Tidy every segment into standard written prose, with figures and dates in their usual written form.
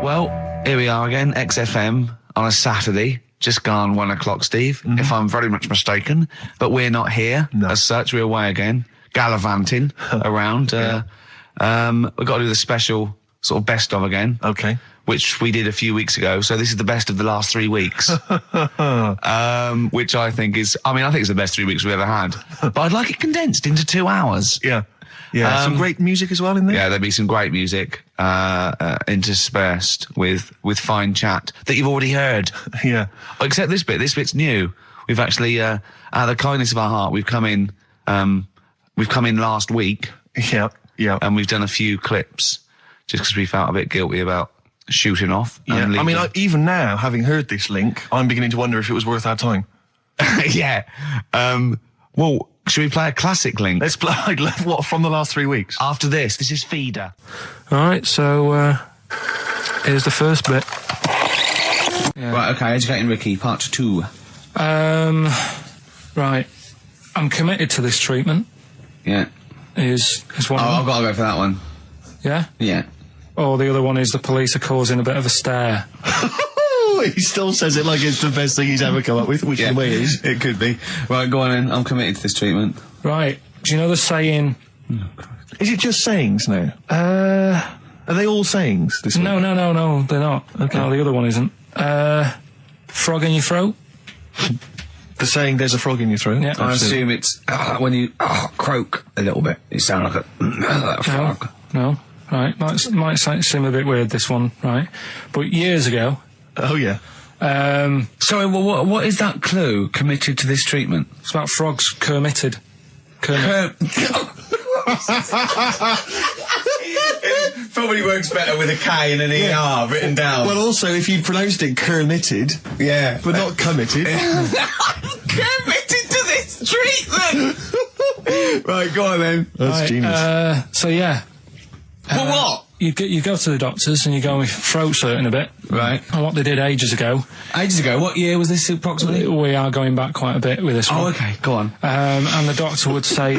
Well, here we are again, XFM on a Saturday. Just gone 1 o'clock, Steve, if I'm very much mistaken. But we're not here as such. We're away again, gallivanting around. We've got to do the special sort of best of again. Okay. Which we did a few weeks ago. So this is the best of the last 3 weeks. Which I think is, I think it's the best 3 weeks we've ever had. But I'd like it condensed into 2 hours. Yeah. Yeah, some great music as well in there. Yeah, there'll be some great music interspersed with fine chat that you've already heard. Yeah. Except this bit. This bit's new. We've actually, out of the kindness of our heart, we've come in last week. Yeah, yeah. And we've done a few clips just because we felt a bit guilty about shooting off. Yeah. Even now, having heard this link, I'm beginning to wonder if it was worth our time. Yeah. Well, should we play a classic link? Let's play, what, from the last 3 weeks? After this is Feeder. Alright, so, here's the first bit. Yeah. Right, okay, Educating Ricky, part 2. Right. I'm committed to this treatment. Yeah. Is one of them. I've got to go for that one. Yeah? Yeah. Or the other one is the police are causing a bit of a stir. He still says it like it's the best thing he's ever come up with, which the way it is. It could be. Right, go on in. I'm committed to this treatment. Right. Do you know the saying... Is it just sayings now? Are they all sayings? This no, they're not. Okay. No, the other one isn't. Frog in your throat? The saying, there's a frog in your throat? Yeah. I assume it's when you croak a little bit. You sound like a frog. No. Right. Might seem a bit weird, this one, right? But years ago... Oh, yeah. Sorry, well, what is that clue? Committed to this treatment? It's about frogs Kermitted. Probably works better with a K and an ER written down. Well, also, if you pronounced it Kermitted, yeah, but not committed. Committed to this treatment! Right, go on then. That's genius. So, yeah. Well, what? You go to the doctors and you go with throat hurting a bit. Right. And what they did ages ago. Ages ago? What year was this approximately? We are going back quite a bit with this one. Oh, okay, go on. And the doctor would say...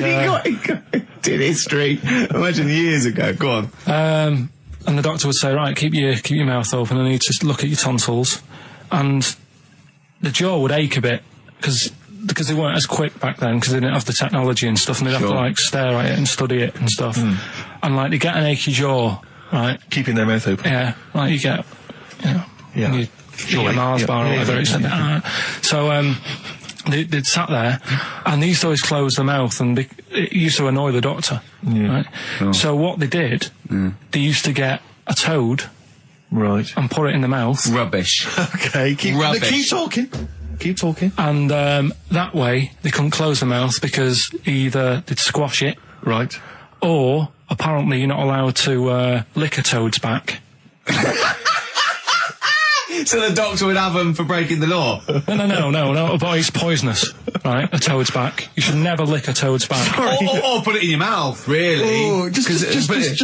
did history. Imagine years ago, go on. And the doctor would say, right, keep your mouth open, I need to look at your tonsils. And the jaw would ache a bit, because they weren't as quick back then, because they didn't have the technology and stuff, and they'd have to, stare at it and study it and stuff. And, they get an achy jaw, right? Keeping their mouth open. Yeah, you get, you eat a Mars bar or whatever. So, they'd sat there, and they used to always close their mouth, and it used to annoy the doctor, right? Oh. So what they did, they used to get a toad, right, and put it in the mouth. Rubbish. Okay, keep talking. Keep talking. And that way, they couldn't close their mouth because either they'd squash it, right, or apparently you're not allowed to lick a toad's back. So the doctor would have them for breaking the law? No, but it's poisonous, right? A toad's back. You should never lick a toad's back. Or put it in your mouth, really. Oh, just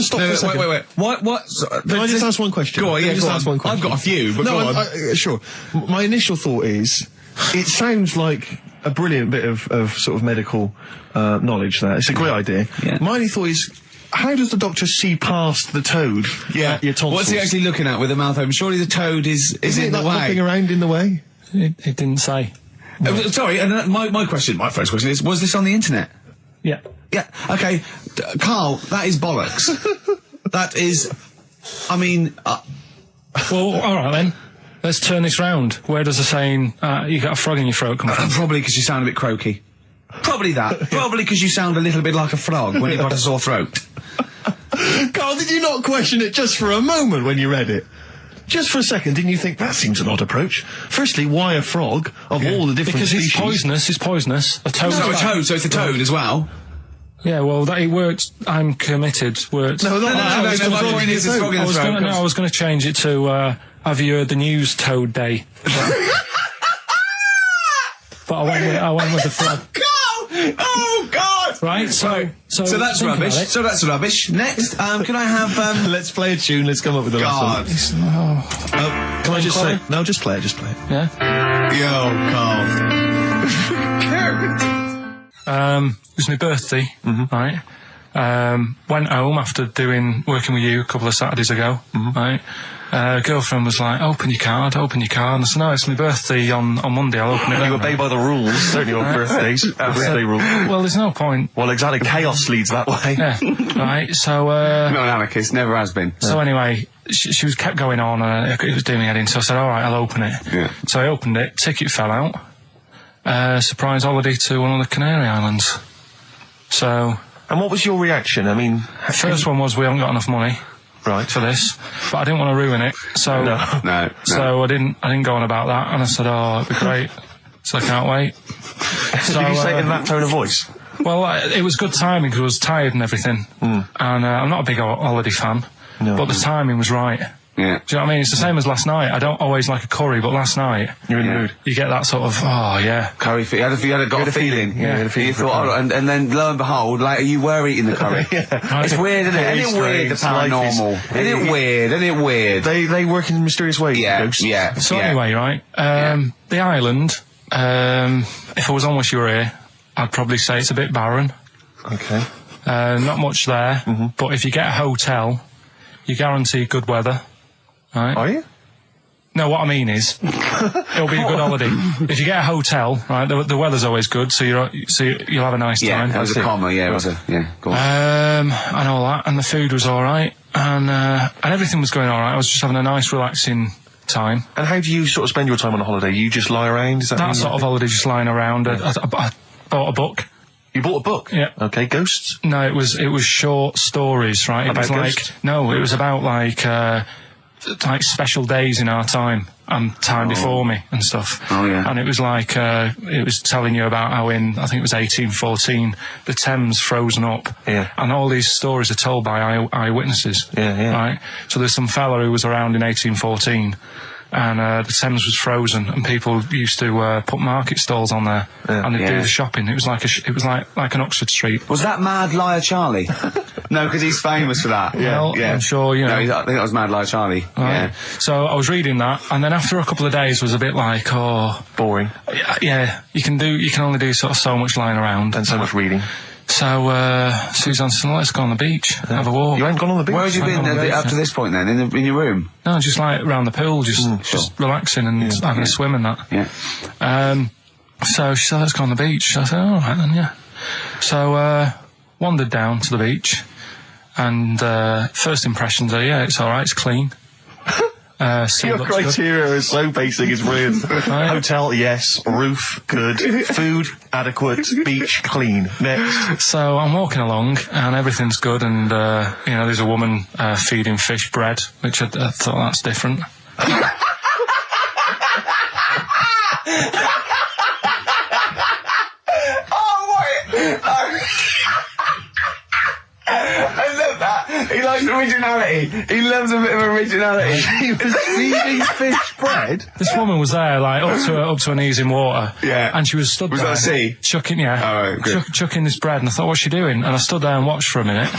stop for a second. Wait. What? Can I just ask one question? Go on, yeah, ask one question. I've got a few, but go on. Sure. My initial thought is, it sounds like a brilliant bit of sort of medical knowledge there. It's a great idea. Yeah. My only thought is, how does the doctor see past the toad? Yeah. Your tonsils? What's he actually looking at with the mouth open? Surely the toad is in the way. Hopping around in the way? It didn't say. Sorry, and my first question is, was this on the internet? Yeah. Yeah, okay. Carl, that is bollocks. That is, Well, alright then. Let's turn this round. Where does the saying, you got a frog in your throat come from? Probably because you sound a bit croaky. Probably that. Probably because you sound a little bit like a frog when you've got a sore throat. Carl, did you not question it just for a moment when you read it? Just for a second, didn't you think, that seems an odd approach? Firstly, why a frog, of all the different species? Because it's poisonous. A toad. No, a toad, so it's a toad as well. Yeah, well, it worked. I'm committed. Worked. No, I was going to change it to, have you heard the news Toad Day? But I went with the frog. Oh God! Right, so that's rubbish. So that's rubbish. Next, can I have? Let's play a tune. Let's come up with a God. Can I just say? No, just play it. Just play it. Yeah. Yo, Carl. It was my birthday. Right. Went home after working with you a couple of Saturdays ago. Right. Girlfriend was like, open your card. And I said, no, it's my birthday on Monday, I'll open it then. You obey by the rules, certainly on birthdays. Birthday rule. Well, there's no point. Well, exactly, chaos leads that way. Yeah, right, so... Not an anarchist, never has been. So anyway, she was kept going on, and it was doing me head in, so I said, alright, I'll open it. Yeah. So I opened it, ticket fell out. Surprise holiday to one of the Canary Islands. So... And what was your reaction? I mean... First one was, we haven't got enough money. Right. For this, but I didn't want to ruin it, so no. So I didn't go on about that, and I said, "Oh, it'd be great." So I can't wait. So did you say it in that tone of voice? Well, it was good timing because I was tired and everything, and I'm not a big holiday fan, but the timing was right. Yeah. Do you know what I mean? It's the same as last night. I don't always like a curry, but last night you're in the mood. You get that sort of curry. You had a feeling. Yeah. You thought, and then lo and behold, like you were eating the curry. Right. It's weird, isn't it? Isn't it weird? The paranormal. Isn't it weird? They work in mysterious ways. Yeah. Ghosts. Yeah. So anyway, right? The island. If I was on with you here, I'd probably say it's a bit barren. Okay. Not much there, but if you get a hotel, you guarantee good weather. Right. Are you? No, what I mean is, it'll be a good holiday. If you get a hotel, right, the weather's always good, so you'll have a nice time. Yeah, that was a comma. Yeah, it was a Go on. And all that, and the food was all right, and everything was going all right. I was just having a nice, relaxing time. And how do you sort of spend your time on a holiday? You just lie around? Is that sort of holiday, just lying around. I bought a book. You bought a book? Yeah. Okay, ghosts? No, it was short stories, right? About it was ghosts? it was about like special days in our time and time before me and stuff. Oh, yeah. And it was like, it was telling you about how in, I think it was 1814, the Thames frozen up. Yeah. And all these stories are told by eyewitnesses. Yeah. Right? So there's some fella who was around in 1814, and the Thames was frozen, and people used to put market stalls on there, and they'd do the shopping. It was like an Oxford Street. Was that Mad Liar Charlie? No, because he's famous for that. Well, I'm sure, you know. No, I think that was Mad Liar Charlie. Right. Yeah. So I was reading that, and then after a couple of days was a bit like, boring. Yeah, you can only do sort of so much lying around and so much reading. So Suzanne said, let's go on the beach, have a walk. You ain't gone on the beach? Where had you been up to this point then? In your room? No, just like around the pool, just relaxing and having a swim and that. Yeah. So she said, let's go on the beach. I said, all right then, yeah. So wandered down to the beach, and first impressions are, it's all right, it's clean. Your criteria is so basic, it's brilliant. Hotel, yes. Roof, good. Food, adequate. Beach, clean. Next. So I'm walking along, and everything's good, and there's a woman feeding fish bread, which I thought that's different. I love that. He likes originality. He loves a bit of originality. He was feeding fish bread? This woman was there, like, up to her knees in water. Yeah. And she was stood there. Was that a sea? Chucking, chucking this bread, and I thought, what's she doing? And I stood there and watched for a minute,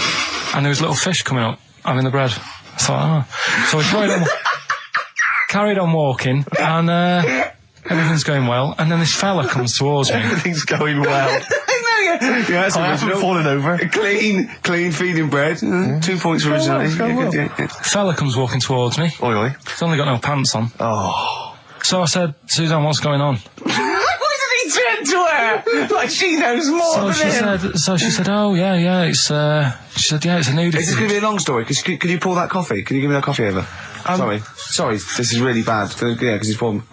and there was little fish coming up, having the bread. I thought, So we carried on walking, and everything's going well, and then this fella comes towards me. Everything's going well. That's I haven't fallen over. Clean feeding bread. 2 points for originality. Fella comes walking towards me. Oi. He's only got no pants on. Oh. So I said, Suzanne, what's going on? Why did he turn to her? Like she knows more than him. So she said, oh, yeah, it's, she said, yeah, it's a nudity. Is this going to be a long story? Could you pour that coffee? Can you give me that coffee over? Sorry, this is really bad. Yeah, because he's poured...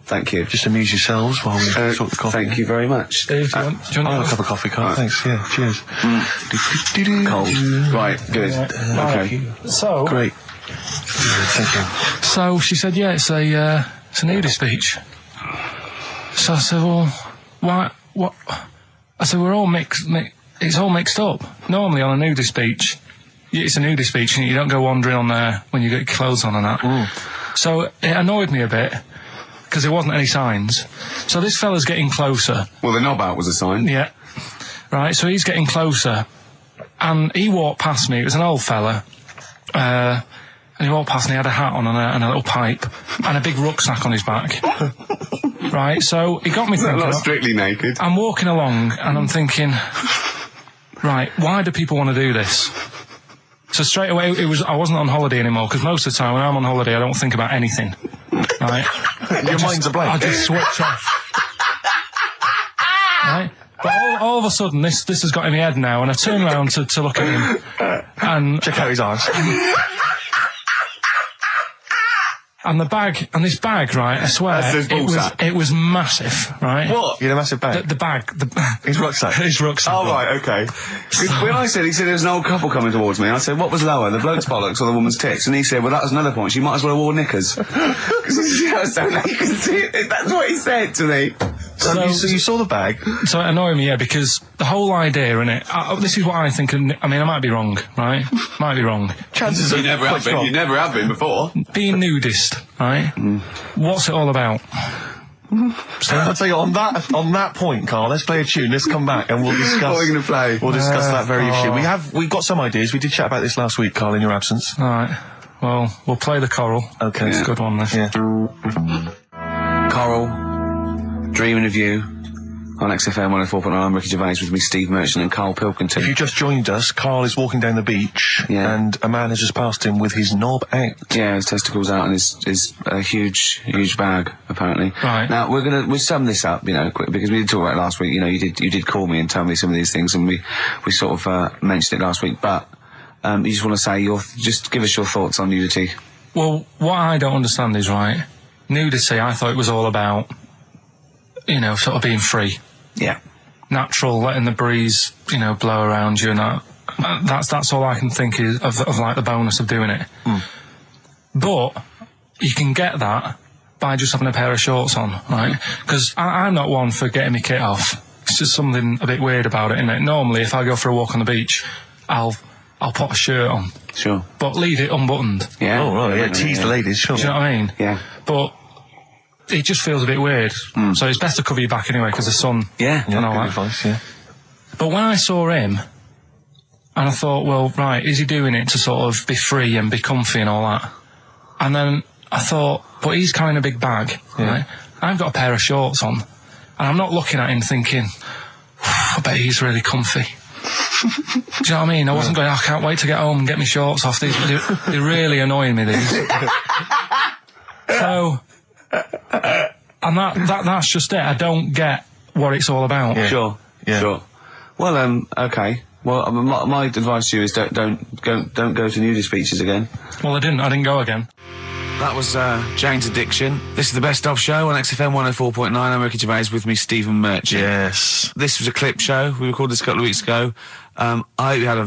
Thank you. Just amuse yourselves while we sort the coffee. Thank you very much. Dave, do you want I'll have a cup of coffee, Carl. Thanks, yeah, cheers. Cold. Right, good. Okay. So... Great. Thank you. So she said, yeah, it's a nudist beach. So I said, well, why, what? I said, we're all it's all mixed up. Normally on a nudist beach, it's a nudist beach and you don't go wandering on there when you get your clothes on and that. So it annoyed me a bit, because there wasn't any signs. So this fella's getting closer. Well, the knob out was a sign. Yeah. Right, so he's getting closer. And he walked past me. It was an old fella. And he walked past and he had a hat on and a little pipe. And a big rucksack on his back. Right, so he got me thinking... Not strictly naked. I'm walking along and I'm thinking... Right, why do people want to do this? So straight away, I wasn't on holiday anymore, because most of the time when I'm on holiday, I don't think about anything. Right? Your mind's a blank. I just switch off. Right? But all of a sudden, this has got in my head now, and I turn around to look at him, and... Check out his arse. And this bag, right, I swear, it was massive, right? What? You had a massive bag? The bag. His rucksack? His rucksack. Oh, right, okay. When he said there was an old couple coming towards me, I said, what was lower, the bloke's bollocks or the woman's tits? And he said, well, that was another point, she might as well have worn knickers. Because you can see it. That's what he said to me. So you saw the bag? So it annoyed me, yeah, because the whole idea in it, this is what I think, I mean, I might be wrong, right? Might be wrong. Chances are you never have been. You never have been before. Being nudist, right? What's it all about? So I'll tell you, on that point, Carl, let's play a tune, let's come back and we'll discuss... What are you going to play? We'll discuss that very issue. We've got some ideas, we did chat about this last week, Carl, in your absence. Alright, well, we'll play the Coral. Okay. It's a good one, this. Yeah. Coral, Dreaming of You, on XFM 104.9. I'm Ricky Gervais, with me Steve Merchant and Karl Pilkington. If you just joined us, Carl is walking down the beach, and a man has just passed him with his knob out. Yeah, his testicles out and his huge bag, apparently. Right. Now, we'll sum this up, you know, quick, because we did talk about it last week. You know, you did call me and tell me some of these things, and we sort of mentioned it last week, but you just want to say just give us your thoughts on nudity. Well, what I don't understand is, right, nudity, I thought it was all about, you know, sort of being free. Yeah. Natural, letting the breeze, you know, blow around you, and that's all I can think of like the bonus of doing it. But you can get that by just having a pair of shorts on, right? Because I'm not one for getting my kit off. It's just something a bit weird about it, isn't it? Normally, if I go for a walk on the beach, I'll put a shirt on. Sure. But leave it unbuttoned. Yeah. Oh, right, yeah, tease the ladies, sure. Do you know what I mean? Yeah. But it just feels a bit weird. So it's best to cover your back anyway, because the sun... Yeah. And all good that. advice, yeah. But when I saw him, and I thought, well, right, is he doing it to sort of be free and be comfy and all that? And then I thought, but he's carrying a big bag, right? I've got a pair of shorts on, and I'm not looking at him thinking, I bet he's really comfy. Do you know what I mean? I wasn't going, I can't wait to get home and get my shorts off. They're really annoying me, these. So... and that's just it. I don't get what it's all about. Yeah. Sure. Yeah. Sure. Well, okay. Well, my advice to you is don't go to nudist beaches again. Well, I didn't go again. That was Jane's Addiction. This is the Best Of Show on XFM 104.9. I'm Ricky Gervais, with me Stephen Merchant. Yes. This was a clip show. We recorded this a couple of weeks ago. I hope you had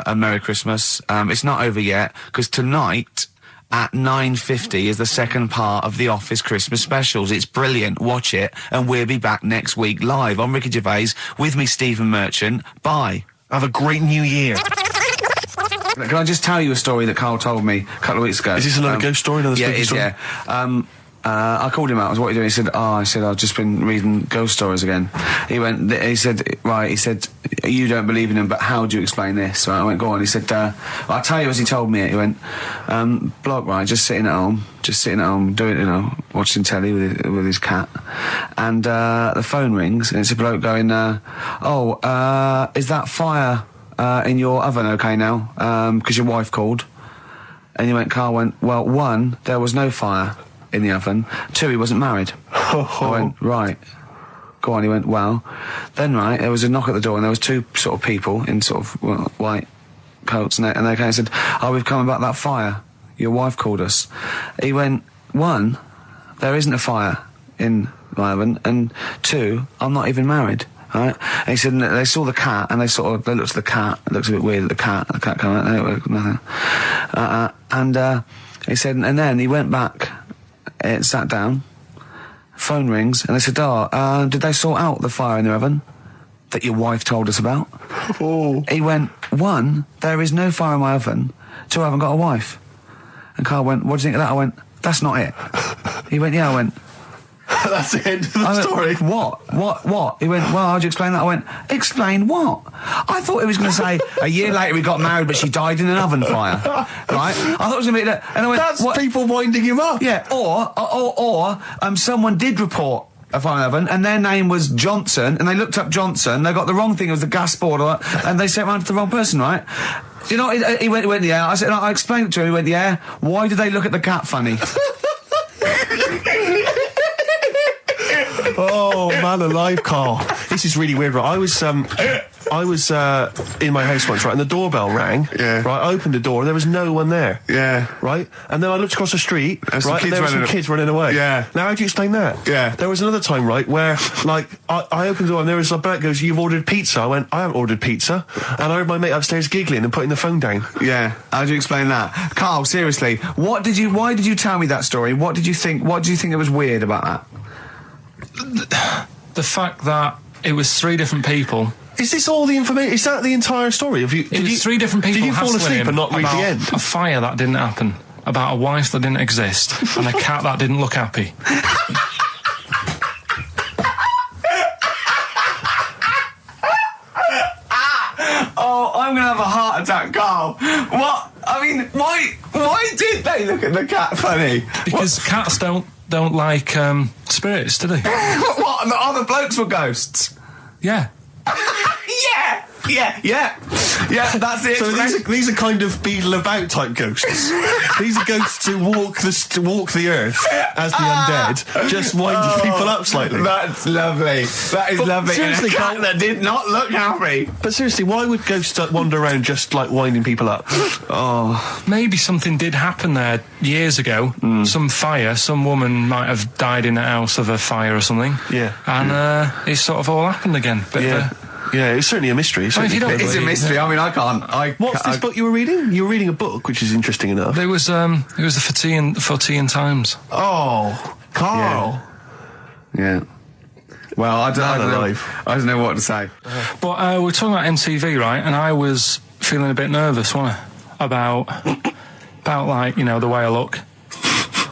a Merry Christmas. It's not over yet, because tonight... at 9:50 is the second part of The Office Christmas specials. It's brilliant. Watch it, and we'll be back next week live. I'm Ricky Gervais, with me Stephen Merchant. Bye. Have a great new year. Can I just tell you a story that Carl told me a couple of weeks ago? Is this another ghost story? Another spooky story? Yeah. I called him out. I was, what are you doing? He said, I've just been reading ghost stories again. He said, you don't believe in them, but how do you explain this? Right, I went, go on. He said, I'll tell you as he told me it. He went, bloke, right, just sitting at home, doing, you know, watching telly with his cat. And, the phone rings, and it's a bloke going, is that fire, in your oven okay now? 'Cause your wife called. And Carl went, well, 1, there was no fire in the oven. 2, he wasn't married. I went, right. Go on. He went, well. Then, right, there was a knock at the door, and there was 2 sort of people in sort of white coats, and they came and said, we've come about that fire. Your wife called us. He went, 1, there isn't a fire in my oven, and 2, I'm not even married. Right? And he said, and they saw the cat, and they looked at the cat. It looks a bit weird at the cat came out, nothing. He said, and then he went back, sat down, phone rings, and they said, did they sort out the fire in the oven that your wife told us about? Oh. He went, 1, there is no fire in my oven. 2, I haven't got a wife. And Carl went, what do you think of that? I went, that's not it. He went, yeah. I went, that's the end of the story. What? He went, well, how'd you explain that? I went, explain what? I thought he was going to say, a year later we got married, but she died in an oven fire. Right? I thought it was going to be that. And I went, that's what? People winding him up. Yeah, or someone did report a fire oven, and their name was Johnson, and they looked up Johnson, they got the wrong thing, it was the gas board, and they sent around to the wrong person, right? You know, he went, yeah. I said, I explained it to him, he went, yeah. Why do they look at the cat funny? Oh, man alive, Carl. This is really weird, right? I was in my house once, right, and the doorbell rang. Yeah. Right, I opened the door, and there was no one there. Yeah. Right? And then I looked across the street, There's right, and there were some kids running away. Yeah. Now, how do you explain that? Yeah. There was another time, right, where, like, I opened the door, and there was a bloke goes, "You've ordered pizza." I went, "I haven't ordered pizza." And I heard my mate upstairs giggling and putting the phone down. Yeah. How do you explain that? Carl, seriously, why did you tell me that story? What did you think that was weird about that? The fact that it was 3 different people. Is this all the information? Is that the entire story? It was 3 different people. Did you fall hassling asleep him and not read the about end? A fire that didn't happen, about a wife that didn't exist, and a cat that didn't look happy. Oh, I'm gonna have a heart attack, Carl. What? I mean, why did they look at the cat funny? Because cats don't like spirits, do they? What? And the other blokes were ghosts? Yeah. Yeah, that's it. So these are kind of Beadle About type ghosts. These are ghosts who walk the earth as the undead, just winding people up slightly. That's lovely. That is lovely. Seriously, and a cat that did not look happy. But seriously, why would ghosts wander around just like winding people up? Oh, Maybe something did happen there years ago. Some fire. Some woman might have died in a house of a fire or something. Yeah. And it's sort of all happened again. Bit of a, Yeah, it's certainly a mystery. if you don't it's a mystery. I mean, I can't. What's this book you were reading? You were reading a book, which is interesting enough. It was the For Tea and Times. Oh, Carl. Yeah. Well, I don't know what to say. But we're talking about MTV, right? And I was feeling a bit nervous, wasn't I? About like, you know, the way I look.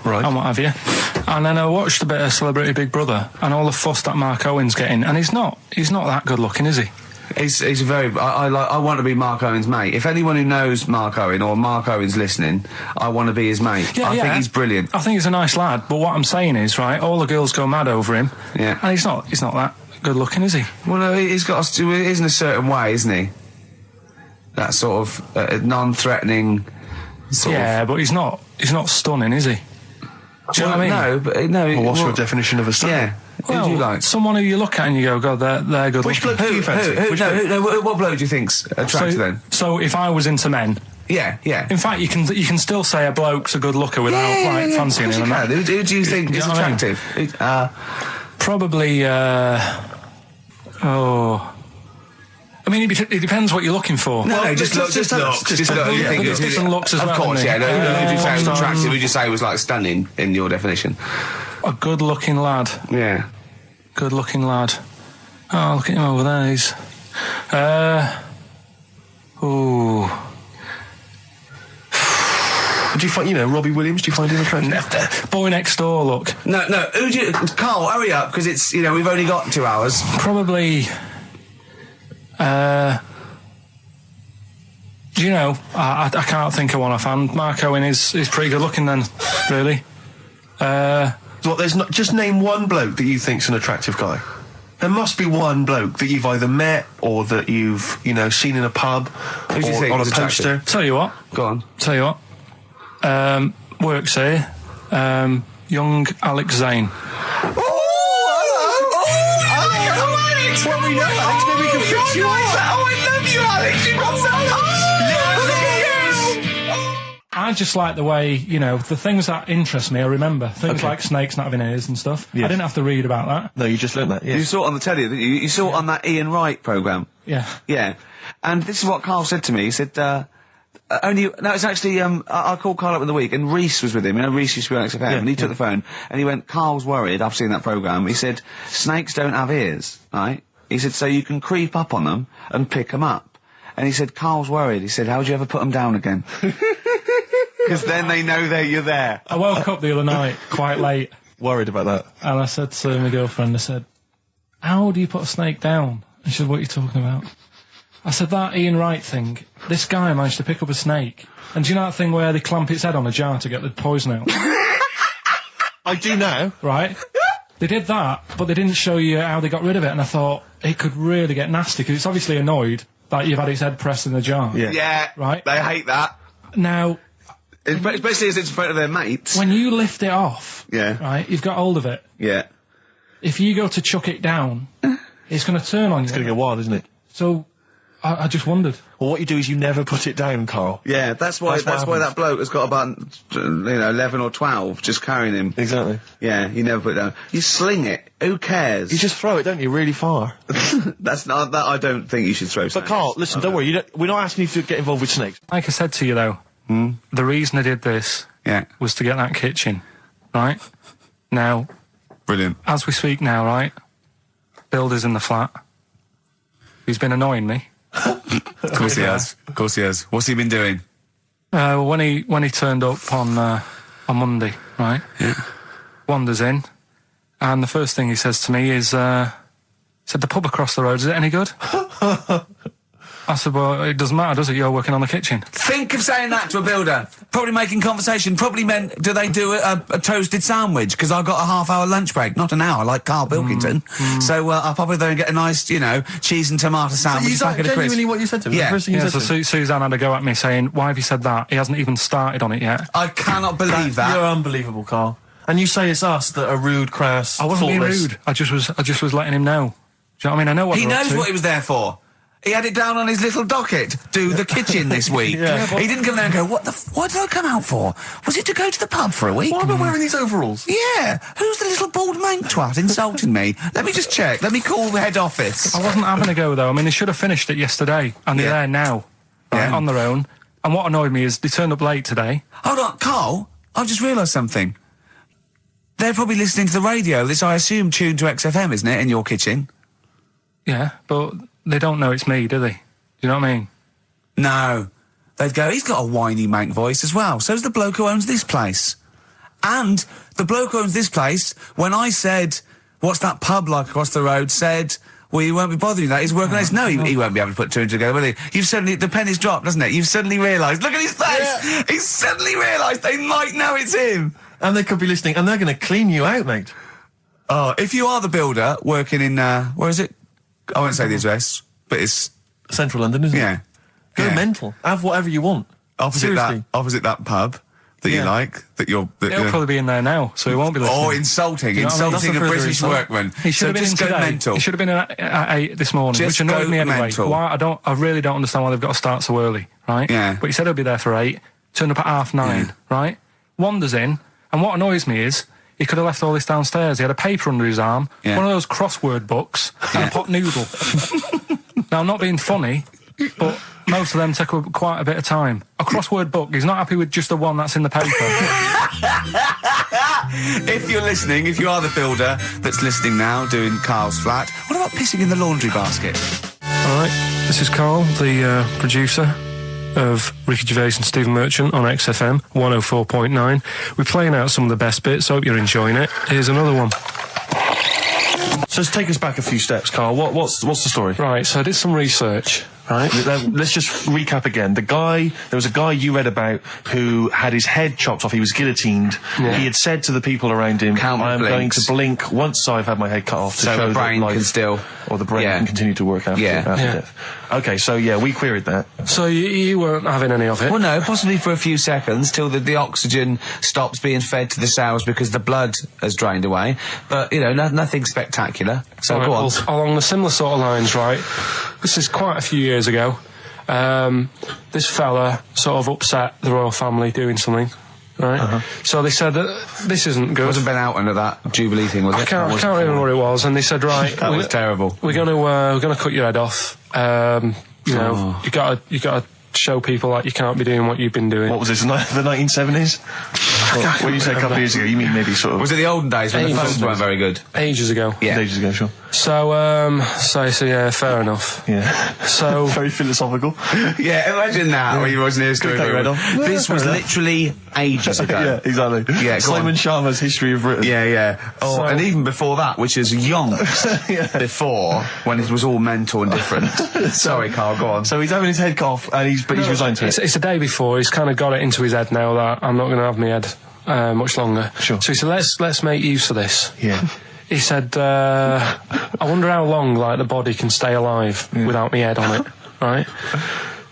Right. And what have you. And then I watched a bit of Celebrity Big Brother and all the fuss that Mark Owen's getting. And he's not that good looking, is he? He's very. I want to be Mark Owen's mate. If anyone who knows Mark Owen or Mark Owen's listening, I want to be his mate. I think he's brilliant. I think he's a nice lad. But what I'm saying is, right, all the girls go mad over him. Yeah. And he's not that good looking, is he? Well, no, he's got to. He is in a certain way, isn't he? That sort of non-threatening. But he's not stunning, is he? Do you know what I mean? No, but no. Well, what's your definition of a stunning? Yeah. Well, who do you like? Someone who you look at and you go, God, they're good Which looking. bloke do you fancy? What bloke do you think's attractive then? So if I was into men, Yeah. in fact, you can still say a bloke's a good looker without fancying him. Who do you think is attractive? Probably. I mean, it depends what you're looking for. No, just looks. Just looks. You think it's different looks as well. Of course, isn't it? yeah. Who did you say was attractive? Who did you say was like stunning in your definition? A good-looking lad. Yeah. Good-looking lad. Oh, look at him over there. He's. Do you find, Robbie Williams? Do you find him attractive? Boy next door. Look. No. Who do you? Carl, hurry up, because it's we've only got 2 hours. Probably. I can't think of one offhand. Mark Owen is pretty good looking then, really. There's not. Just name one bloke that you think's an attractive guy. There must be one bloke that you've either met or that you've seen in a pub Who do you think on a is poster. Attractive? Tell you what. Go on. Tell you what. Works here. Young Alex Zane. Alex! Well, we know Alex, maybe we can fix you up. Oh, I love you, Alex. You've got so much. I just like the way, the things that interest me, I remember. Things like snakes not having ears and stuff. Yes. I didn't have to read about that. No, you just learned that, yes. You saw it on the telly, didn't you? You saw it on that Ian Wright programme. Yeah. Yeah. And this is what Carl said to me. He said, it's actually, I called Carl up in the week, and Reese was with him. Reese used to be on XFM, and he took the phone, and he went, Carl's worried, I've seen that programme. He said, snakes don't have ears, right? He said, so you can creep up on them and pick them up. And he said, Carl's worried. He said, how do you ever put them down again? Because then they know you're there. I woke up the other night quite late. Worried about that. And I said to my girlfriend, I said, how do you put a snake down? And she said, what are you talking about? I said, that Ian Wright thing, this guy managed to pick up a snake. And do you know that thing where they clamp its head on a jar to get the poison out? I do now. Right? They did that, but they didn't show you how they got rid of it. And I thought, it could really get nasty, because it's obviously annoyed. like you've had his head pressed in the jar. Yeah. Right? They hate that. Now... Especially as it's in front of their mates. When you lift it off, Yeah. right, you've got hold of it. Yeah. If you go to chuck it down, it's going to turn on you. It's going to go wild, isn't it? So, I just wondered. Well, what you do is you never put it down, Carl. Yeah, that's why that bloke has got about 11 or 12 just carrying him. Exactly. Yeah, you never put it down. You sling it. Who cares? You just throw it, don't you, really far? That's not that. I don't think you should throw. But Carl, listen, don't worry. We're not asking you to get involved with snakes. Like I said to you though, the reason I did this was to get that kitchen, right? Now, brilliant. As we speak now, right? Builder's in the flat. He's been annoying me. Of course he has. Of course he has. What's he been doing? Well, when he turned up on Monday, right? Yeah. Wanders in, and the first thing he says to me is, said, "The pub across the road, is it any good?" I said, well, it doesn't matter, does it? You're working on the kitchen. Think of saying that to a builder. Probably making conversation. Probably meant, do they do a toasted sandwich? Because I've got a half-hour lunch break. Not an hour, like Karl Pilkington. So I'll probably go and get a nice, cheese and tomato sandwich. Is that genuinely what you said to him? Yeah. The first thing you said so to him? Suzanne had a go at me saying, why have you said that? He hasn't even started on it yet. I cannot believe that. You're unbelievable, Carl. And you say it's us that are rude, crass, I wasn't being thoughtless. rude. I just was letting him know. Do you know what I mean? I know what He they're up knows to. what he was there for. He had it down on his little docket. Do the kitchen this week. He didn't come there and go, what did I come out for? Was it to go to the pub for a week? Why am I wearing these overalls? Yeah. Who's the little bald mank twat insulting me? Let me just check. Let me call the head office. I wasn't having a go, though. I mean, they should have finished it yesterday, and they're there now, right, on their own. And what annoyed me is they turned up late today. Hold on, Carl, I've just realised something. They're probably listening to the radio. This, I assume, tuned to XFM, isn't it, in your kitchen? Yeah, but they don't know it's me, do they? Do you know what I mean? No. They'd go, he's got a whiny mank voice as well. So's the bloke who owns this place. And the bloke who owns this place, when I said, what's that pub like across the road, said, well, you won't be bothering that. He's working on this. No, he won't be able to put two and two together, will he? You've suddenly, the penny's dropped, doesn't it? You've suddenly realised. Look at his face! Yeah. He's suddenly realised they might know it's him. And they could be listening, and they're going to clean you out, mate. Oh, if you are the builder working in, where is it? I won't say the address, but it's... Central London, isn't it? Go mental. Have whatever you want. Opposite that pub that you like, He'll probably be in there now, so he won't be listening. Or insulting a British workman. He should have been in today. Mental. He should have been at 8 this morning, Just which annoyed me anyway. mental. Why, I really don't understand why they've got to start so early, right? Yeah. But he said he'll be there for 8, turned up at 9:30, right? Wanders in, and what annoys me is, he could have left all this downstairs. He had a paper under his arm, one of those crossword books, and a pot noodle. Now, I'm not being funny, but most of them take quite a bit of time. A crossword book, he's not happy with just the one that's in the paper. If you're listening, if you are the builder that's listening now, doing Karl's flat, what about pissing in the laundry basket? All right, this is Karl, the producer of Ricky Gervais and Stephen Merchant on XFM 104.9. We're playing out some of the best bits. Hope you're enjoying it. Here's another one. So let's take us back a few steps, Karl. What's the story? Right, so I did some research. Right. Let's just recap again. There was a guy you read about who had his head chopped off. He was guillotined. Yeah. He had said to the people around him, I'm going to blink once I've had my head cut off to show the brain that life, can still... Or the brain can continue to work after death. Okay, so we queried that. So you weren't having any of it? Well, no, possibly for a few seconds till the oxygen stops being fed to the cells because the blood has drained away. But, nothing spectacular. So go on. Well, along the similar sort of lines, right? This is quite a few years ago. This fella sort of upset the royal family doing something, right? So they said that this isn't good. It wasn't Ben Out under that Jubilee thing, was it? I can't remember what it was. And they said, right, that was terrible. We're gonna cut your head off. You gotta show people like you can't be doing what you've been doing. What was this? The 1970s? When you say a couple of years ago, you mean maybe sort of... Was it the olden days when the phones weren't very good? Ages ago. Yeah. Ages ago, sure. So yeah, fair enough. Yeah. So... Very philosophical. Yeah, imagine that when you wasn't here Take your head off. This was literally ages ago. Yeah, exactly. Yeah, Simon Sharma's History of Britain. Yeah. Oh, and even before that, which is yonks before, when it was all mental and different. Sorry, Karl, go on. So he's having his head cut off, and he's resigned to it. It's the day before. He's kind of got it into his head now that I'm not going to have my head much longer. Sure. So he said, let's make use of this. Yeah. He said, I wonder how long, the body can stay alive without my head on it. right?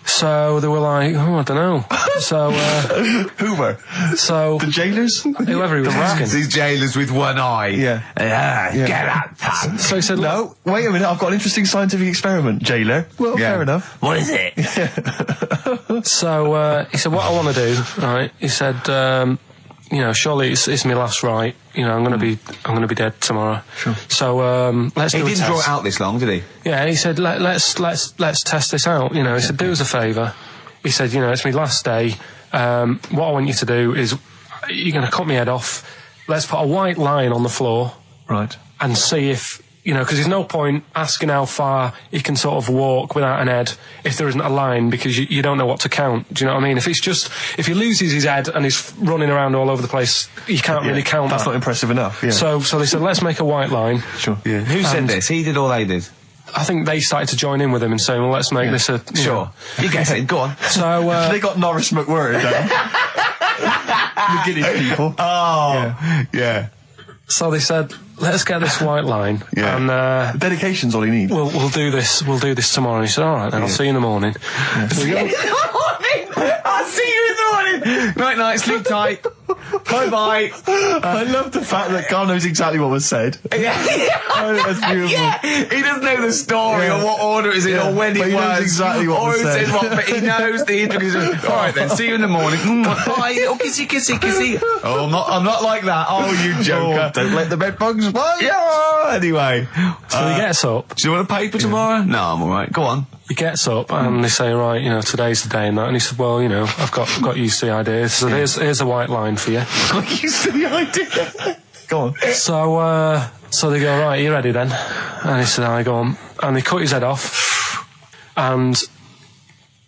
So they were like, oh, I don't know. So, Hoover. So the jailers? Whoever he was asking. These jailers with one eye. Yeah. Get out, pal. So he said, no, wait a minute, I've got an interesting scientific experiment, jailer. Well, fair enough. What is it? So, he said, what I want to do, right, he said, surely it's my last right. I'm going to be dead tomorrow. Sure. So, let's do a test. He didn't draw it out this long, did he? Yeah, he said, let's test this out. He said, do us a favour. He said, it's my last day. What I want you to do is, you're going to cut my head off. Let's put a white line on the floor. Right. And see if, because there's no point asking how far he can sort of walk without an head if there isn't a line, because you don't know what to count. Do you know what I mean? If he loses his head and he's running around all over the place, you can't really count That's that. not impressive enough, yeah. So they said, let's make a white line. Sure. Yeah. Who said this? He did or they did? I think they started to join in with him and saying, well, let's make this a... Sure. You get it, go on. So, they got Norris McWhirter down. The Guinness people. Oh, yeah. So they said, let's get this white line. Yeah. And dedication's all he needs. We'll do this tomorrow. And he said, all right, then I'll see you in the morning. I'll see you in the morning. Night, sleep tight. Bye. I love the fact that Carl knows exactly what was said. Yeah. Oh, that's beautiful. Yeah. He doesn't know the story or what order it is in or when but it he was. knows exactly what was said. But he knows the intricacies. All right then, see you in the morning. Bye. Oh, kissy. Oh, I'm not like that. Oh, you joker. Don't let the bed bugs fly. Yeah. Anyway. So he gets up. Do you want a paper tomorrow? No, I'm all right. Go on. He gets up and they say, right, today's the day and that. And he said, well, I've got used to the idea. So here's a white line for you. Got used to the idea. Go on. So they go, right, you ready then? And he said, I go on. And they cut his head off. And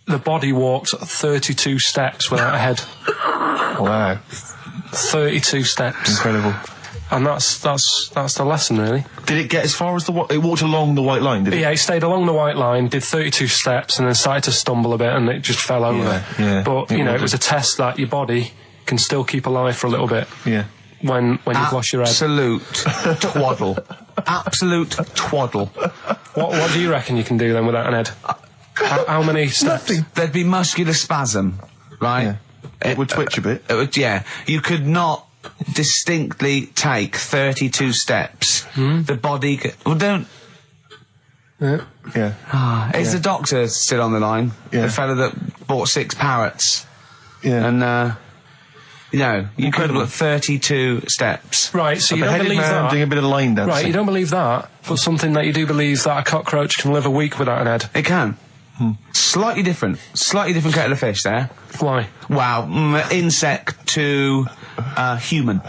the body walked 32 steps without a head. Wow. 32 steps. Incredible. And that's the lesson, really. Did it get as far as it walked along the white line, did it? Yeah, it stayed along the white line, did 32 steps, and then started to stumble a bit, and it just fell over. Yeah. But, it was a test that your body can still keep alive for a little bit. Yeah. When you've lost your head. Absolute twaddle. Absolute twaddle. What do you reckon you can do then without an head? How many steps? Nothing. There'd be muscular spasm, right? Yeah. It would twitch a bit. You could not distinctly take 32 steps. The body don't. Yeah. Is the doctor still on the line? Yeah. The fella that bought 6 parrots. Yeah. And you could have 32 steps. Right, so you don't believe that. Doing a bit of line dancing. Right, you don't believe that, but something that you do believe that a cockroach can live a week without an head. It can. Slightly different kettle of fish there. Why? Wow, insect to human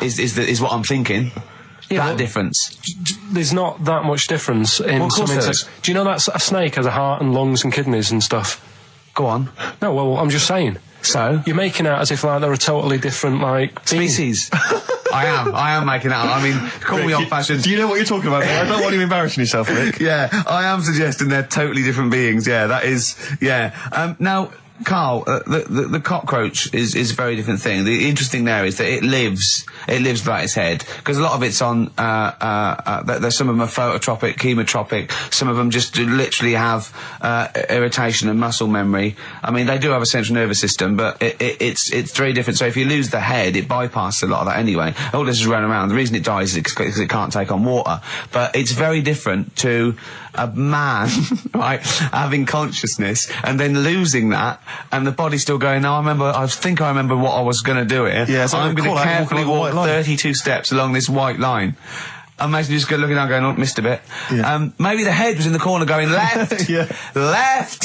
is what I'm thinking. Yeah, that difference. There's not that much difference in some insects. Do you know that a snake has a heart and lungs and kidneys and stuff? Go on. No, well, I'm just saying. So? You're making out as if they're a totally different, species. I am making that up. I mean, call me old-fashioned. Do you know what you're talking about, mate? I don't want you embarrassing yourself, Rick. Yeah, I am suggesting they're totally different beings. Yeah, that is, yeah. Now, Carl, the cockroach is a very different thing. The interesting there is that it lives without its head, because a lot of it's on, there's some of them are phototropic, chemotropic, some of them just literally have, irritation and muscle memory. I mean, they do have a central nervous system, but it's very different. So if you lose the head, it bypasses a lot of that anyway. All this is running around. The reason it dies is because it can't take on water. But it's very different to a man, right, having consciousness and then losing that, and the body still going, no, I think I remember what I was going to do here. Yeah, so I'm going to carefully walk 32 steps along this white line. Imagine you just looking down going, oh, missed a bit. Yeah. Maybe the head was in the corner going, left, left,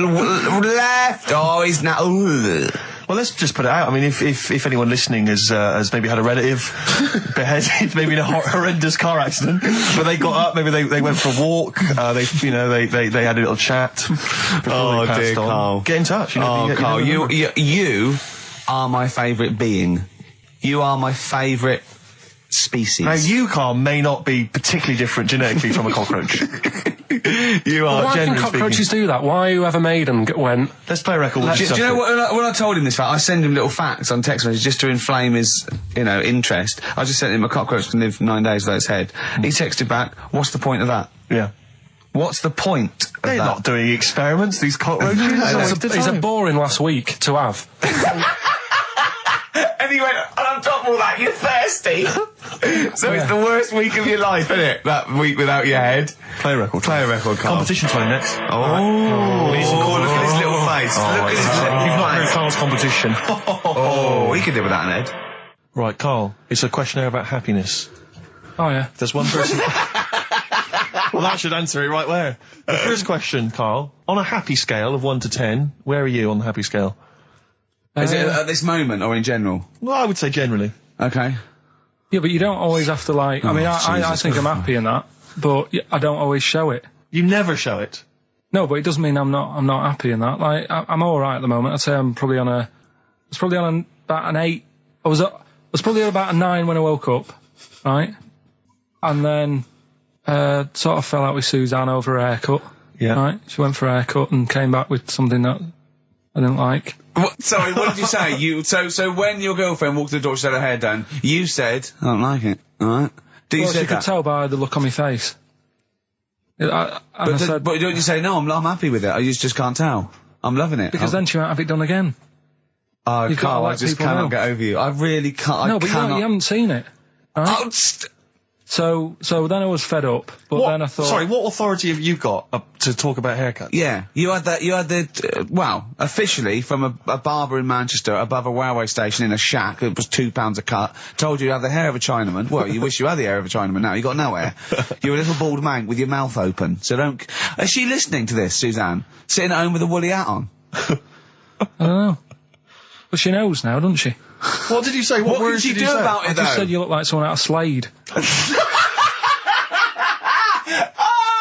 left, oh, he's now, Well, let's just put it out. I mean, if anyone listening has maybe had a relative beheaded, maybe in a horrendous car accident, but they got up, maybe they went for a walk, they had a little chat before they passed on. Carl. Get in touch. Carl, you are my favourite being. You are my favourite species. Now, you, Carl, may not be particularly different genetically from a cockroach. You are. Why can cockroaches do that? Why whoever made them went... Let's play a record. Do you know what? When I told him this fact, I send him little facts on text messages just to inflame his, interest. I just sent him a cockroach can live 9 days without its head. He texted back, "What's the point of that?" Yeah. What's the point of They're that? not doing experiments, these cockroaches. He's a boring last week to have. And he went, and on top of all that, you're thirsty. So it's the worst week of your life, isn't it? That week without your head. Play a record. Play a record, Carl. Competition time next. Oh, look at his little face. Look at his little You've not heard face. Carl's competition. Oh, he could do with that, Ned. Right, Carl, it's a questionnaire about happiness. Oh, yeah. There's one person... Well, that should answer it right where. The first question, Carl, on a happy scale of 1 to 10, where are you on the happy scale? Is it at this moment or in general? Well, I would say generally. Okay. Yeah, but you don't always have to, like... I mean, I think I'm happy in that, but I don't always show it. You never show it. No, but it doesn't mean I'm not happy in that. Like, I'm all right at the moment. I'd say I'm probably on a... It's probably on about an 8. I was probably at about a 9 when I woke up, right? And then sort of fell out with Suzanne over a haircut. Yeah. Right? She went for a haircut and came back with something that I didn't like. Sorry, what did you say? So when your girlfriend walked to the door, she had her hair done, you said, I don't like it, alright? Well, she could tell by the look on my face. But don't you say, no, I'm happy with it, I just can't tell. I'm loving it. Because then she might have it done again. Oh, Carl, I just cannot know. get over you. I really can't. No, but you haven't seen it. Right? Oh, So then I was fed up, but then I thought... Sorry, what authority have you got to talk about haircuts? yeah, you had the officially from a barber in Manchester above a railway station in a shack, it was £2 a cut, told you had the hair of a Chinaman. Well, you wish you had the hair of a Chinaman now, you got no hair. You're a little bald mank with your mouth open, so don't... Is she listening to this, Suzanne? Sitting at home with a woolly hat on? I don't know. But she knows now, doesn't she? What did you say? What words did you did do say? about it, I just though? said you look like someone out of Slade.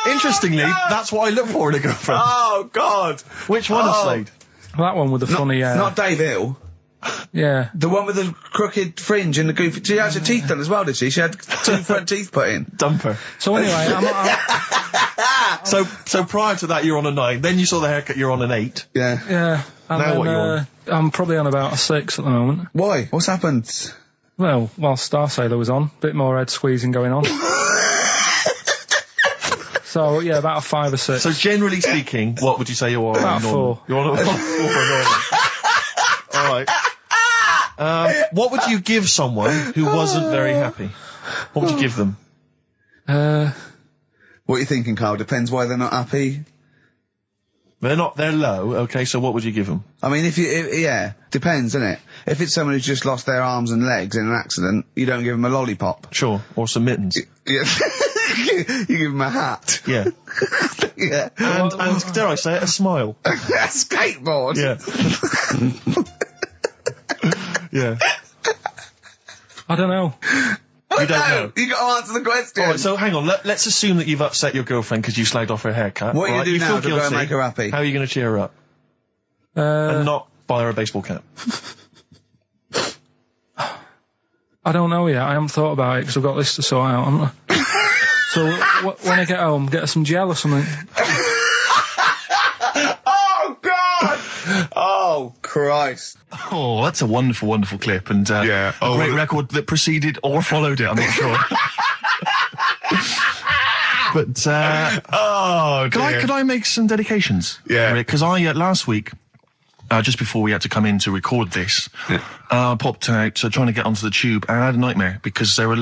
Interestingly, that's what I look for in a girlfriend. Oh, God! Which one of Slade? That one with the funny... Not Dave Hill. Yeah. The one with the crooked fringe and the goofy... She had her teeth done as well, did she? She had 2 front teeth put in. Dumper. So anyway, So prior to that, you're on a 9. Then you saw the haircut, you're on an 8. Yeah. yeah. And Now then, what you on? I'm probably on about a 6 at the moment. Why? What's happened? Well, while Star Sailor was on, bit more head squeezing going on. So, yeah, about a 5 or 6. So generally speaking, what would you say you're on? About normal? 4. You're on a 4 normal. Alright. What would you give someone who wasn't very happy? What would you give them? What are you thinking, Carl? Depends why they're not happy. They're low, okay, so what would you give them? I mean, yeah, depends, doesn't it? If it's someone who's just lost their arms and legs in an accident, you don't give them a lollipop. Sure, or some mittens. Yeah. You give them a hat. Yeah. Yeah. And dare I say it, a smile. A skateboard. Yeah. Yeah. I don't know. You don't know. You got to answer the question. Alright, so hang on, let's assume that you've upset your girlfriend because you slagged off her haircut. What are you right? gonna do now feel to go and guilty. make her happy? How are you going to cheer her up? And not buy her a baseball cap. I don't know yet. I haven't thought about it because I've got this to sort out, haven't I? So when I get home, get her some gel or something. Oh, God! Oh, Christ. Oh, that's a wonderful, wonderful clip, and Yeah. a great record that preceded or followed it, I'm not sure. But, Oh, dear. could I make some dedications? Yeah. Because last week, just before we had to come in to record this, I popped out trying to get onto the tube, and I had a nightmare because there were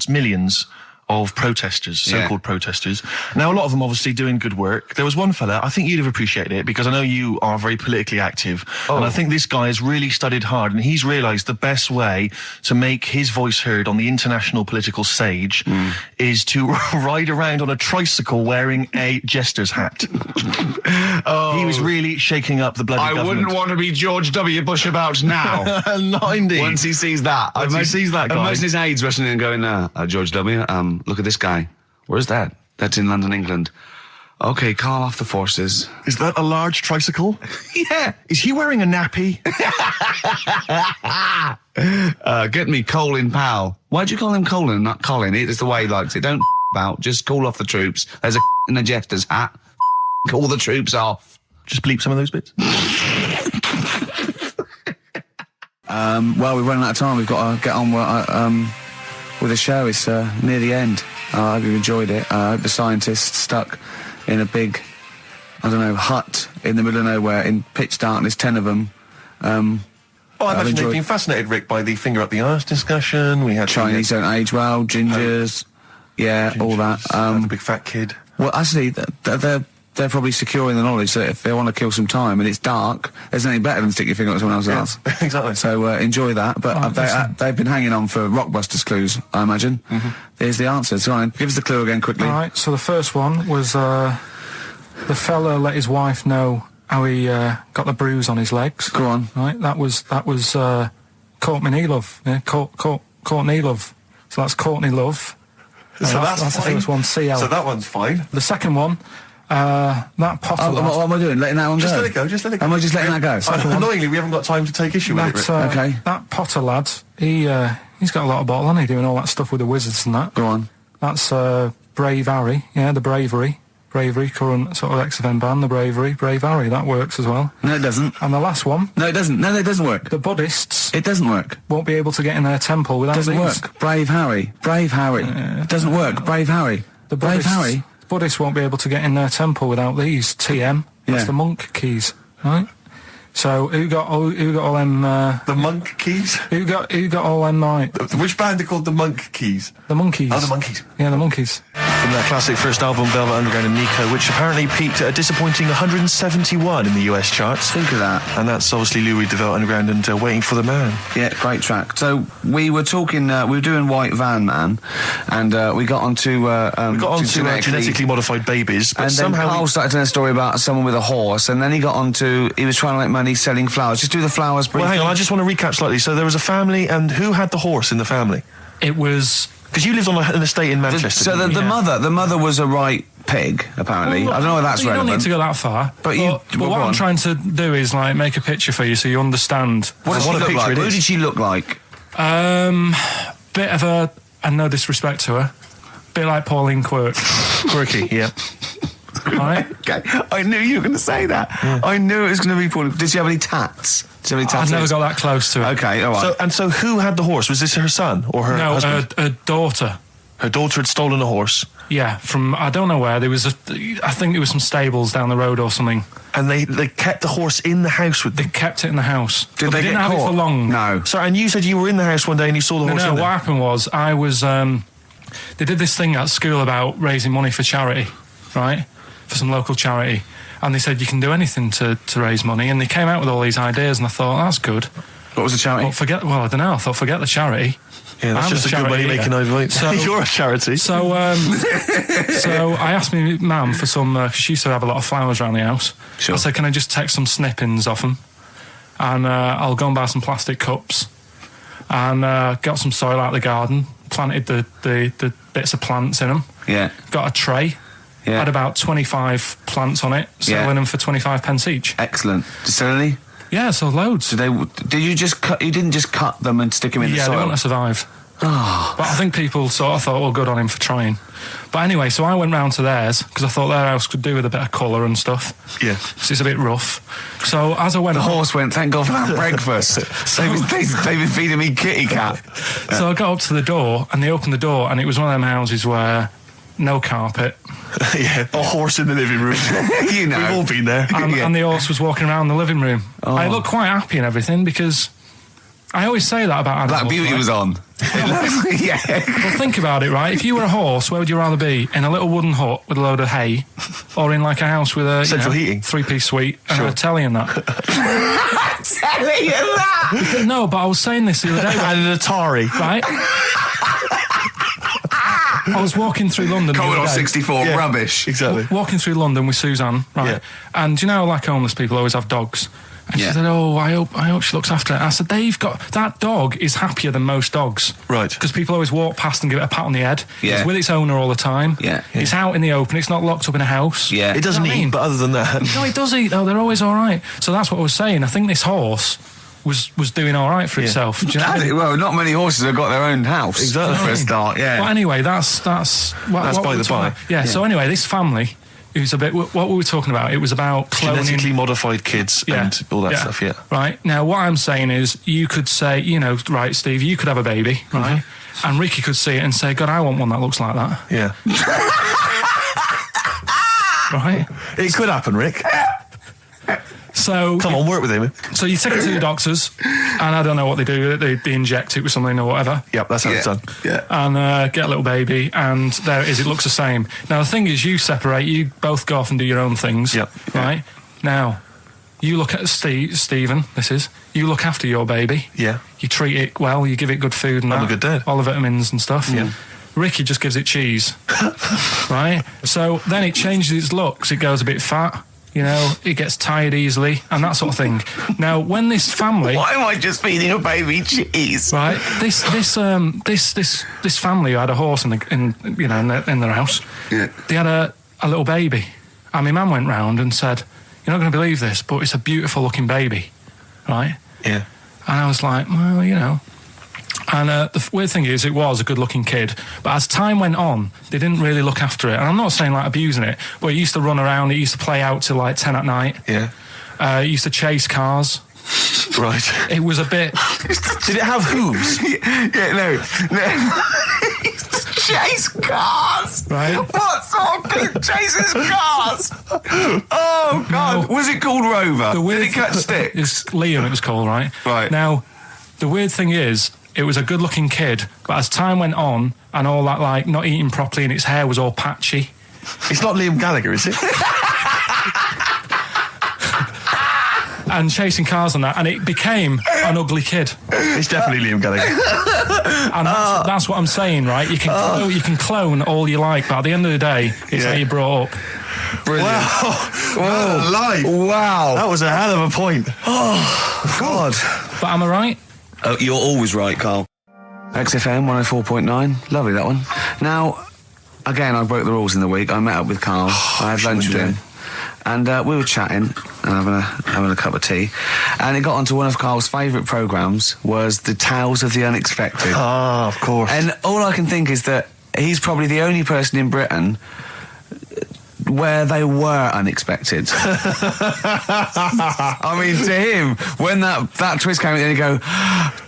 millions of protesters, so-called protesters. Now, a lot of them obviously doing good work. There was one fella, I think you'd have appreciated it, because I know you are very politically active, and I think this guy has really studied hard, and he's realised the best way to make his voice heard on the international political stage is to ride around on a tricycle wearing a jester's hat. He was really shaking up the bloody government. I wouldn't want to be George W. Bush about now. Not indeed. Once he sees that. Once he sees that guy. Imagine his aides rushing in and going, George W., look at this guy. Where's that? That's in London, England. Okay, call off the forces. Is that a large tricycle? Yeah. Is he wearing a nappy? Get me Colin Powell. Why'd you call him Colin, not Colin? It's the way he likes it. Don't about. Just call off the troops. There's a in a jester's hat. Call the troops off. Just bleep some of those bits. Well, we're running out of time. We've got to get on with the show. It's near the end. I hope you enjoyed it. I hope the scientists stuck in a big, I don't know, hut in the middle of nowhere in pitch darkness, 10 of them. I imagine they've been fascinated, Rick, by the finger up the arse discussion. We had Chinese don't age well, gingers, all that. The big fat kid. Well, actually, they're probably secure in the knowledge that if they want to kill some time and it's dark, there's nothing better than stick your finger up someone else's ass. Exactly. So enjoy that. But they've been hanging on for Rockbusters clues, I imagine. There's the answer. So give us the clue again quickly. All right, so the first one was the fella let his wife know how he got the bruise on his legs. Go on. Right, that was Courtney Love. Yeah, Courtney Love. So that's Courtney Love. So that's the first one. CL. So that one's fine. The second one, that Potter. What am I doing? Letting that one go? Just let it go. Just let it go. Am I just letting that go? Annoyingly, we haven't got time to take issue with it, Rick. Okay. That Potter lad, he's got a lot of bottle, hasn't he? Doing all that stuff with the wizards and that. Go on. That's Brave Harry. Yeah, the Bravery, current sort of XFM band, the Brave Harry. That works as well. No, it doesn't. And the last one. No, it doesn't. No, it doesn't work. The Buddhists. It doesn't work. Won't be able to get in their temple without Doesn't these. work. Brave Harry. It doesn't work. Brave Harry. The Brave Buddhists, Harry. Buddhists won't be able to get in their temple without these. TM. That's the monk keys, right? So who got all them? The monk keys. Who got all them? Right? Which band are called the Monk Keys? The Monkeys. Oh, the Monkeys. Yeah, the Monkeys. From their classic first album, Velvet Underground and Nico, which apparently peaked at a disappointing 171 in the US charts. Think of that. And that's obviously Louis de Velvet Underground and Waiting for the Man. Yeah, great track. So we were talking, we were doing White Van Man, and we got onto genetically modified babies, but and somehow then Carl started telling a story about someone with a horse, and then he got onto, he was trying to make money selling flowers. Just do the flowers briefly. Well, hang on, I just want to recap slightly. So there was a family, and who had the horse in the family? It was... Because you lived on an estate in Manchester. The mother was a right pig, apparently. Well, I don't know whether that's relevant. You don't need to go that far. But what I'm trying to do is like make a picture for you so you understand. What did she look like? Who did she look like? Bit of a, and no disrespect to her, bit like Pauline Quirk. Quirky, yeah. Right? Okay, I knew you were going to say that. Yeah. I knew it was going to be Pauline. Did she have any tats? I've never got that close to it. Okay, all right. So who had the horse? Was this her son or her husband? No, her daughter. Her daughter had stolen a horse? Yeah, from, I don't know where. I think there was some stables down the road or something. And they kept the horse in the house with them? They kept it in the house. Did they didn't get have caught? it for long. No. Sorry, and you said you were in the house one day and you saw the horse in there? What happened was, I was, they did this thing at school about raising money for charity, right? For some local charity. And they said you can do anything to raise money, and they came out with all these ideas, and I thought, that's good. What was the charity? I don't know. I thought, forget the charity. Yeah, that's just a good way of making ideas. So, you're a charity. So I asked my mum for some, she used to have a lot of flowers around the house. Sure. I said, can I just take some snippings off them? And I'll go and buy some plastic cups. And got some soil out of the garden, planted the bits of plants in them. Yeah. Got a tray. Yeah. Had about 25 plants on it, selling them for 25 pence each. Excellent. Did you sell any? Yeah, so loads. Did you just cut? You didn't just cut them and stick them in the soil? Yeah, they want to survive. Oh. But I think people sort of thought, good on him for trying. But anyway, so I went round to theirs, because I thought their house could do with a bit of colour and stuff. Yeah. Because it's a bit rough. So as I went... The horse went, thank God for that breakfast. They've been feeding me kitty cat. So I got up to the door, and they opened the door, and it was one of them houses where... no carpet. Yeah, a horse in the living room. You know. We've all been there. And the horse was walking around the living room. Oh. I looked quite happy and everything, because I always say that about animals. Black Beauty was on. Yeah. Well, think about it, right? If you were a horse, where would you rather be? In a little wooden hut with a load of hay, or in like a house with a central heating, 3-piece suite, and a telly and that? Telly and that? No, but I was saying this the other day. And an Atari. Right? I was walking through London. Commodore 64, rubbish. Exactly. Walking through London with Suzanne, right? Yeah. And you know, like homeless people always have dogs. And she said, I hope she looks after it. I said, that dog is happier than most dogs. Right. Because people always walk past and give it a pat on the head. Yeah. It's with its owner all the time. Yeah. It's out in the open. It's not locked up in a house. Yeah. It doesn't eat, but other than that... No, it does eat, though. They're always all right. So that's what I was saying. I think this horse was doing all right for itself. Do you know what I mean? Well, not many horses have got their own house. Exactly. For a start, yeah. Well, anyway, that's by the by. Yeah, so anyway, this family... It was a bit. What were we talking about? It was about cloning, genetically modified kids and all that stuff. Yeah. Right. Now, what I'm saying is, you could say, right, Steve, you could have a baby, right? And Ricky could see it and say, God, I want one that looks like that. Yeah. right? It could happen, Rick. So come on, work with him. So you take it to the doctors, and I don't know what they do. They inject it with something or whatever. Yep, that's how it's done. Yeah. And get a little baby, and there it is. It looks the same. Now the thing is, you separate. You both go off and do your own things. Yep. Right. Now, you look at Stephen. You look after your baby. Yeah. You treat it well. You give it good food and I'm a good dad. all the vitamins and stuff. Yeah. Ricky just gives it cheese. Right. So then it changes its looks. It goes a bit fat. You know, it gets tired easily and that sort of thing. Now, when this family, why am I just feeding a baby cheese? right? This family who had a horse in their house. Yeah. They had a little baby, and my mum went round and said, "You're not going to believe this, but it's a beautiful looking baby," right? Yeah. And I was like, well, you know. And the weird thing is, it was a good-looking kid. But as time went on, they didn't really look after it. And I'm not saying, like, abusing it, but it used to run around. It used to play out till, like, 10 at night. Yeah. It used to chase cars. Right. It was a bit... Did it have hooves? No. Chase cars. Right. What sort of kid chases cars? Oh, God. No. Was it called Rover? Did it catch stick? It's Liam, it was called, right? Right. Now, the weird thing is, it was a good-looking kid, but as time went on, and all that, like, not eating properly and its hair was all patchy... It's not Liam Gallagher, is it? and chasing cars and that, and it became an ugly kid. It's definitely Liam Gallagher. And that's what I'm saying, right? You can clone all you like, but at the end of the day, it's how you brought up. Brilliant. Wow. Life. Wow. That was a hell of a point. Oh, God. But am I right? Oh, you're always right, Carl. XFM 104.9. Lovely, that one. Now, again, I broke the rules in the week. I met up with Carl. I had lunch with him. And we were chatting and having a cup of tea. And it got onto one of Carl's favourite programmes was the Tales of the Unexpected. Ah, of course. And all I can think is that he's probably the only person in Britain where they were unexpected. I mean, to him, when that twist came in, he'd go,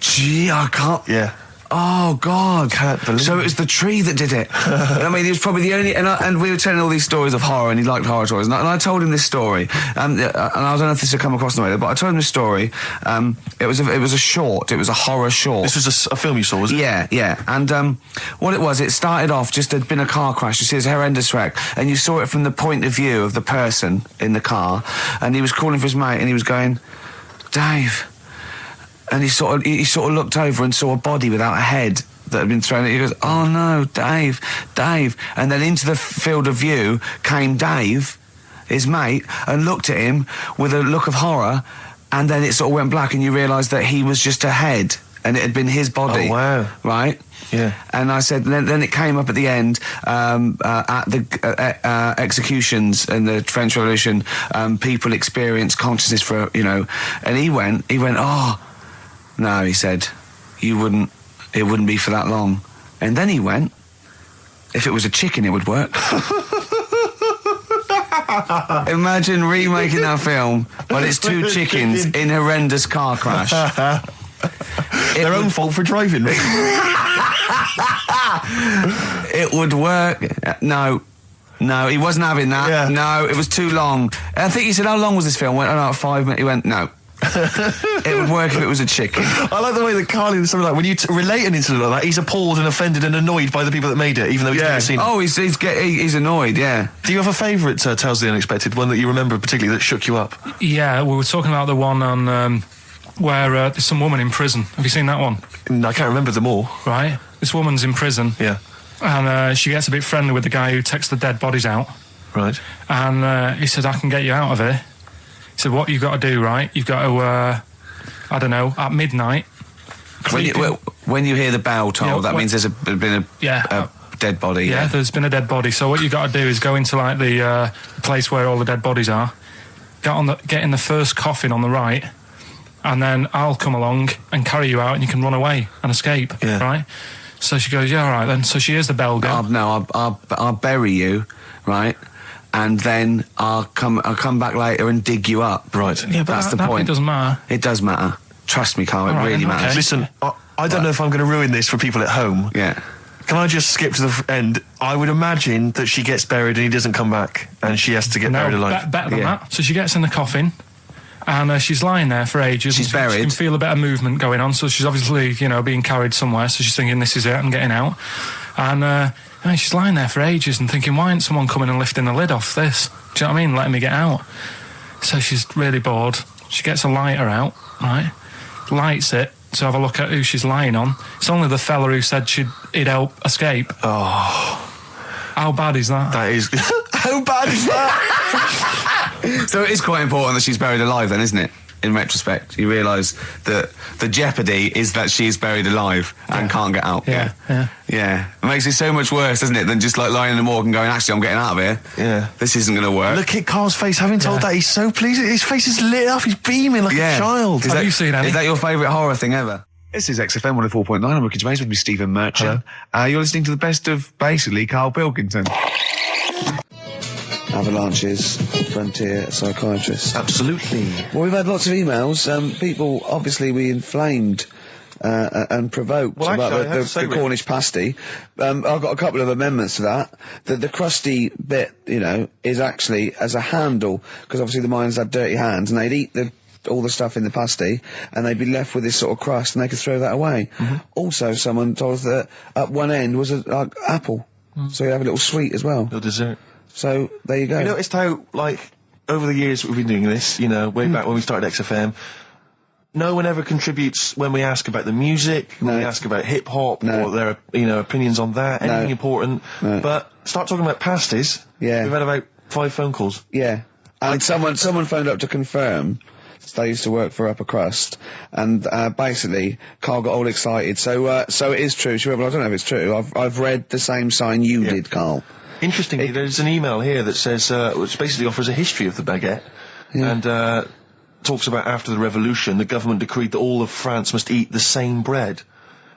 gee, I can't... Yeah. Oh, God. Can't believe so it was the tree that did it. I mean, he was probably the only... And we were telling all these stories of horror, and he liked horror stories. And I told him this story. And I don't know if this had come across the way, but I told him this story. It was a short. It was a horror short. This was a film you saw, was it? Yeah, yeah. And what it was, it started off just there'd been a car crash. You see, it's a horrendous wreck. And you saw it from the point of view of the person in the car. And he was calling for his mate, and he was going, Dave... And he sort of looked over and saw a body without a head that had been thrown. He goes, "Oh no, Dave!" And then into the field of view came Dave, his mate, and looked at him with a look of horror. And then it sort of went black, and you realised that he was just a head, and it had been his body. Oh wow! Right? Yeah. And I said, then it came up at the end at the executions in the French Revolution. People experience consciousness for and he went, oh. No, he said, it wouldn't be for that long. And then he went, if it was a chicken, it would work. Imagine remaking that film, but it's two chickens in horrendous car crash. Their own fault for driving. It would work. No, he wasn't having that. Yeah. No, it was too long. I think he said, how long was this film? I went, 5 minutes. He went, no. It would work if it was a chicken. I like the way that Carly was something like when you relate an incident like that, he's appalled and offended and annoyed by the people that made it, even though he's never seen it. Oh, he's annoyed. Yeah. Do you have a favourite Tales of the Unexpected, one that you remember particularly that shook you up? Yeah, we were talking about the one on where there's some woman in prison. Have you seen that one? I can't remember them all. Right. This woman's in prison. Yeah. And she gets a bit friendly with the guy who takes the dead bodies out. Right. And he said, I can get you out of here. He said, what you've got to do, right? You've got to, at midnight... When you hear the bell toll, that means there's been a dead body. Yeah, there's been a dead body. So what you've got to do is go into, like, the place where all the dead bodies are, get in the first coffin on the right, and then I'll come along and carry you out, and you can run away and escape, right? So she goes, yeah, all right, then. So she hears the bell go. I'll bury you, right? And then I'll come back later and dig you up. Right. Yeah, but that's the point. It doesn't matter. It does matter. Trust me, Carl, it really matters. Listen, I don't know if I'm going to ruin this for people at home. Yeah. Can I just skip to the end? I would imagine that she gets buried and he doesn't come back, and she has to get buried alive. Better than that. So she gets in the coffin, and she's lying there for ages. She's buried. She can feel a bit of movement going on, so she's obviously, being carried somewhere, so she's thinking, this is it, I'm getting out. And she's lying there for ages and thinking, why isn't someone coming and lifting the lid off this? Do you know what I mean? Letting me get out. So she's really bored. She gets a lighter out, right? Lights it to have a look at who she's lying on. It's only the fella who said he'd help escape. Oh. How bad is that? That is... How bad is that? So it is quite important that she's buried alive then, isn't it? In retrospect, you realise that the jeopardy is that she is buried alive and can't get out. Yeah. It makes it so much worse, doesn't it, than just like lying in the morgue and going, actually, I'm getting out of here. Yeah. This isn't going to work. Look at Carl's face. Having told that, he's so pleased. His face is lit up. He's beaming like a child. Have you seen any? Is that your favourite horror thing ever? This is XFM 104.9. I'm Ricky Gervais with me, Stephen Merchant. You're listening to the best of, basically, Karl Pilkington. Avalanches, frontier psychiatrists. Absolutely. Well, we've had lots of emails. People, obviously, we inflamed and provoked about the Cornish pasty. I've got a couple of amendments to that. The crusty bit, is actually as a handle, because obviously the miners had dirty hands, and they'd eat all the stuff in the pasty, and they'd be left with this sort of crust, and they could throw that away. Mm-hmm. Also, someone told us that at one end was an apple, so you'd have a little sweet as well. A dessert. So, there you go. You noticed how, over the years we've been doing this, way back when we started XFM, no one ever contributes when we ask about the music, when we ask about hip-hop, or their, opinions on that, anything important. But start talking about pasties. Yeah. We've had about 5 phone calls. Yeah. And someone phoned up to confirm. They used to work for Upper Crust, and basically, Carl got all excited. So it is true. Well, I don't know if it's true. I've read the same sign you did, Carl. Interestingly, there's an email here that says, which basically offers a history of the baguette, and talks about after the revolution, the government decreed that all of France must eat the same bread,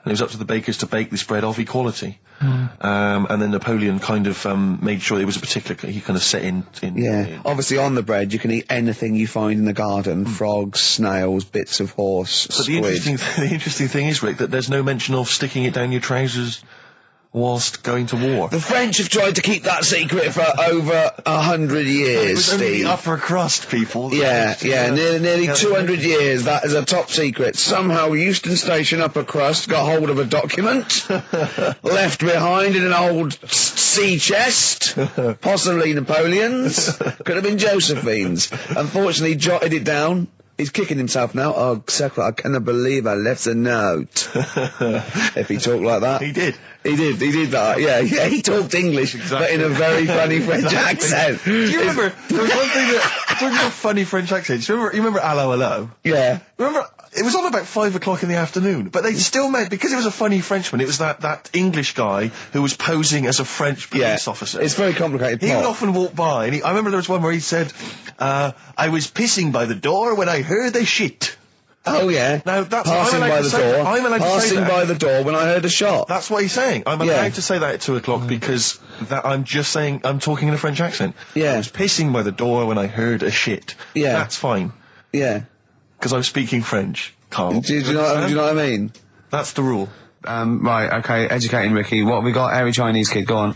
and it was up to the bakers to bake this bread of equality. And then Napoleon kind of made sure it was a particular, he kind of set in. Obviously on the bread you can eat anything you find in the garden, frogs, snails, bits of horse, but squid. The interesting thing is, Rick, that there's no mention of sticking it down your trousers whilst going to war. The French have tried to keep that secret for over 100 years, It was only Steve. the upper crust people. Nearly 200 years, that is a top secret. Somehow Euston Station upper crust got hold of a document, left behind in an old sea chest, possibly Napoleon's, could have been Josephine's. Unfortunately, jotted it down. He's kicking himself now. Oh, Secretary, I cannot believe I left a note. If he talked like that. He did. He did that, yeah, he talked English, but in a very funny French accent. Do you remember, there was one thing that, talking about funny French accents, you remember Allo Allo? Yeah. Remember, it was on about 5 o'clock in the afternoon, but they still made, because it was a funny Frenchman, it was that English guy who was posing as a French police officer. It's very complicated. He would often walk by, and I remember there was one where he said, I was pissing by the door when I heard a shit. Oh yeah. Now that's passing by the door. I'm allowed to say Passing that. by the door when I heard a shot. That's what he's saying. I'm allowed to say that at 2 o'clock because I'm just saying I'm talking in a French accent. Yeah. I was pissing by the door when I heard a shit. Yeah. That's fine. Yeah. Because I'm speaking French, Carl. Do you know what I mean? That's the rule. Right, okay, educating Ricky. What have we got? Airy Chinese kid, go on.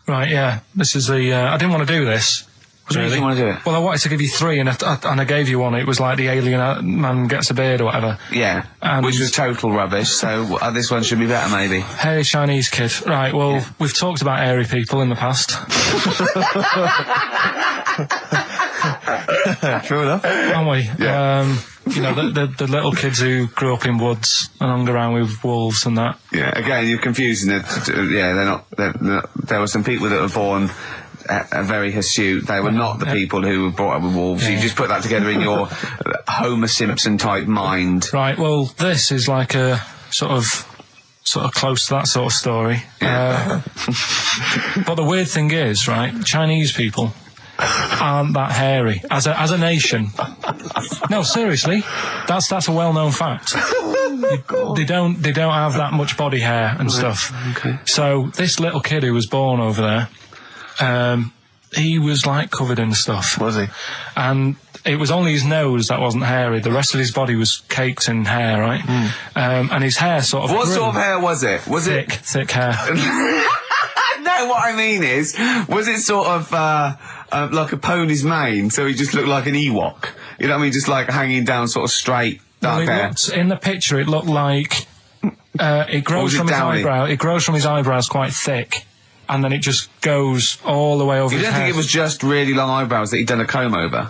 Right, yeah. This is the... I didn't want to do this. Really? You didn't want to do it? Well, I wanted to give you 3, and I gave you one. It was like the alien man gets a beard or whatever. Yeah, which was total rubbish, so this one should be better, maybe. Hairy Chinese kid. Right, well, we've talked about airy people in the past. True enough. Aren't we? Yeah. The little kids who grew up in woods and hung around with wolves and that. Yeah, again, you're confusing it. Yeah, they're not, there were some people that were born... very hirsute. They were not the people who were brought up with wolves. Yeah. You just put that together in your Homer Simpson type mind. Right, well, this is like a sort of close to that sort of story. Yeah. But the weird thing is, right, Chinese people aren't that hairy as a nation. No, seriously, that's a well-known fact. They don't have that much body hair and stuff. Okay. So this little kid who was born over there, he was like covered in stuff. Was he? And it was only his nose that wasn't hairy. The rest of his body was caked in hair, right? And his hair sort of What grew. sort of hair was it? Was thick hair. No, what I mean is, was it sort of like a pony's mane, so he just looked like an Ewok? You know what I mean? Just like hanging down sort of straight, dark hair. In the picture, it looked like it grows from his eyebrow. It grows from his eyebrows quite thick, and then it just goes all the way over his head. You don't think it was just really long eyebrows that he'd done a comb over?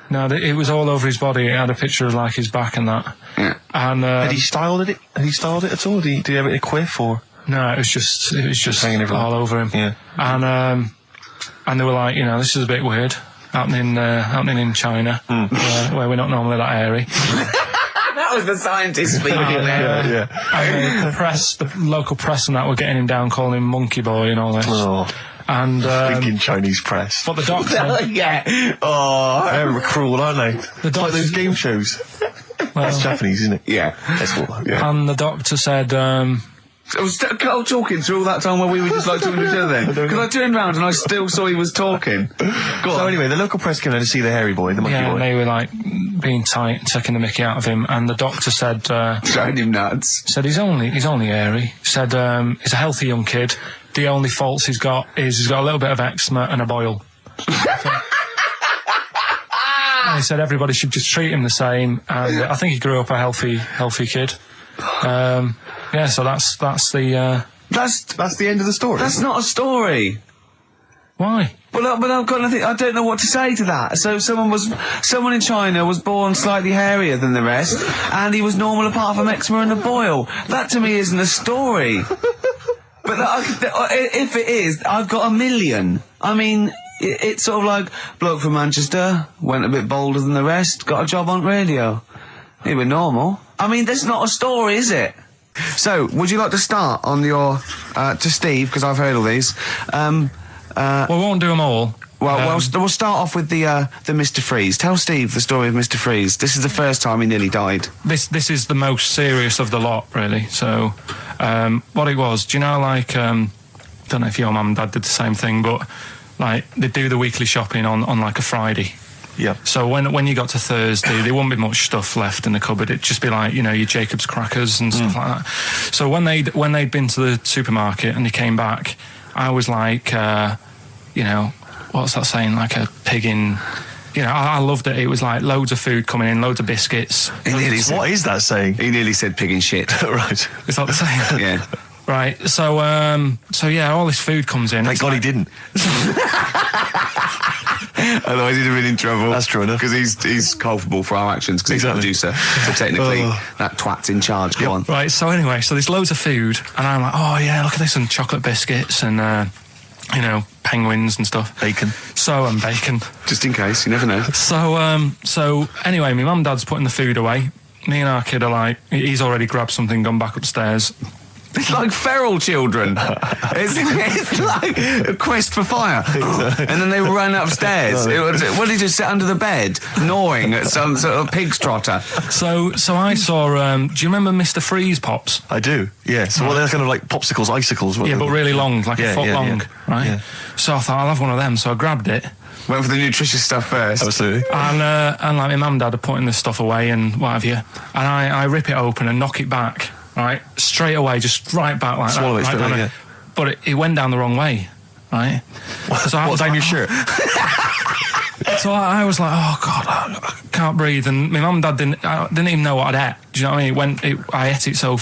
No, it was all over his body. It had a picture of like his back and that. Yeah. And had he styled it? Had he styled it at all? Did he have any quiff or? No, it was just hanging all over him. Yeah. And they were like, this is a bit weird happening in China, where we're not normally that airy. That was the scientist speaking there. Yeah. And the local press and that were getting him down, calling him Monkey Boy and all this. Oh. And thinking Chinese press. But the doctor, Yeah. Oh. They're cruel, aren't they? The It's like those game shows. That's Japanese, isn't it? Yeah. That's what. Yeah. and the doctor said, I was talking through all that time while we were just like talking to each other then. Because I turned round and I still saw he was talking. So anyway, the local press came in to see the hairy boy, the monkey boy. and they were like being tight, taking the mickey out of him, and the doctor said, Throwing him nuts. said he's only airy. Said he's a healthy young kid. The only faults he's got is he's got a little bit of eczema and a boil. And he said everybody should just treat him the same, and I think he grew up a healthy kid. So that's the That's the end of the story. That's not a story. why. But I've got nothing. I don't know what to say to that. So someone in China was born slightly hairier than the rest, and he was normal apart from eczema and a boil. That to me isn't a story. But if it is, I've got a million. I mean, it's sort of like bloke from Manchester went a bit bolder than the rest, got a job on radio. He was normal. I mean, that's not a story, is it? So, would you like to start on your to Steve, because I've heard all these. We won't do them all. Well, we'll start off with the Mr. Freeze. Tell Steve the story of Mr. Freeze. This is the first time he nearly died. This is the most serious of the lot, really. So, what it was, do you know, like, don't know if your mum and dad did the same thing, but like they do the weekly shopping on like a Friday. Yeah. So when you got to Thursday, there wouldn't be much stuff left in the cupboard. It'd just be like, your Jacob's crackers and stuff like that. So when they'd been to the supermarket and they came back, I was like, what's that saying? Like a pig in. I loved it. It was like loads of food coming in, loads of biscuits. What is that saying? He nearly said pig in shit. Right. Is that the saying? Yeah. Right. So yeah, all this food comes in. Thank God he didn't. Otherwise he'd have been in trouble. That's true enough. Because he's culpable for our actions, because Exactly. he's the producer. So technically, that twat's in charge. Go on. Right, so anyway, there's loads of food, and I'm like, oh yeah, look at this, and chocolate biscuits, and, penguins and stuff. Bacon. And bacon. Just in case, you never know. So anyway, my mum and dad's putting the food away. Me and our kid are like, he's already grabbed something, gone back upstairs. It's like feral children. It's like a quest for fire. And then they run upstairs. What did he just sit under the bed, gnawing at some sort of pig's trotter? So I saw, do you remember Mr. Freeze Pops? I do, yeah. So they're kind of like popsicles, icicles. Yeah, but really long, like a foot long, right? Yeah. So I thought, I'll have one of them, so I grabbed it. Went for the nutritious stuff first. Absolutely. And like my mum and dad are putting this stuff away and what have you. And I rip it open and knock it back. Right, straight away, just right back like Swallow that. It, right, yeah. But it went down the wrong way, right? So What's down your shirt? So I was like, oh God, I can't breathe. And my mum and dad didn't even know what I'd ate. Do you know what I mean? I ate it so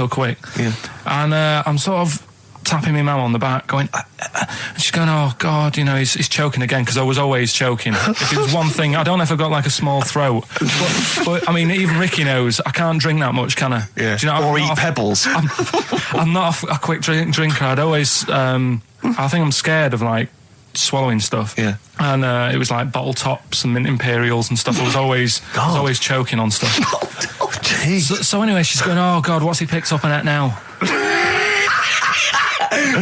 quick. Yeah. And I'm sort of tapping my mum on the back, going, and she's going, oh God, he's choking again, because I was always choking. If it was one thing, I don't know if I've got like a small throat, but I mean, even Ricky knows I can't drink that much, can I? Yeah. Do you know, or eat pebbles. I'm not a quick drinker. I'd always, I think I'm scared of like swallowing stuff. Yeah. And it was like bottle tops and mint imperials and stuff. I was always choking on stuff. Oh, jeez. So anyway, she's going, oh God, what's he picked up on it now?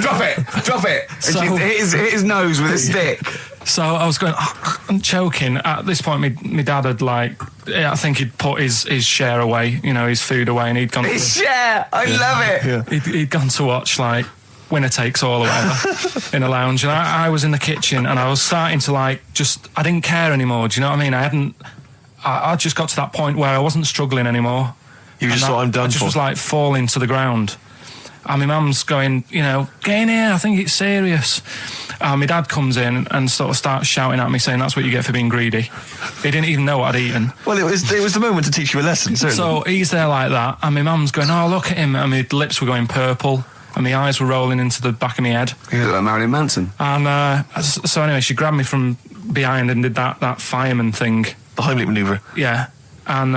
Drop it. So, hit his nose with a stick. So I was going, I'm choking. At this point, my dad had I think he'd put his share away, his food away, and he'd gone. His share, I love it. Yeah. He'd gone to watch winner takes all or whatever in a lounge, and I was in the kitchen, and I was starting to I didn't care anymore. Do you know what I mean? I just got to that point where I wasn't struggling anymore. You just thought, I'm done. I just was like falling to the ground. And my mum's going, you know, get in here, I think it's serious. And my dad comes in and sort of starts shouting at me, saying that's what you get for being greedy. He didn't even know what I'd eaten. Well, it was the moment to teach you a lesson, certainly. So he's there like that, and my mum's going, oh, look at him, and my lips were going purple, and my eyes were rolling into the back of my head. You look like Marilyn Manson. And so anyway, she grabbed me from behind and did that fireman thing. The Heimlich manoeuvre. Yeah. And,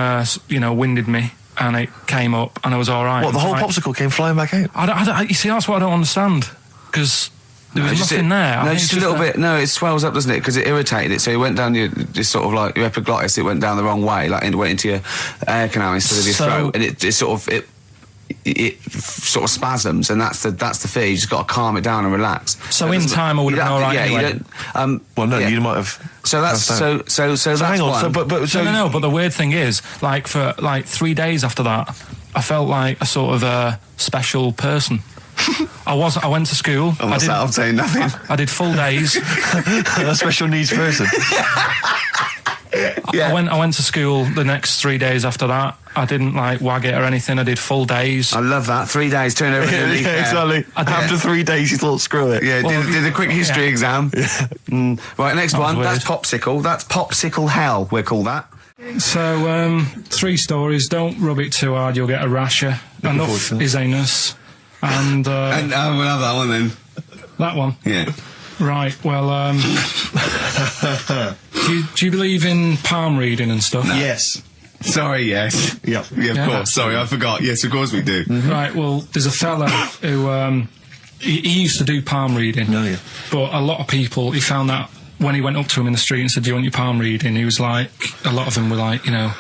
you know, winded me. And it came up, and I was all right. What, the whole popsicle came flying back out? You see, that's what I don't understand. Because there was nothing there. No, just a little bit. No, it swells up, doesn't it? Because it irritated it. So it went down your sort of like your epiglottis. It went down the wrong way, like it went into your air canal instead of your throat, and it sort of spasms, and that's the fear. You just got to calm it down and relax. So in time, I would have been all right. Yeah, anyway. you don't. Well, no, you might have. So that's so that's hang on. one. But the weird thing is, like for 3 days after that, I felt like a sort of special person. I went to school. I'm saying nothing. I did full days. A special needs person. Yeah. I went to school the next 3 days after that. I didn't wag it or anything. I did full days. I love that. 3 days, turn over. Yeah, exactly. After 3 days, you thought, screw it. Yeah, did a quick history exam. Yeah. Right, next one. Weird. That's popsicle. That's popsicle hell. We'll call that. So 3 stories. Don't rub it too hard. You'll get a rasher. Enough is anus. And we'll have that one then. That one. Yeah. Right, well, do you believe in palm reading and stuff? No. Yes. Sorry, yes. Yeah, of course. Sorry, I forgot. Yes, of course we do. Mm-hmm. Right, well, there's a fella who, he used to do palm reading. Oh, yeah. But a lot of people, he found that when he went up to him in the street and said, do you want your palm reading? He was like, a lot of them were like, you know,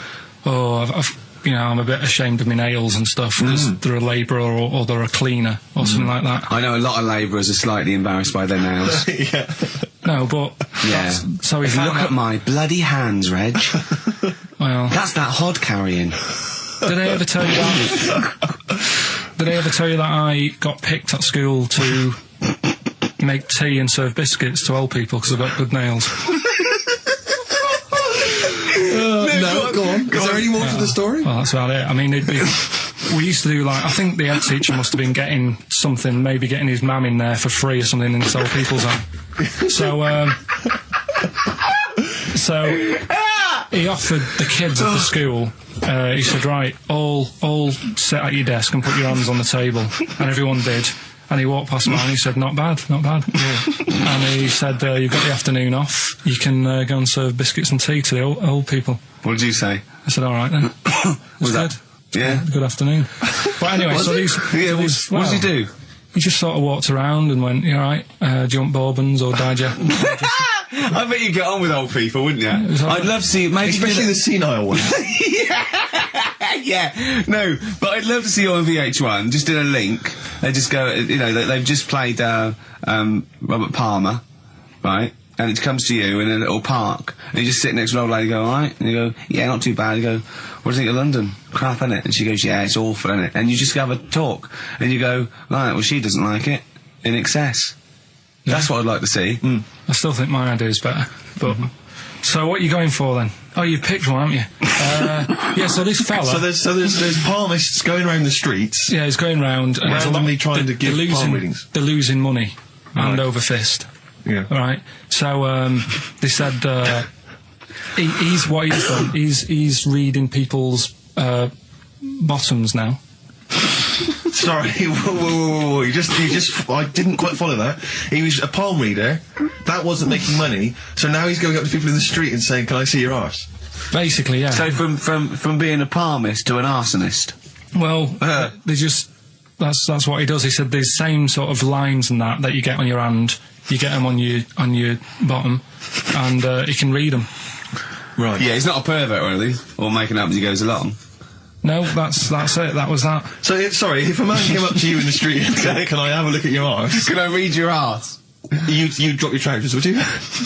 oh, I'm a bit ashamed of my nails and stuff because they're a labourer or they're a cleaner or something like that. I know a lot of labourers are slightly embarrassed by their nails. Yeah. No, but... Yeah. So he found look at my bloody hands, Reg. Well... That's that hod carrying. Did I ever tell you that? Did I ever tell you that I got picked at school to make tea and serve biscuits to old people because I've got good nails? No, go on. Is there any more to the story? Well, that's about it. I mean, we used to do I think the head teacher must have been getting something, maybe getting his mum in there for free or something in this old people's home. So he offered the kids at the school, he said, right, all sit at your desk and put your hands on the table. And everyone did. And he walked past mine and he said, not bad, not bad. Yeah. And he said, you've got the afternoon off. You can go and serve biscuits and tea to the old people. What did you say? I said, all right then. Was that? Yeah. Good afternoon. But anyway, so these... Yeah, what did he do? He just sort of walked around and went, you all right? Do you want bourbons or digest? I bet you get on with old people, wouldn't you? I'd love to see... Maybe especially the senile ones. Yeah, no, but I'd love to see you on VH1, just in a link. They just go, you know, they've just played Robert Palmer, right? And it comes to you in a little park, and you just sit next to an old lady, go, all right? And you go, yeah, not too bad. You go, what do you think of London? Crap, innit? And she goes, yeah, it's awful, innit? And you just have a talk, and you go, right, well, she doesn't like it, in excess. Yeah. That's what I'd like to see. I still think my idea is better, but... So what are you going for then? Oh, you've picked one, haven't you? Yeah, so this fella... So there's palmists going around the streets... Yeah, he's going round... and randomly trying to give palm readings. They're losing money, hand over fist. Yeah. Right? So, they said, he's what he's done, he's reading people's, bottoms now. Sorry, whoa. You just, I didn't quite follow that. He was a palm reader, that wasn't making money, so now he's going up to people in the street and saying, can I see your arse? Basically, yeah. So from being a palmist to an arsonist? Well, they just, that's what he does. He said the same sort of lines and that you get on your hand, you get them on your bottom, and he can read them. Right. Yeah, he's not a pervert or anything, or making up as he goes along. No, that's it. That was that. So, sorry, if a man came up to you in the street and said, can I have a look at your arse? Can I read your arse? You'd drop your trousers, would you?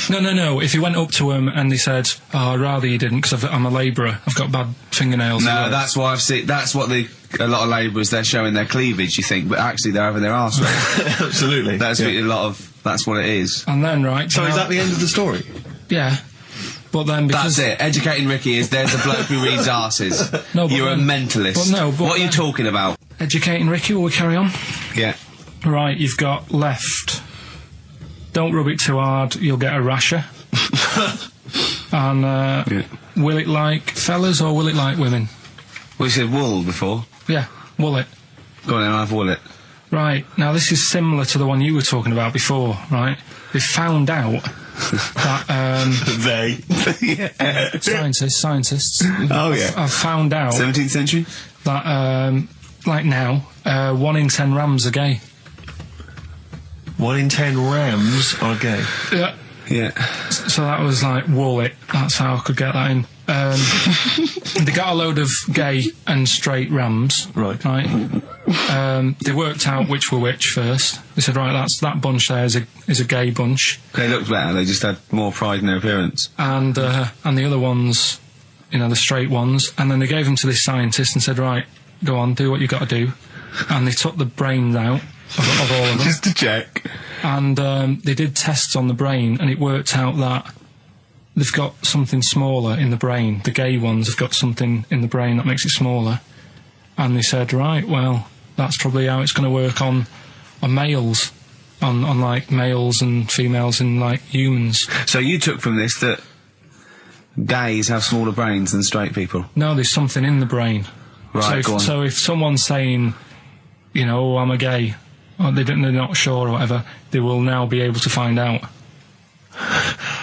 No. If he went up to him and he said, "Oh, I'd rather you didn't, because I'm a labourer. I've got bad fingernails." No, that's why I've seen. That's what a lot of labourers, they're showing their cleavage. You think, but actually they're having their arse raised. Absolutely. That's what a lot of. That's what it is. And then So is that the end of the story? Yeah. But then because... That's it. Educating Ricky is there's a bloke who reads arses. No, You're then, a mentalist. What are you talking about? Educating Ricky, will we carry on? Yeah. Right, you've got left. Don't rub it too hard, you'll get a rasher. And will it like fellas or will it like women? Well, you said wool before. Yeah, will it. Go on then, I'll have wool it. Right, now this is similar to the one you were talking about before, right? They found out that, scientists. Oh, yeah. I've found out 17th century? that, like now, 1 in 10 rams are gay. 1 in 10 rams are gay. Yeah. Yeah. So that was like, wool it. That's how I could get that in. They got a load of gay and straight rams. Right. They worked out which were which first. They said, right, that bunch there is a gay bunch. They looked better, they just had more pride in their appearance. And the other ones, the straight ones. And then they gave them to this scientist and said, right, go on, do what you got to do. And they took the brains out of all of them. Just to check. And they did tests on the brain, and it worked out that they've got something smaller in the brain. The gay ones have got something in the brain that makes it smaller. And they said, right, well, that's probably how it's going to work on males, on like males and females and like humans. So you took from this that gays have smaller brains than straight people? No, there's something in the brain. Right, go on. So if someone's saying, oh, I'm a gay, or they're not sure or whatever, they will now be able to find out.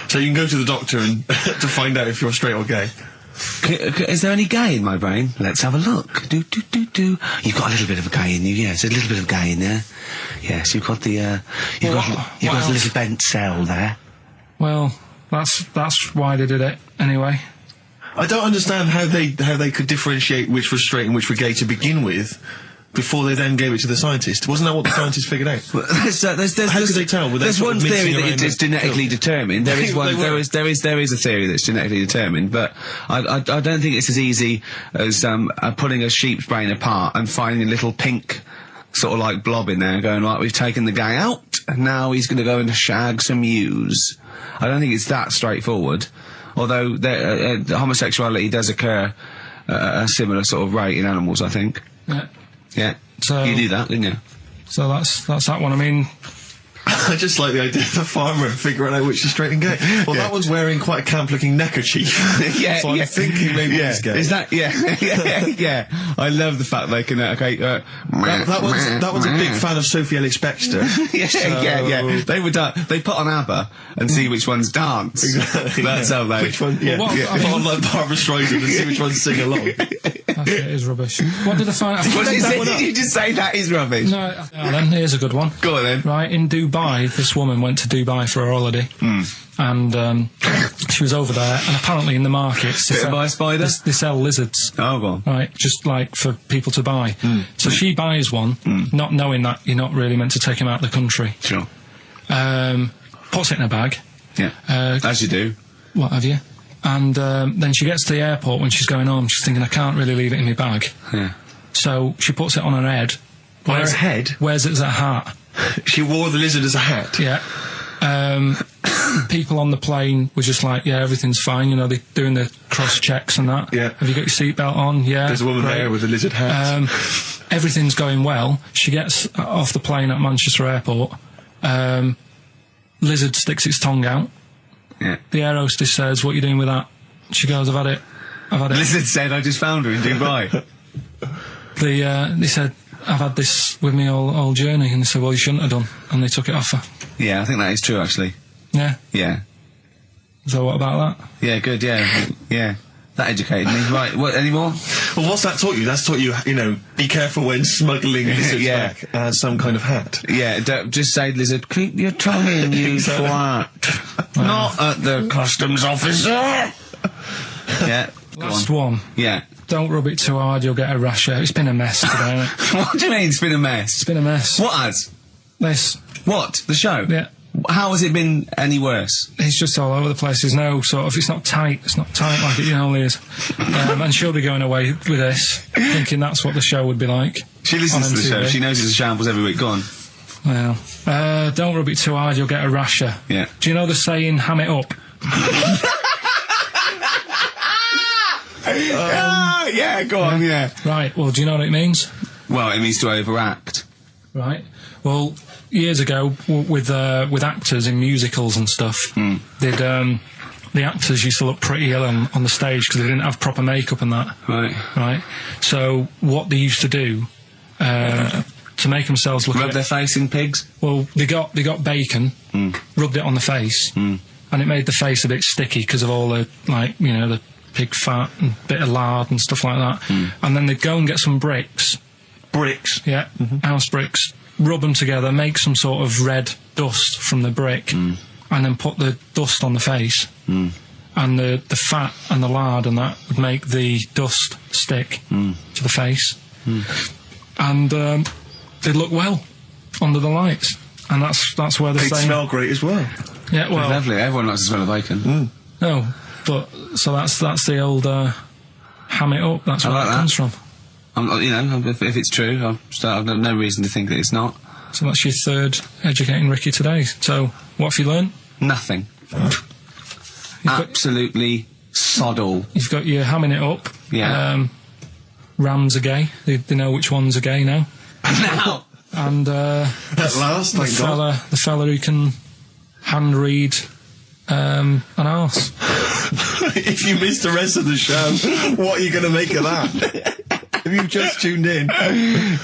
So you can go to the doctor and to find out if you're straight or gay. Is there any gay in my brain? Let's have a look. Do. You've got a little bit of a gay in you, yes. A little bit of gay in there. Yes, you've got the, you've got a little bent cell there. Well, that's why they did it, anyway. I don't understand how they could differentiate which was straight and which were gay to begin with, before they then gave it to the scientist. Wasn't that what the scientists figured out? How could they tell? There's one theory that it's genetically determined. There is one. There is a theory that's genetically determined, but I don't think it's as easy as pulling a sheep's brain apart and finding a little pink sort of like blob in there and going, right, we've taken the gay out and now he's going to go and shag some ewes. I don't think it's that straightforward. Although homosexuality does occur at a similar sort of rate in animals, I think. Yeah. Yeah. So you knew that, didn't you? So that's that one. I mean, I just like the idea of the farmer figuring out which is straight and gay. Well, that one's wearing quite a camp-looking neckerchief. So I'm thinking maybe he's gay. Is that? Yeah. I love the fact they can. That one's a big fan of Sophie Ellis-Bextor. Yeah. They would. They put on ABBA and see which ones dance. Exactly. That's how they. Which one? Yeah. Put on like Barbara Streisand and see which ones sing along. It is rubbish. What did I find? Did you just say that is rubbish? No. Then here's a good one. Go on then. Right, in Dubai, this woman went to Dubai for a holiday, and she was over there, and apparently in the markets they sell lizards. Oh, go on. Right, just like for people to buy. So she buys one, not knowing that you're not really meant to take him out of the country. Sure. Puts it in a bag. Yeah. As you do. What have you? And then she gets to the airport when she's going home. She's thinking, I can't really leave it in my bag. Yeah. So she puts it on her head. On her head? Wears it as a hat. She wore the lizard as a hat? Yeah. People on the plane were just like, yeah, everything's fine, they're doing the cross checks and that. Yeah. Have you got your seatbelt on? Yeah. There's a woman there with a lizard hat. Everything's going well. She gets off the plane at Manchester Airport. Lizard sticks its tongue out. Yeah. The air hostess says, what are you doing with that? She goes, I've had it. Lizard said, I just found her in Dubai. They said, I've had this with me all journey, and they said, well, you shouldn't have done, and they took it off her. Yeah, I think that is true, actually. Yeah? Yeah. So what about that? Yeah, good, yeah. That educated me. Right, what, any more? Well, what's that taught you? That's taught you, be careful when smuggling lizards back as some kind of hat. Yeah, just say, lizard, keep your tongue in, you twat. Not at the customs officer. Yeah. Last one. Yeah. Don't rub it too hard, you'll get a rash out. It's been a mess today, hasn't it? What do you mean it's been a mess? It's been a mess. What has? This. What? The show? Yeah. How has it been any worse? It's just all over the place. There's no sort of, it's not tight like it normally is. And she'll be going away with this, thinking that's what the show would be like. She listens to the show, she knows it's a shambles every week. Go on. Well, don't rub it too hard, you'll get a rasher. Yeah. Do you know the saying, ham it up? Yeah, go on, yeah. Right, well, do you know what it means? Well, it means to overact. Right. Well, years ago, with actors in musicals and stuff, the actors used to look pretty ill on the stage because they didn't have proper makeup and that. Right. Right. So what they used to do to make themselves look rub their face in pigs. Well, they got bacon, rubbed it on the face, and it made the face a bit sticky because of all the the pig fat and bit of lard and stuff like that. And then they'd go and get some bricks. Bricks? Yeah, house bricks. Rub them together, make some sort of red dust from the brick, and then put the dust on the face. And the fat and the lard and that would make the dust stick to the face. And they'd look well under the lights. And that's where they're They'd smell great as well. Yeah, well... Lovely, everyone likes the smell of bacon. No, but... So that's the old... ham it up, that's where like it that comes from. If it's true, I've got no reason to think that it's not. So that's your third Educating Ricky today. So, what have you learned? Nothing. Absolutely sod all. You've got your hamming it up. Yeah. Rams are gay. They know which ones are gay now. Now! And, At last, thank God. The fella who can hand read, an arse. If you missed the rest of the show, what are you going to make of that? If you've just tuned in.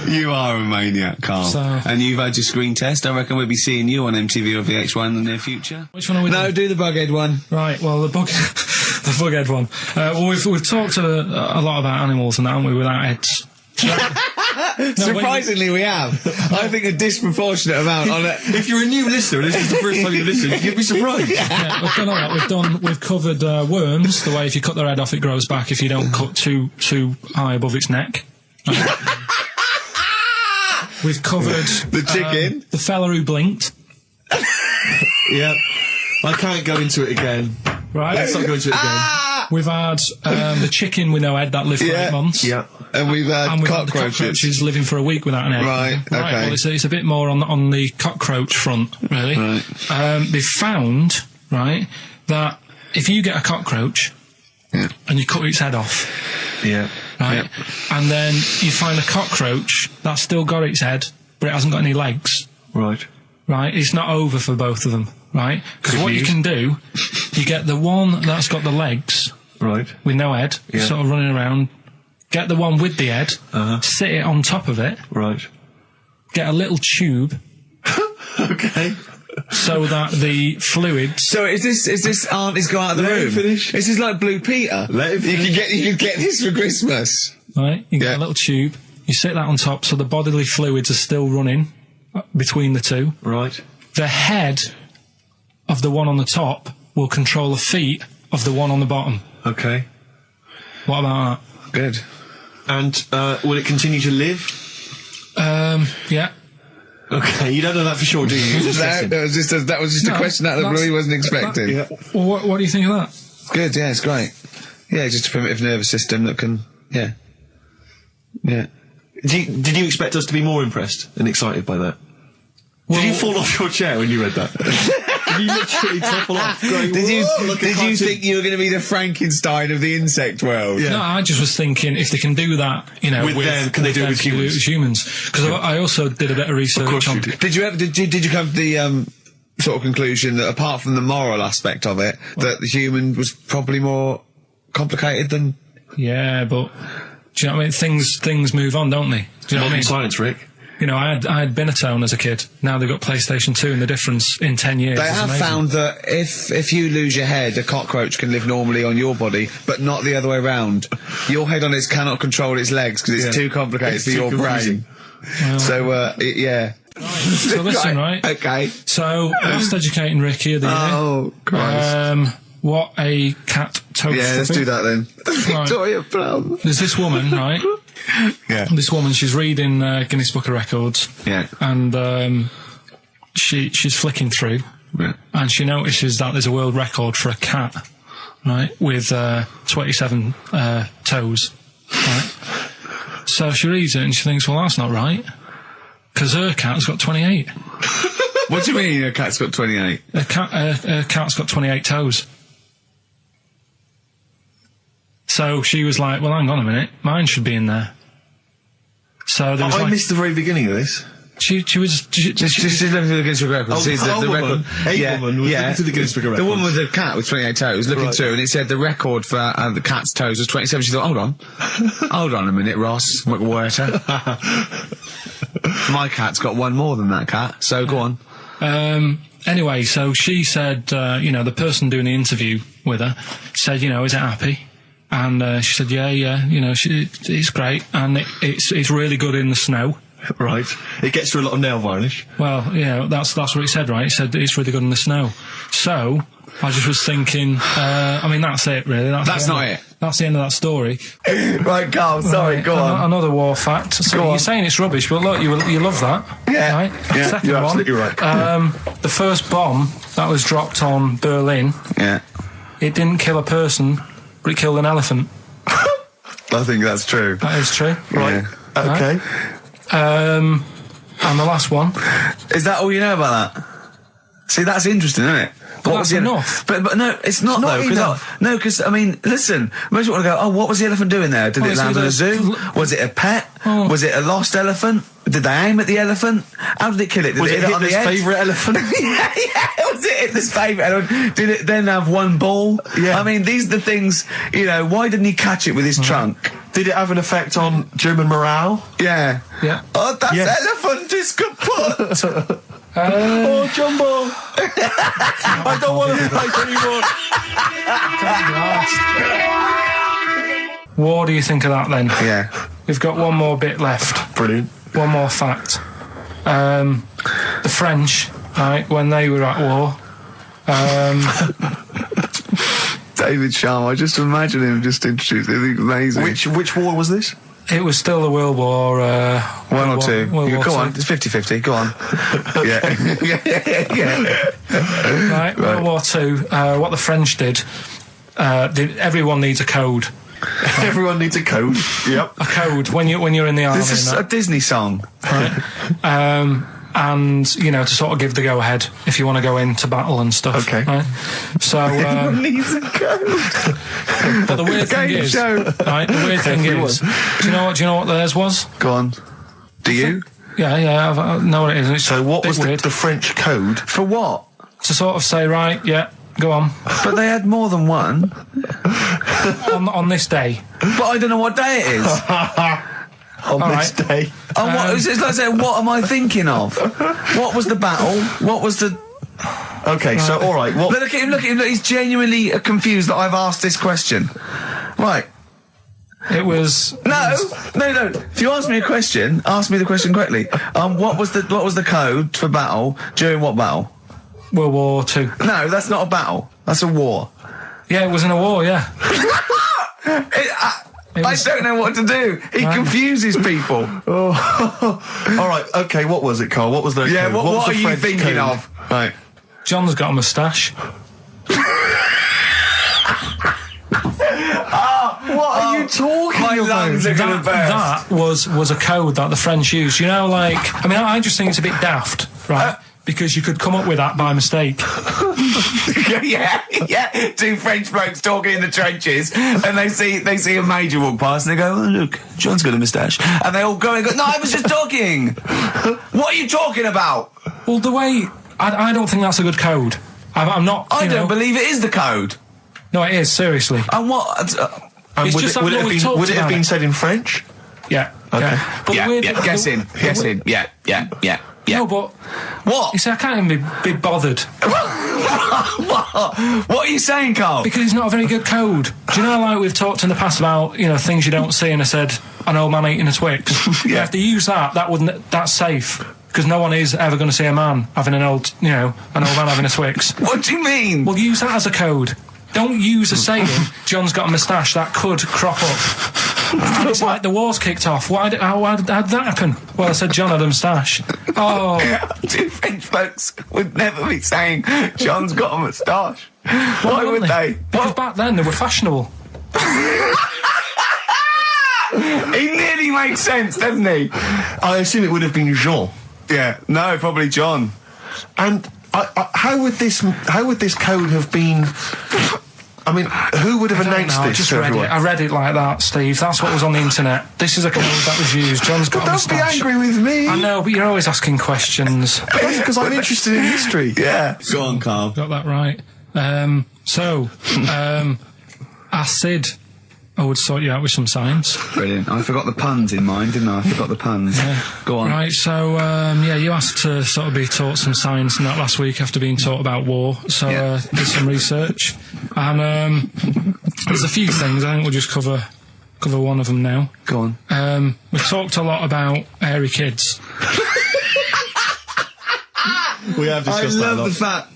You are a maniac, Carl. And you've had your screen test. I reckon we'll be seeing you on MTV or VH1 in the near future. Which one are we doing? No, do the Bughead one. Right, well, the Bughead one. Well, we've talked a lot about animals and that, haven't we, without heads. Surprisingly, we have. I think a disproportionate amount on it. If you're a new listener, and this is the first time you listen, you'd be surprised. Yeah, we've done all that. We've covered worms. The way if you cut their head off, it grows back. If you don't cut too high above its neck. We've covered the chicken, the fella who blinked. Yeah, I can't go into it again. Right, let's not go into it again. We've had the chicken with no head that lived for 8 months. Yeah. And we've had the cockroaches living for a week without an egg. Right, okay. Well, it's a bit more on the cockroach front, really. Right. They've found, right, that if you get a cockroach and you cut its head off, right, and then you find a cockroach that's still got its head, but it hasn't got any legs. Right. Right, it's not over for both of them, right? Because what you can do, you get the one that's got the legs, right, with no head, sort of running around. Get the one with the head, sit it on top of it, right. Get a little tube, okay, so that the fluids. So is this Aunt is go out of the room? Let him finish. This is like Blue Peter. Let him finish. You can get this for Christmas. Right, you get a little tube. You sit that on top, so the bodily fluids are still running between the two. Right. The head of the one on the top will control the feet of the one on the bottom. Okay. What about that? Good. And will it continue to live? Yeah. Okay, you don't know that for sure, do you? That was just a question out of the blue he wasn't expecting. Well, what do you think of that? Good, yeah, it's great. Yeah, just a primitive nervous system that can, yeah. Did you expect us to be more impressed and excited by that? Did you fall off your chair when you read that? Did you literally topple off? Going, did you think you were going to be the Frankenstein of the insect world? Yeah. No, I just was thinking if they can do that, with them, can they do it with humans? Because I also did a bit of research on. Did you come to the sort of conclusion that apart from the moral aspect of it, that the human was probably more complicated than? Yeah, but do you know what I mean? Things move on, don't they? Do you know what I mean? Science, Rick. I had Binatone as a kid. Now they've got PlayStation 2, and the difference in 10 years They is have amazing. found that if you lose your head, a cockroach can live normally on your body, but not the other way around. Your head on it cannot control its legs because it's too complicated for your brain. Well, so, yeah. Right. So listen, right? Okay. So, last Educating Ricky of the year. Oh, Christ. What a cat toast. Yeah, let's do that then. Right. Victoria Plum. There's this woman, right? Yeah. This woman, she's reading Guinness Book of Records. Yeah. And she's flicking through, and she notices that there's a world record for a cat, right, with 27 toes, right? So she reads it and she thinks, well, that's not right, because her cat's got 28. What do you mean a cat's got 28? A cat's got 28 toes. So she was like, well, hang on a minute, mine should be in there. So there was I missed the very beginning of this. She's looking to the Guinness Book of Records. A woman was looking to the Guinness Book of Records. The woman with the cat with 28 toes looking through, and it said the record for the cat's toes was 27. She thought, hold on a minute, Ross McWhirter. My cat's got one more than that cat, so go on. Anyway, so she said, the person doing the interview with her said, is it happy? And she said, yeah, it's great, and it's really good in the snow. Right. It gets through a lot of nail varnish. Well, that's what it said, right? It said it's really good in the snow. So, I just was thinking, that's it, really. That's not it. That's the end of that story. Right, Carl, sorry, go on. Another war fact. So you're saying it's rubbish, but look, you love that. Yeah. Right? Yeah, second you're one, absolutely right. The first bomb that was dropped on Berlin, it didn't kill a person, but it killed an elephant. I think that's true. That is true. Right. Yeah. Okay. Right? And the last one. Is that all you know about that? See, that's interesting, isn't it? But that's enough. But no, it's not though. Because listen, most people want to go, what was the elephant doing there? Did it land in a zoo? Was it a pet? Was it a lost elephant? Did they aim at the elephant? How did it kill it? Did was it Hitler's favourite elephant? yeah. Was it Hitler's favourite elephant? Did it then have one ball? Yeah. I mean, these are the things, why didn't he catch it with his trunk? Did it have an effect on German morale? Yeah. Yeah. Oh, that elephant is kaput! Oh, Jumbo! I don't want to fight anymore. What do you think of that then? Yeah. We've got one more bit left. Brilliant. One more fact. The French, right, when they were at war, David Sharma, I just imagine him just introduced it. I think amazing. Which war was this? it was still the World War... One or two. Go on, it's 50-50, go on. yeah. Right, World War II, what the French did, everyone needs a code. Everyone needs a code. Yep. A code when you're in the army. This is a Disney song. Right? And, you know, to sort of give the go-ahead if you want to go into battle and stuff. Okay. Right? So, everyone needs a code. But the weird thing is... Right, the weird thing is... Do you know what theirs was? Go on. Do you? Yeah, I know what it is. So what was the French code? For what? To sort of say, right, yeah, go on. But they had more than one. on this day. But I don't know what day it is. On this day. Oh, it's like saying, what am I thinking of? What was the battle? What was the... Okay, so, all right. What... Look at him, he's genuinely confused that I've asked this question. Right. It was... No. If you ask me a question, ask me the question correctly. What was the code for battle during what battle? World War II. No, that's not a battle. That's a war. Yeah, it was in a war, yeah. I don't know what to do. He confuses people. Oh. All right. Okay. What was it, Carl? What was the? Yeah. Code? What are you French thinking code? of? Right. John's got a moustache. What are you talking my about? lungs are gonna burst. That was a code that the French used. You know, like, I mean, I just think it's a bit daft, right? Because you could come up with that by mistake. yeah. Two French blokes talking in the trenches, and they see a major walk past, and they go, "Oh, look, John's got a moustache," and they all go and go, "No, I was just talking. What are you talking about?" Well, the way I don't think that's a good code. I'm not. I don't believe it is the code. No, it is, seriously. And what? It's just that would it have been said in French? Yeah. Okay. Yeah. But Guess in. Yeah. No, but... What? You see, I can't even be bothered. What are you saying, Carl? Because it's not a very good code. Do you know, like, we've talked in the past about, you know, things you don't see, and I said, an old man eating a Twix. You have to use that's safe. Because no one is ever going to see a man having an old man having a Twix. What do you mean? Well, use that as a code. Don't use a saying, John's got a moustache, that could crop up. It's like the war's kicked off. How did that happen? Well, I said John had a moustache. Oh. Two French folks would never be saying John's got a moustache. Why would they? Because back then they were fashionable. He nearly makes sense, doesn't he? I assume it would have been Jean. Yeah. No, probably John. And how would this code have been? I mean, who would have announced this? I just read it. I read it like that, Steve. That's what was on the internet. This is a code that was used. John's got a moustache. Don't be angry with me. I know, but you're always asking questions. That's because I'm interested in history. Yeah. Go on, Carl. Got that right. Acid. I would sort you out with some science. Brilliant. I forgot the puns in mine, didn't I? I forgot the puns. Yeah. Go on. Right, so, you asked to sort of be taught some science and that last week after being taught about war. So, did some research. And, there's a few things. I think we'll just cover one of them now. Go on. We talked a lot about hairy kids. We have discussed that a lot. I love the fact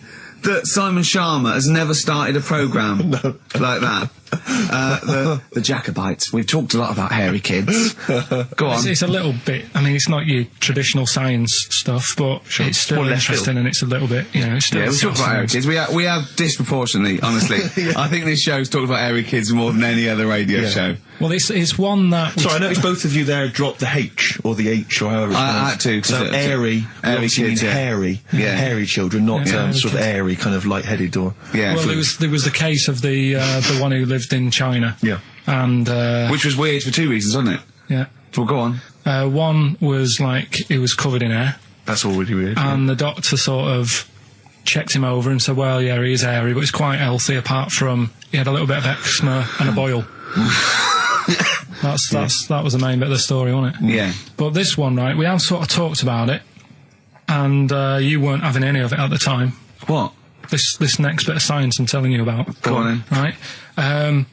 that Simon Sharma has never started a programme like that. The Jacobites. We've talked a lot about hairy kids. Go on. It's a little bit. I mean, it's not your traditional science stuff, but it's still interesting, and it's a little bit. It's still. Yeah, we talk about hairy kids. We have disproportionately, honestly. I think this show's talked about hairy kids more than any other radio show. Well, it's one that. Sorry, I noticed both of you there dropped the H or the H or however. I had to. So airy kids, hairy, hairy children, not sort of airy, kind of lightheaded or. Yeah. Well, there was the case of the one who lived in China. Yeah. And which was weird for two reasons, wasn't it? Yeah. Well, go on. One was like he was covered in hair. That's already weird. And the doctor sort of checked him over and said, well, yeah, he is hairy, but he's quite healthy apart from he had a little bit of eczema and a boil. That was the main bit of the story, wasn't it? Yeah. But this one, right, we have sort of talked about it, and you weren't having any of it at the time. What? This next bit of science I'm telling you about. Go on then. Right?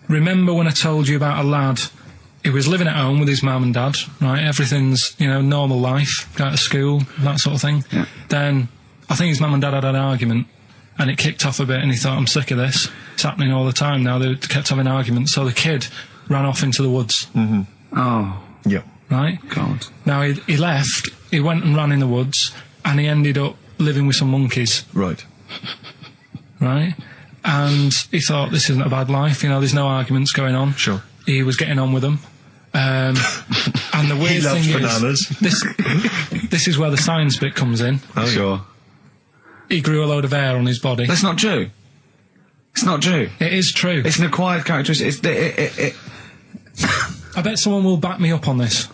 Remember when I told you about a lad who was living at home with his mum and dad, right? Everything's, normal life, go to school, that sort of thing. Yeah. Then, I think his mum and dad had an argument, and it kicked off a bit, and he thought, I'm sick of this. It's happening all the time now. They kept having arguments, so the kid ran off into the woods. Mm-hmm. Oh. Yeah. Right? God. Now, he left, he went and ran in the woods, and he ended up living with some monkeys. Right. Right? And he thought, this isn't a bad life, there's no arguments going on. Sure. He was getting on with them. And the weird thing bananas. is, this is where the science bit comes in. Oh, sure. He grew a load of hair on his body. That's not true. It's not true. It is true. It's an acquired characteristic. I bet someone will back me up on this.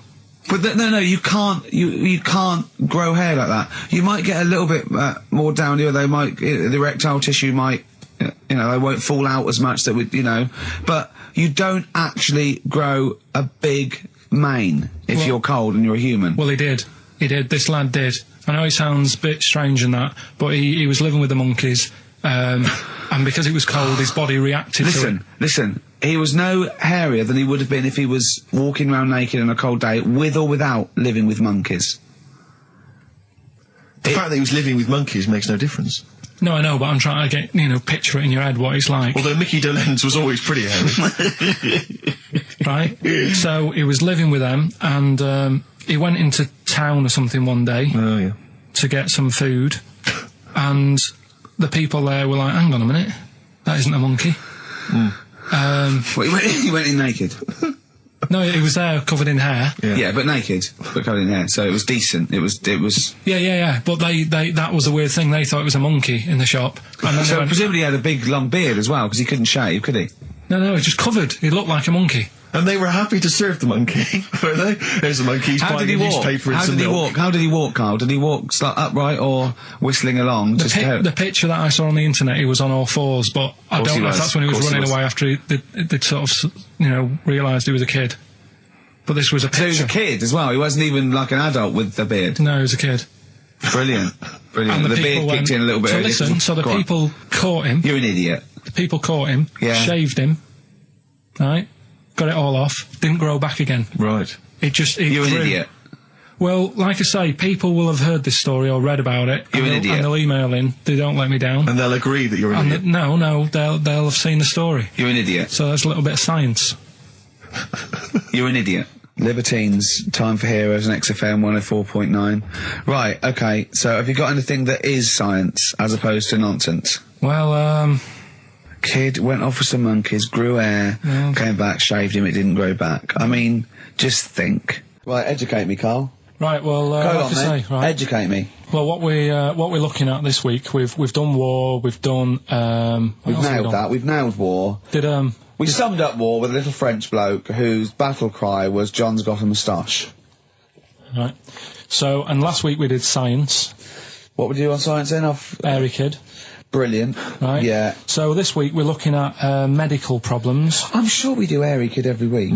But no, you can't. You can't grow hair like that. You might get a little bit more down here. They might, the erectile tissue might, they won't fall out as much. That would, but you don't actually grow a big mane if you're cold and you're a human. Well, he did. This lad did. I know it sounds a bit strange in that, but he was living with the monkeys, and because it was cold, his body reacted to it. Listen. He was no hairier than he would have been if he was walking around naked on a cold day, with or without living with monkeys. The fact that he was living with monkeys makes no difference. No, I know, but I'm trying to get, picture it in your head what it's like. Although Mickey Dolenz was always pretty hairy. Right? So he was living with them, and he went into town or something one day to get some food, and the people there were like, hang on a minute, that isn't a monkey. He went in naked. No, he was there covered in hair. Yeah, but naked, but covered in hair. So it was decent. It was. Yeah. But they that was the weird thing. They thought it was a monkey in the shop. And then so presumably he had a big long beard as well because he couldn't shave, could he? No, he was just covered. He looked like a monkey. And they were happy to serve the monkey, were they? There's a monkey. How did he walk? How did he walk, Carl? Did he walk upright or whistling along? The picture that I saw on the internet, he was on all fours, but I don't know if that's when he was running away after they'd sort of, realised he was a kid. But this was a picture. So he was a kid as well. He wasn't even like an adult with the beard. No, he was a kid. Brilliant. And the beard kicked in a little bit. So listen, so the people caught him. You're an idiot. The people caught him, shaved him, right? Got it all off, didn't grow back again. Right. You're an idiot. Well, like I say, people will have heard this story or read about it. You're an idiot. And they'll email in. They don't let me down. And they'll agree that you're an idiot. No, they'll have seen the story. You're an idiot. So that's a little bit of science. You're an idiot. Libertines, Time for Heroes and XFM 104.9. Right, okay, so have you got anything that is science as opposed to nonsense? Well, Kid went off with some monkeys, grew hair, came back, shaved him, it didn't grow back. I mean, just think. Right, educate me, Carl. Right, well, Go on, then. Right. Educate me. Well, what we're looking at this week, we've done war, we've done, we've nailed that, we've nailed war. We summed up war with a little French bloke whose battle cry was "John's got a moustache." Right. So, and last week we did science. What would you do on science then? Airy Kid. Brilliant. Right. Yeah. So this week we're looking at medical problems. I'm sure we do Airy Kid every week.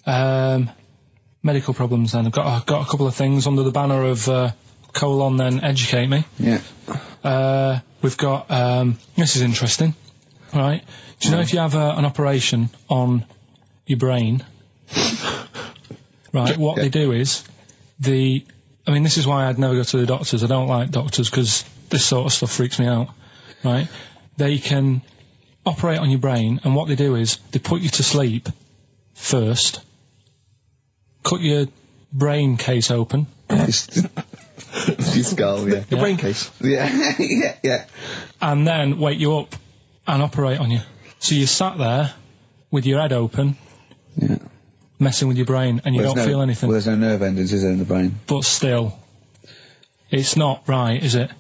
Medical problems then. I've got a couple of things under the banner of then educate me. Yeah. We've got this is interesting. Right. Do you know if you have an operation on your brain, right, what they do is, I mean, this is why I'd never go to the doctors. I don't like doctors because this sort of stuff freaks me out, right? They can operate on your brain, and what they do is, they put you to sleep first, cut your brain case open. Your skull, yeah. The brain case. Yeah, yeah. And then wake you up and operate on you. So you sat there with your head open, messing with your brain, and you don't feel anything. Well, there's no nerve endings, is there, in the brain? But still, it's not right, is it?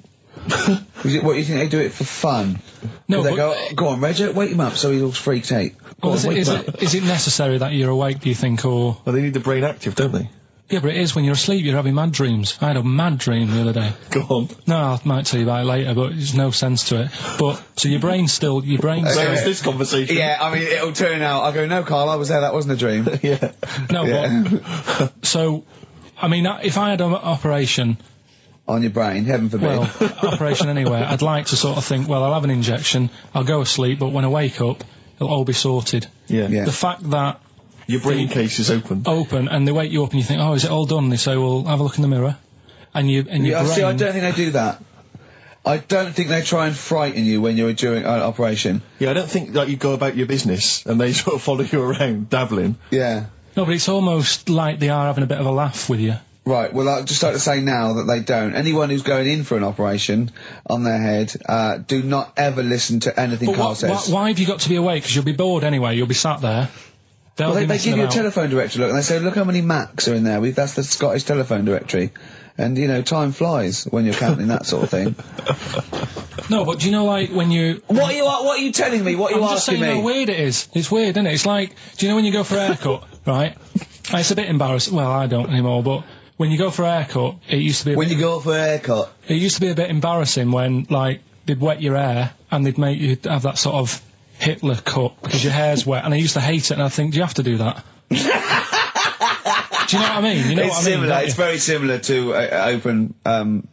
What, you think they do it for fun? No, they go on, Reg, wake him up so he looks freaked out. Is it necessary that you're awake, do you think, or...? Well, they need the brain active, don't they? Yeah, but it is when you're asleep, you're having mad dreams. I had a mad dream the other day. Go on. No, I might tell you about it later, but there's no sense to it. But, so your brain's still... Where is this conversation? Yeah, I mean, it'll turn out, I'll go, no, Carl, I was there, that wasn't a dream. Yeah. No, but... So, I mean, if I had an operation... On your brain, heaven forbid. Well, operation anywhere, I'd like to sort of think, well, I'll have an injection, I'll go asleep, but when I wake up, it'll all be sorted. Yeah. The fact that... Your brain case is open. Open, and they wake you up and you think, oh, is it all done? And they say, well, have a look in the mirror. And your brain... See, I don't think they do that. I don't think they try and frighten you when you're doing an operation. Yeah, I don't think that you go about your business and they sort of follow you around, dabbling. Yeah. No, but it's almost like they are having a bit of a laugh with you. Right, well, I'd just like to say now that they don't. Anyone who's going in for an operation on their head, do not ever listen to anything Carl says. Why have you got to be awake? Because you'll be bored anyway, you'll be sat there. Well, they give you a telephone directory, look, and they say, look how many Macs are in there. That's the Scottish telephone directory. And, you know, time flies when you're counting that sort of thing. No, but do you know, like, when you... What are you telling me? What are you asking me? I'm just saying how weird it is. It's weird, isn't it? It's like, do you know when you go for a haircut, right? It's a bit embarrassing. Well, I don't anymore, but when you go for a haircut, it used to be... When you go for a haircut? It used to be a bit embarrassing when, like, they'd wet your hair and they'd make you have that sort of Hitler cut because your hair's wet, and I used to hate it, and I think, do you have to do that? Do you know what I mean? You know what I mean? Similar. It's very similar to open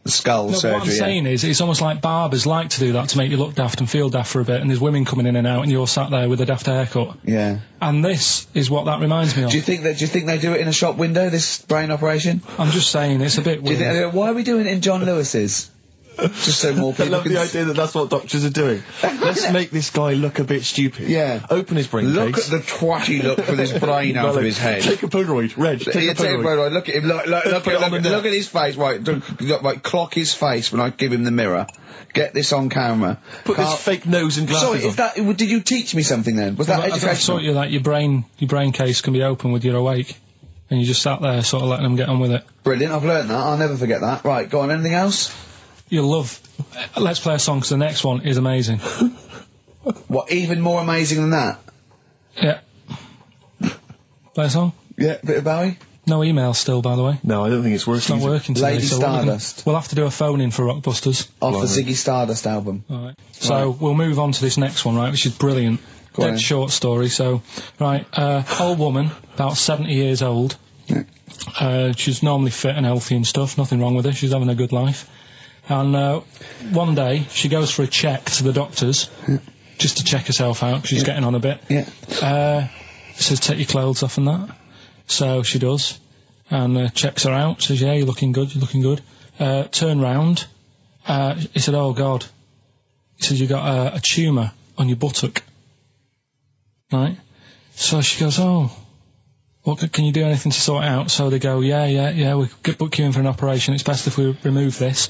skull surgery. What I'm saying is, it's almost like barbers like to do that to make you look daft and feel daft for a bit, and there's women coming in and out, and you're sat there with a daft haircut. Yeah. And this is what that reminds me of. Do you think they do it in a shop window, this brain operation? I'm just saying, it's a bit weird. Why are we doing it in John Lewis's? Just so more people I love the idea that that's what doctors are doing. Let's make this guy look a bit stupid. Yeah. Open his brain Look case. at the twatty look with his brain out of his head. Take a Polaroid, Reg. Take a Polaroid. Look at him. Look at his face. Right, clock his face when I give him the mirror. Get this on camera. Put this fake nose and glasses on. Did you teach me something then? Was that educational? I taught you that your brain case can be open with your awake, and you just sat there sort of letting them get on with it. Brilliant. I've learnt that. I'll never forget that. Right, go on. Anything else? You'll love... Let's play a song, because the next one is amazing. What, even more amazing than that? Yeah. Play a song? Yeah, bit of Bowie? No email still, by the way. No, I don't think it's working. It's not working today. Lady Stardust. We'll have to do a phone-in for Rockbusters. Off the Ziggy Stardust album. Alright. So, we'll move on to this next one, right, which is brilliant. Dead short story, so... Right, old woman, about 70 years old. Yeah. She's normally fit and healthy and stuff, nothing wrong with her, she's having a good life. And one day, she goes for a check to the doctors, just to check herself out, 'cause she's getting on a bit. Yeah. Says, take your clothes off and that. So she does, and checks her out, says, yeah, you're looking good, you're looking good. Turn round, he said, oh God. He said, you got a tumour on your buttock. Right? So she goes, oh, can you do anything to sort it out? So they go, yeah, we could book you in for an operation. It's best if we remove this.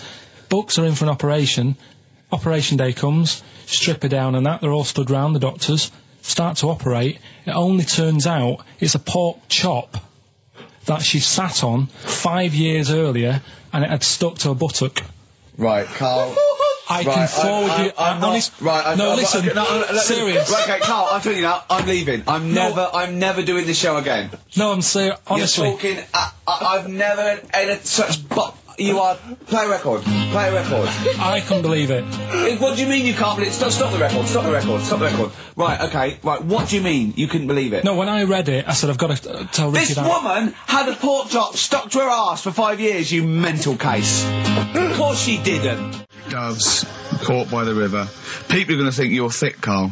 Books are in for an operation. Operation day comes, strip her down and that. They're all stood round, the doctors. Start to operate. It only turns out it's a pork chop that she sat on 5 years earlier, and it had stuck to her buttock. Right, Karl. I can forward you. Serious. Right, okay, Karl, I'm telling you now, I'm leaving. I'm never doing this show again. No, I'm serious. Honestly, you're talking. I've never had such. You are. Play a record. Play a record. I can't believe it. What do you mean you can't believe it? Stop the record. Stop the record. Stop the record. Right, okay. Right, what do you mean you couldn't believe it? No, when I read it, I said, I've got to tell Ricky This woman had a pork chop stuck to her arse for 5 years, you mental case. Of course she didn't. Doves caught by the river. People are going to think you're thick, Karl.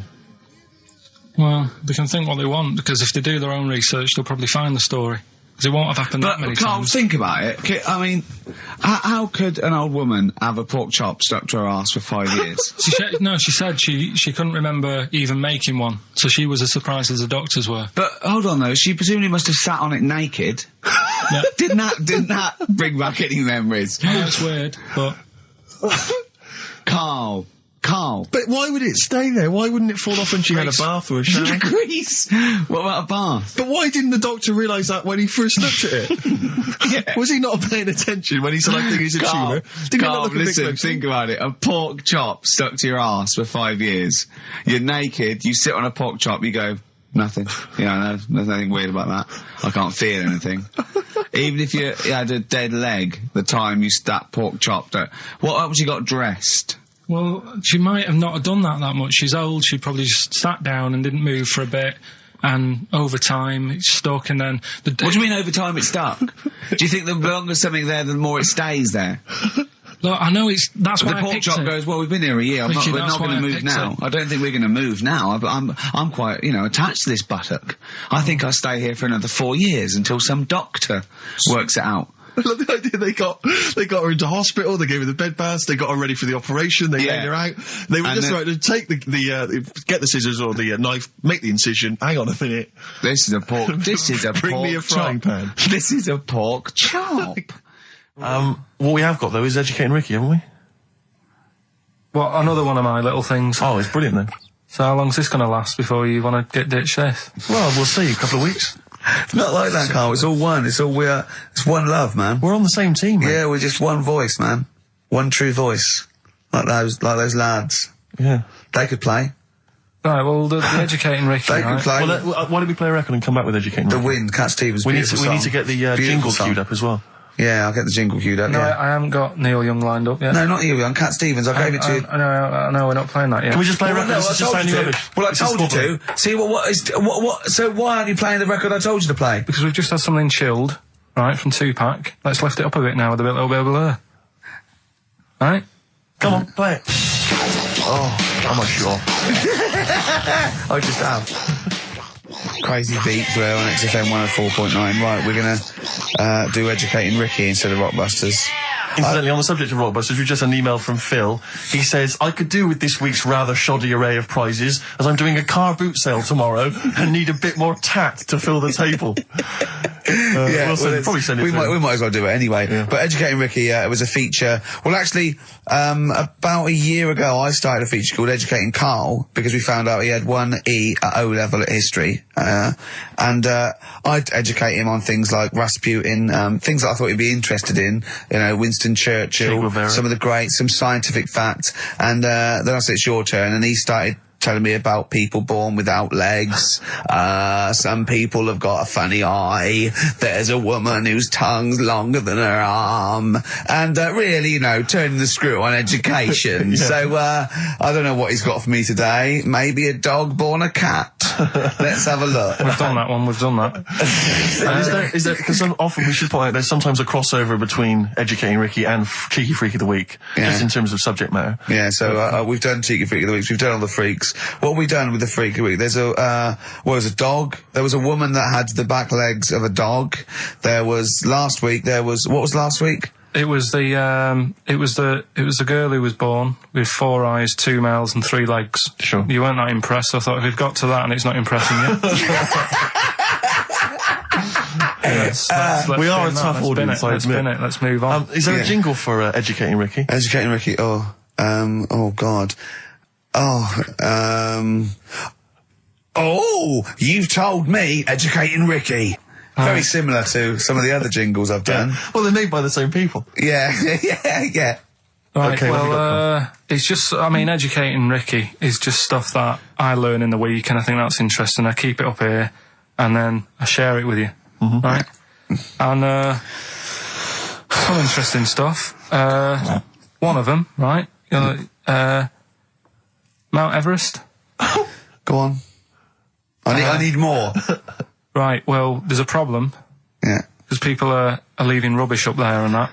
Well, they can think what they want, because if they do their own research, they'll probably find the story. Because it won't have happened that many Karl, times. think about it. I mean, how could an old woman have a pork chop stuck to her arse for 5 years? She said she couldn't remember even making one, so she was as surprised as the doctors were. But hold on though, she presumably must have sat on it naked. Yeah. Didn't that bring back any memories? No, it's weird, but Karl. But why would it stay there? Why wouldn't it fall off when she had a bath or a shower? Grease. What about a bath? But why didn't the doctor realise that when he first looked at it? Yeah. Was he not paying attention when he said, I think it's a tumour? Didn't Karl, it not look listen, think about it. A pork chop stuck to your arse for 5 years. You're naked, you sit on a pork chop, you go, nothing. Yeah, no, there's nothing weird about that. I can't feel anything. Even if you had a dead leg, the time you that pork chop, what else you got dressed? Well, she might have not done that much. She's old, she probably just sat down and didn't move for a bit, and over time it's stuck, and then... What do you mean over time it's stuck? Do you think the longer something there, the more it stays there? Look, I know that's why the pork chop goes, well, we've been here a year, we're not going to move now. I don't think we're going to move now. I'm quite, attached to this buttock. I think I'll stay here for another 4 years until some doctor works it out. I love the idea they got her into hospital, they gave her the bed baths, they got her ready for the operation, they laid her out. They were just right to take get the scissors or the knife, make the incision. Hang on a minute. This is a pork Bring me a frying pan. This is a pork chop. What we have got though is Educating Ricky, haven't we? Well, another one of my little things. Oh, it's brilliant then. So how long's this going to last before you want to get ditched this? Well, we'll see, a couple of weeks. It's not like that, Karl. It's all one. It's one love, man. We're on the same team, man. Yeah, we're just one voice, man. One true voice. Like those lads. Yeah. They could play. Right, well, the Educating Ricky, They could play. Well, why don't we play a record and come back with Educating Ricky? The Wind, Cat Stevens, we need to get the jingle queued up as well. Yeah, I'll get the jingle queued up, No, yeah. I haven't got Neil Young lined up yet. No, not you, Young. Cat Stevens, I gave it to you. I know, we're not playing that yet. Can we just play a record? Well, I told you to. See, so why aren't you playing the record I told you to play? Because we've just had something chilled, right, from Tupac. Let's lift it up a bit now with a little bit of blur. Right? Come on, play it. Oh, I'm not sure. I just have. Crazy beat there on XFM 104.9. Right, we're going to do Educating Ricky instead of Rockbusters. Incidentally, on the subject of Rockbusters, we've just had an email from Phil. He says, I could do with this week's rather shoddy array of prizes, as I'm doing a car boot sale tomorrow and need a bit more tact to fill the table. Probably send it we might as well do it anyway. Yeah. But Educating Ricky, it was a feature. Well, actually, about a year ago, I started a feature called Educating Karl, because we found out he had 1 E at O level at history. And I'd educate him on things like Rasputin, things that I thought he'd be interested in, Winston Churchill, some of the greats, some scientific facts. And then I said, it's your turn, and he started telling me about people born without legs. Some people have got a funny eye. There's a woman whose tongue's longer than her arm. And really, turning the screw on education. Yeah. So, I don't know what he's got for me today. Maybe a dog born a cat. Let's have a look. We've done that one, we've done that. Is there, because often we should point out there's sometimes a crossover between Educating Ricky and Cheeky Freak of the Week, just in terms of subject matter. Yeah, so we've done Cheeky Freak of the Week, we've done all the freaks. What have we done with the Freak of the Week? There's a dog. There was a woman that had the back legs of a dog. What was last week? It was the girl who was born with 4 eyes, 2 mouths and 3 legs. Sure. You weren't that impressed, so I thought we've got to that and it's not impressing you. We are a tough audience, I admit. Let's move on. Is there a jingle for Educating Ricky? Educating Ricky, oh God. You've told me Educating Ricky. Very similar to some of the other jingles I've done. Well, they're made by the same people. Yeah. Right, okay, well, it's just, Educating Ricky is just stuff that I learn in the week, and I think that's interesting. I keep it up here, and then I share it with you, right? And, some interesting stuff. One of them, right? Mount Everest. Go on. I need more. Right, well, there's a problem. Yeah. Because people are leaving rubbish up there and that.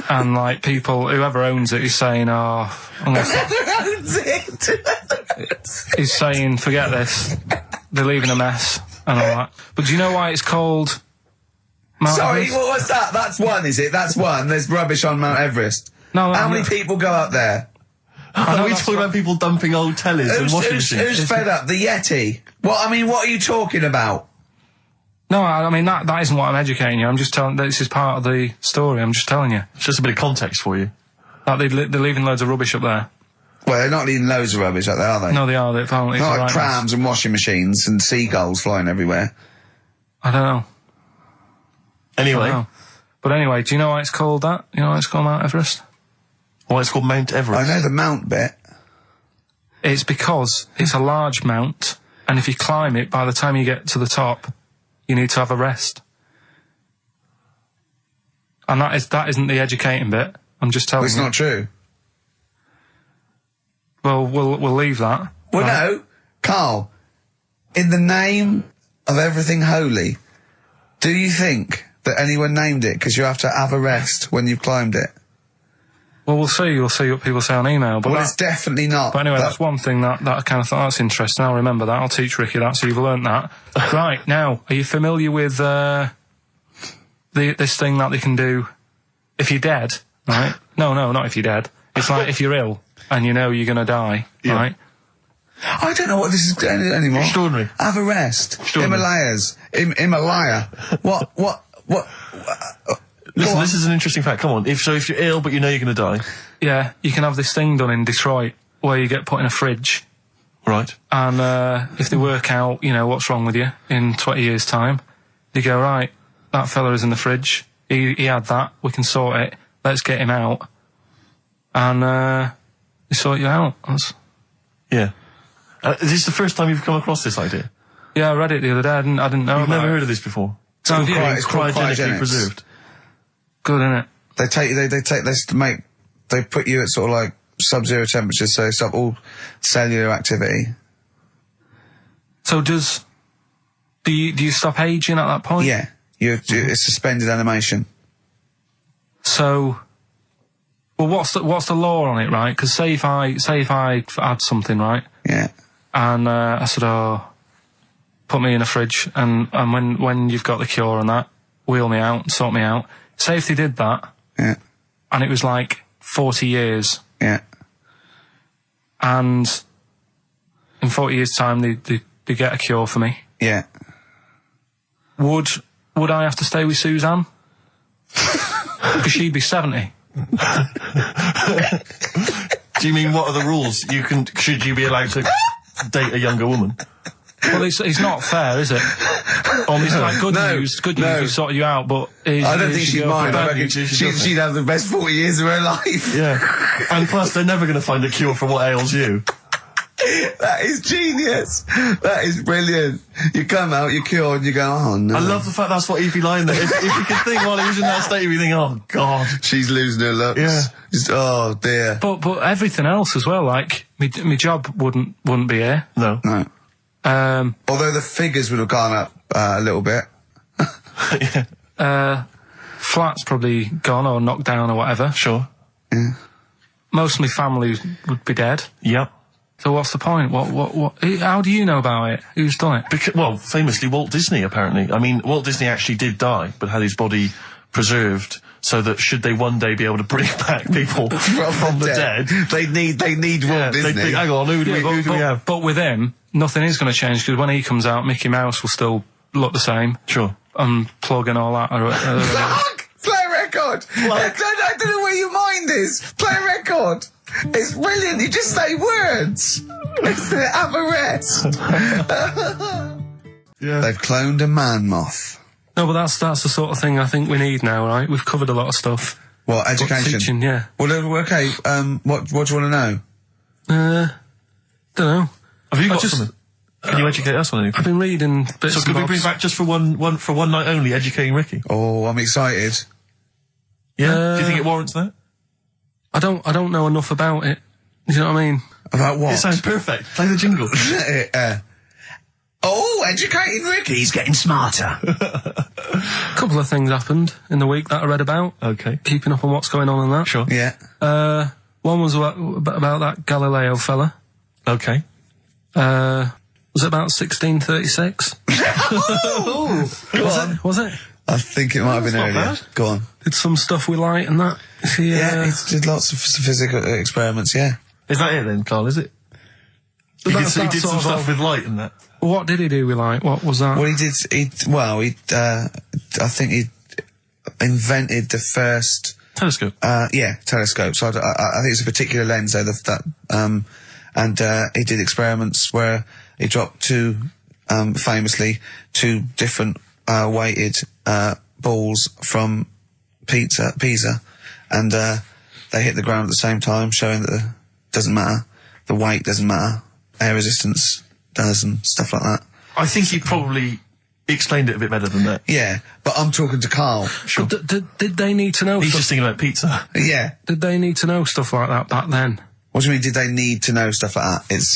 And, like, whoever owns it is saying, he's saying, forget this. They're leaving a mess and all that. But do you know why it's called Mount Everest? What was that? That's one, is it? That's one. There's rubbish on Mount Everest. No, How many people go up there? Are we talking about people dumping old tellies and washing machines? Who's fed up? The Yeti? What are you talking about? No, that isn't what I'm educating you. I'm just telling, this is part of the story. I'm just telling you. It's just a bit of context for you. Like they're leaving loads of rubbish up there. Well, they're not leaving loads of rubbish up there, are they? No, they are. They're apparently not like prams and washing machines and seagulls flying everywhere. I don't know. Anyway. But anyway, do you know why it's called that? You know why it's called Mount Everest? Why it's called Mount Everest? I know the mount bit. It's because it's a large mount, and if you climb it, by the time you get to the top, you need to have a rest. And that isn't the educating bit. I'm just telling you. It's not true. Well, we'll leave that. Well, no, Carl. In the name of everything holy, do you think that anyone named it because you have to have a rest when you've climbed it? Well, we'll see. You'll see what people say on email. But it's definitely not. But anyway, that's one thing that I kind of thought, that's interesting. I'll remember that. I'll teach Ricky that, so you've learnt that. Right, now, are you familiar with this thing that they can do if you're dead, right? No, not if you're dead. It's like if you're ill and you know you're going to die, right? I don't know what this is anymore. Extraordinary. Have a rest. Himalayas. Himalaya. What? Listen, this is an interesting fact. Come on. If you're ill but you know you're going to die. Yeah, you can have this thing done in Detroit where you get put in a fridge. Right. And if they work out, what's wrong with you in 20 years' time, they go, right, that fella is in the fridge. He had that. We can sort it. Let's get him out. And they sort you out. Yeah. Is this the first time you've come across this idea? Yeah, I read it the other day. I didn't know You've about never it. heard of this before? It's cryogenically preserved. Good, isn't it? They take this to make. They put you at sort of like sub-zero temperatures, so stop all cellular activity. So do you stop aging at that point? Yeah, it's suspended animation. So, well, what's the law on it, right? Because say if I had something, right? Yeah. And I said, put me in a fridge, and when you've got the cure and that, wheel me out, sort me out. Say if they did that, yeah, and it was like 40 years, yeah, and in 40 years' time they get a cure for me, yeah. Would I have to stay with Suzanne? Because she'd be 70. Do you mean what are the rules? Should you be allowed to date a younger woman? Well, it's not fair, is it? It's like good news, we sorted you out, but... I don't think she'd mind. I reckon she'd have the best 40 years of her life. Yeah. And plus, they're never going to find a cure for what ails you. That is genius. That is brilliant. You come out, you're cured, and you go, oh no. I love the fact that's what he'd be lying there. If you could think while he was in that state, you'd be thinking, oh god. She's losing her looks. Yeah. Just, oh dear. But everything else as well, like, my job wouldn't be here. No. Although the figures would have gone up a little bit. Yeah. Flat's probably gone or knocked down or whatever. Sure. Yeah. Most of my family would be dead. Yep. So what's the point? What? How do you know about it? Who's done it? Well, famously Walt Disney, apparently. I mean, Walt Disney actually did die, but had his body preserved so that should they one day be able to bring back people from the dead, they need Walt Disney. Hang on, who do we have? But with him, nothing is going to change, because when he comes out, Mickey Mouse will still look the same. Sure. Plug and all that. Play a record! I don't know where your mind is. Play a record! It's brilliant, you just say words! It's the Amorettes! Yeah. They've cloned a man moth. No, but that's the sort of thing I think we need now, right? We've covered a lot of stuff. What, education? Teaching, yeah. Well, okay, what do you want to know? Don't know. Have you got something? Can you educate us on anything? I've been reading bits. So could we bring back just for one night only, educating Ricky? Oh, I'm excited. Yeah. Do you think it warrants that? I don't know enough about it. Do you know what I mean? About what? It sounds perfect. Play the jingle. Educating Ricky. He's getting smarter. A couple of things happened in the week that I read about. Okay. Keeping up on what's going on in that. Sure. Yeah. One was about that Galileo fella. Okay. Was it about 1636? Was it? I think it might have been earlier. bad. Go on. Did some stuff with light and that. He did lots of physical experiments, yeah. Is that it then, Carl, is it? He did some stuff with light and that. What did he do with light? What was that? Well, I think he invented the first... Telescope. Telescope. So I think it's a particular lens, though, and he did experiments where he dropped famously two different weighted balls from Pisa, and they hit the ground at the same time, showing that it doesn't matter, the weight doesn't matter, air resistance does, and stuff like that. I think he probably explained it a bit better than that. Yeah, but I'm talking to Karl. Sure. Did they need to know? He's just thinking about pizza. Yeah. Did they need to know stuff like that back then? What do you mean, did they need to know stuff like that? It's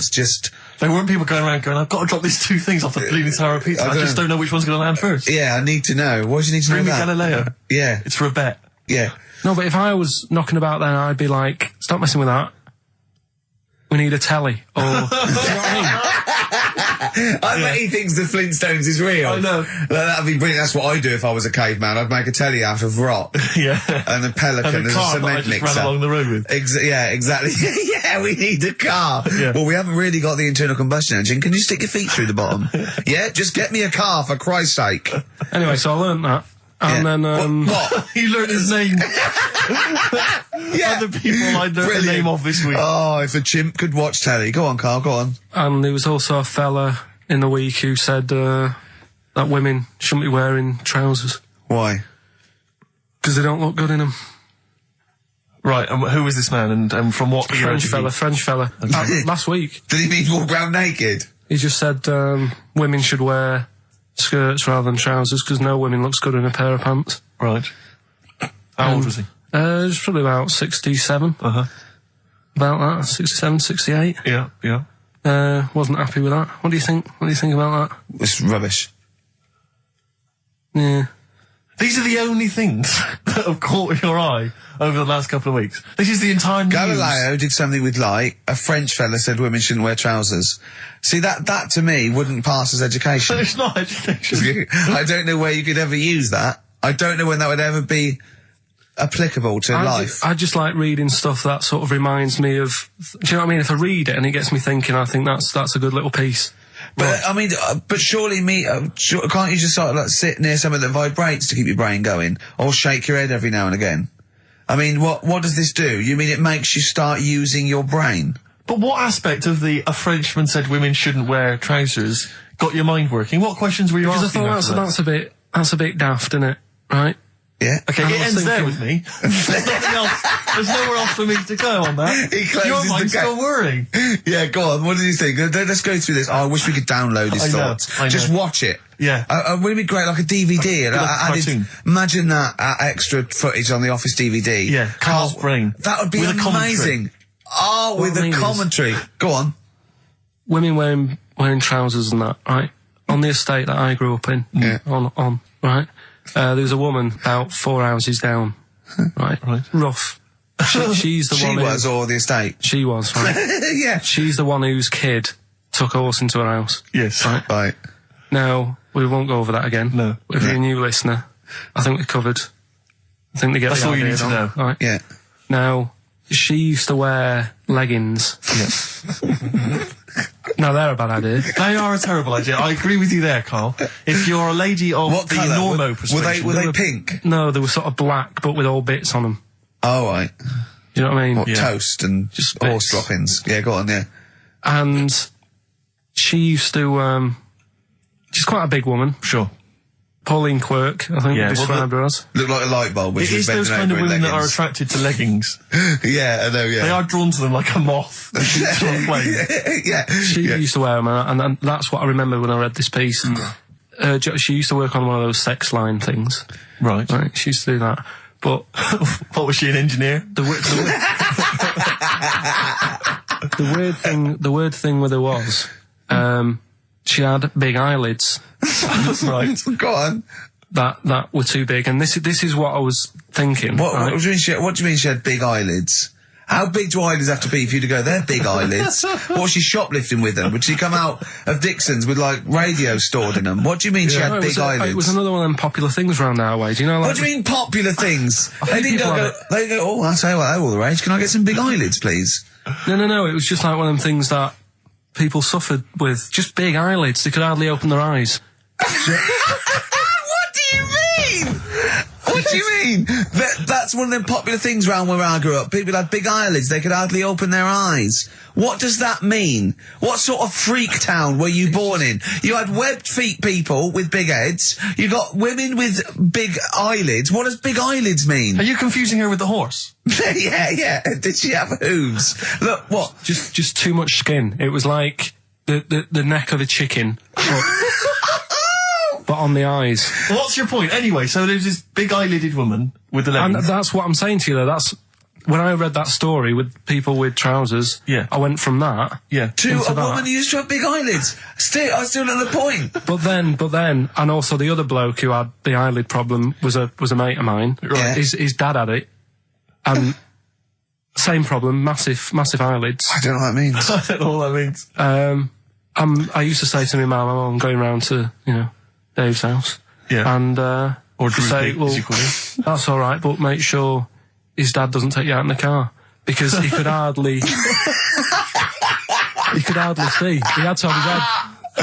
just... There weren't people going around going, I've got to drop these two things off the bleeding tower of pizza. I just don't know which one's going to land first. Yeah, I need to know. What do you need to know about? Galileo. Yeah. It's for a bet. Yeah. No, but if I was knocking about then, I'd be like, stop messing with that. We need a telly. Or, do you know what I mean? I bet he thinks the Flintstones is real. I know. That'd be brilliant. That's what I'd do if I was a caveman. I'd make a telly out of rock. Yeah. And a pelican and as a cement mixer. Ran along the road with. Yeah, exactly. Yeah, we need a car. Yeah. Well, we haven't really got the internal combustion engine. Can you stick your feet through the bottom? Yeah, just get me a car, for Christ's sake. Anyway, so I learned that. And then, What? He learned his name. Yeah. Other people I learned the name of this week. Oh, if a chimp could watch telly. Go on, Karl, go on. And there was also a fella in the week who said that women shouldn't be wearing trousers. Why? Because they don't look good in them. Right, and who was this man, and from what era did he- French fella. Last week. Did he mean walk around naked? He just said women should wear skirts rather than trousers because no woman looks good in a pair of pants. Right. How old was he? He was probably about 67. Uh-huh. About that, 67, 68. Yeah, yeah. Wasn't happy with that. What do you think? What do you think about that? It's rubbish. Yeah. These are the only things that have caught your eye over the last couple of weeks. This is the entire news. Galileo did something with light. A French fella said women shouldn't wear trousers. See, that to me wouldn't pass as education. It's not education. I don't know where you could ever use that. I don't know when that would ever be applicable to life. I just like reading stuff that sort of reminds me of... Do you know what I mean? If I read it and it gets me thinking, I think that's a good little piece. But, I mean, but surely can't you just sort of like sit near something that vibrates to keep your brain going? Or shake your head every now and again? I mean, what does this do? You mean it makes you start using your brain? But what aspect of a Frenchman said women shouldn't wear trousers got your mind working? What questions were you asking? Because I thought that's a bit daft, isn't it? Right? Yeah. Okay, it ends there with me. There's nothing else. There's nowhere else for me to go on that. He closes your mind's the still whirring. Yeah, go on. What did you think? Let's go through this. Oh, I wish we could download his thoughts. I know. Just watch it. Yeah. Wouldn't it be great, like a DVD? Like a cartoon. Imagine that extra footage on the Office DVD. Yeah, Carl's brain. That would be with amazing. Oh, with a commentary. Go on. Women wearing trousers and that, right? On the estate that I grew up in. Yeah. On, right? There was a woman about 4 houses down. Right? Rough. She's the one She was, or the estate? She was, right? Yeah. She's the one whose kid took a horse into her house. Yes. Right. Now, we won't go over that again. No. If you're a new listener, I think we covered. I think they get That's the all you idea need to know. Right? Yeah. Now, she used to wear leggings. Yeah. No, they're a bad idea. They are a terrible idea. I agree with you there, Carl. If you're a lady of What the colour? normo persuasion... Were they pink? No, they were sort of black, but with all bits on them. Oh, right. Do you know what I mean? What, toast and Just horse bits. droppings? Yeah, go on, yeah. And she used to, she's quite a big woman. Sure. Pauline Quirk, I think Yeah, you described her as. Look like a light bulb, which It was is those kind of women that are leggings. attracted to leggings. Yeah, I know, yeah. They are drawn to them like a moth. Yeah. She used to wear them, and that's what I remember when I read this piece. She used to work on one of those sex line things. Right. Right, she used to do that. But What, was she, an engineer? the weird thing with her was, she had big eyelids. Right. Go on. That were too big, and this is what I was thinking. What right? do you mean she had big eyelids? How big do eyelids have to be for you to go, they're big eyelids? What was she shoplifting with them? Would she come out of Dixon's with, like, radio stored in them? What do you mean she had No, big eyelids? it was another one of them popular things around our way. Do you know, like... What do you mean popular things? They think didn't people go, have they go, oh, I say, well, they're all the rage. Can I get some big eyelids, please? No, it was just like one of them things that people suffered with. Just big eyelids. They could hardly open their eyes. What do you mean? What do you mean? That's one of them popular things around where I grew up. People had big eyelids. They could hardly open their eyes. What does that mean? What sort of freak town were you born in? You had webbed feet people with big heads. You got women with big eyelids. What does big eyelids mean? Are you confusing her with the horse? Yeah. Did she have hooves? Look, what? Just too much skin. It was like the neck of a chicken, but on the eyes. What's your point? Anyway, so there's this big eyelided woman with the And leggings. that's what I'm saying to you, though. That's when I read that story with people with trousers. Yeah. I went from that. Yeah. To into a that. woman who used to have big eyelids. I still at the point. But then, and also the other bloke who had the eyelid problem was a mate of mine. Right. His dad had it, and same problem, massive eyelids. I don't know what that means. I don't know what that means. I used to say to my mum, I'm going round to Dave's house. Yeah. And Or to say, Droopy, well, as you call him. that's all right, but make sure his dad doesn't take you out in the car, because he could hardly see. He had to have his head. He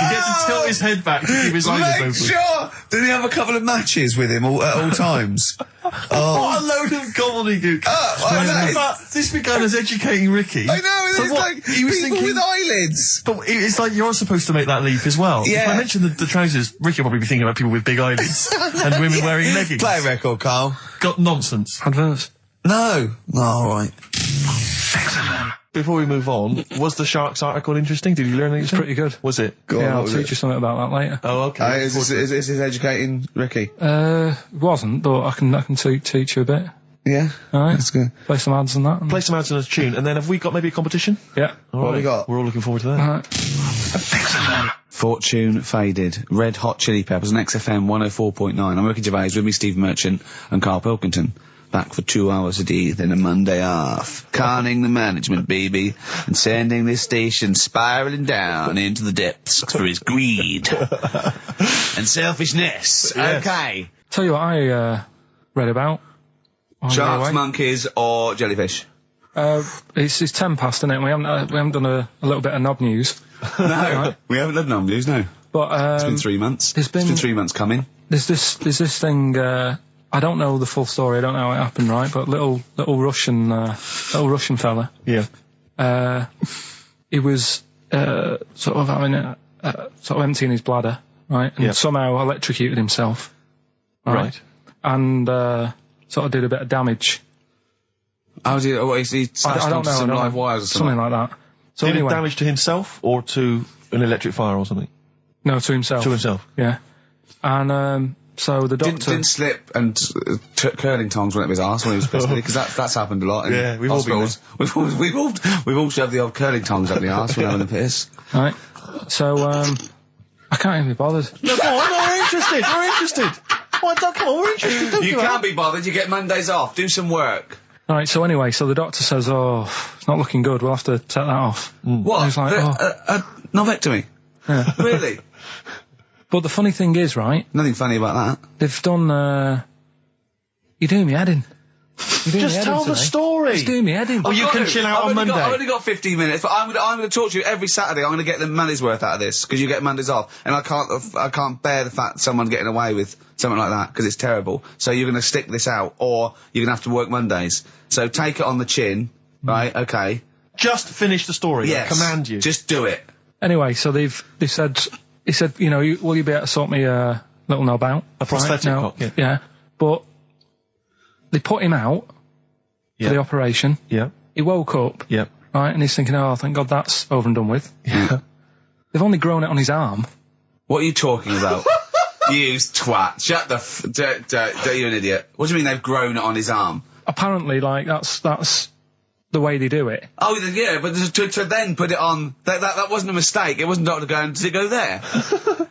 gets to tilt his head back to keep his eyes Make open. sure! Did he have a couple of matches with him at all times? Oh. What a load of gobbledygook. I know. But this began as educating Ricky. I know, So it's what, like he was people thinking, with eyelids. But it's like you're supposed to make that leap as well. Yeah. If I mentioned the trousers, Ricky will probably be thinking about people with big eyelids and women wearing leggings. Play a record, Carl. Got nonsense. Adverts. No. Oh, all right. Before we move on, was the Sharks article interesting? Did you learn anything? It's pretty good. Was it? Go on, Yeah, what I'll was teach it? you something about that later. Oh, okay. Is this educating Ricky? Wasn't, but I can teach you a bit. Yeah. All right. That's good. Play some ads and that. Play some ads on a tune, and then have we got maybe a competition? Yeah. What have we got? We're all looking forward to that. All right. Fortune Faded, Red Hot Chili Peppers on XFM 104.9. I'm Ricky Gervais, with me Steve Merchant and Karl Pilkington. Back for 2 hours a day, then a Monday off. Conning the management, baby, and sending this station spiraling down into the depths for his greed and selfishness. Yes. Okay. Tell you what I read about. on the Sharks, way. monkeys, or jellyfish? It's 10 past, isn't it? We haven't done a little bit of knob news. No, we haven't done no news, no. But It's been 3 months. there's It's been been- 3 months coming. there's this thing. I don't know the full story. I don't know how it happened, right? But little Russian fella. Yeah. He was sort of having sort of emptying his bladder, right? And Yeah. somehow electrocuted himself, Right. And sort of did a bit of damage. How's he? Oh, is he smashed I don't onto know. some I don't live know. wires or Something like that. So Did anyway, it damage to himself or to an electric fire or something? no, to himself. To himself. Yeah. And so the doctor. Didn't slip and curling tongs went up his arse when he was pissed, because that's happened a lot in Yeah, we've all been hospitals. We've all shoved the old curling tongs up the arse when having a piss. Right. So I can't even be bothered. No, go on, we're interested. We're interested. Come on, we're interested. Don't You give up. can't be bothered. You get Mondays off. Do some work. All right. So anyway, so the doctor says, "Oh, it's not looking good. We'll have to take that off." What? I was like, A novectomy? Yeah. Really? But the funny thing is, right? Nothing funny about that. They've done. You're doing me head in. Just tell the story. Just do me head in. Oh, you can chill out on Monday. I've only got 15 minutes, but I'm going to talk to you every Saturday. I'm going to get the money's worth out of this, because you get Mondays off. And I can't bear the fact someone getting away with something like that, because it's terrible. So you're going to stick this out, or you're going to have to work Mondays. So take it on the chin, right? Okay. Just finish the story. Yes. I command you. Just do it. Anyway, so he said, you know, will you be able to sort me a little knob out? A prosthetic cock. Yeah. But they put him out for the operation. Yeah. He woke up. Yeah. Right, and he's thinking, oh, thank God that's over and done with. Yeah. They've only grown it on his arm. What are you talking about? You twat. Shut the you're an idiot. What do you mean they've grown it on his arm? Apparently, like, that's the way they do it. Oh, yeah, but to then put it on, that wasn't a mistake. It wasn't doctor going, did it go there?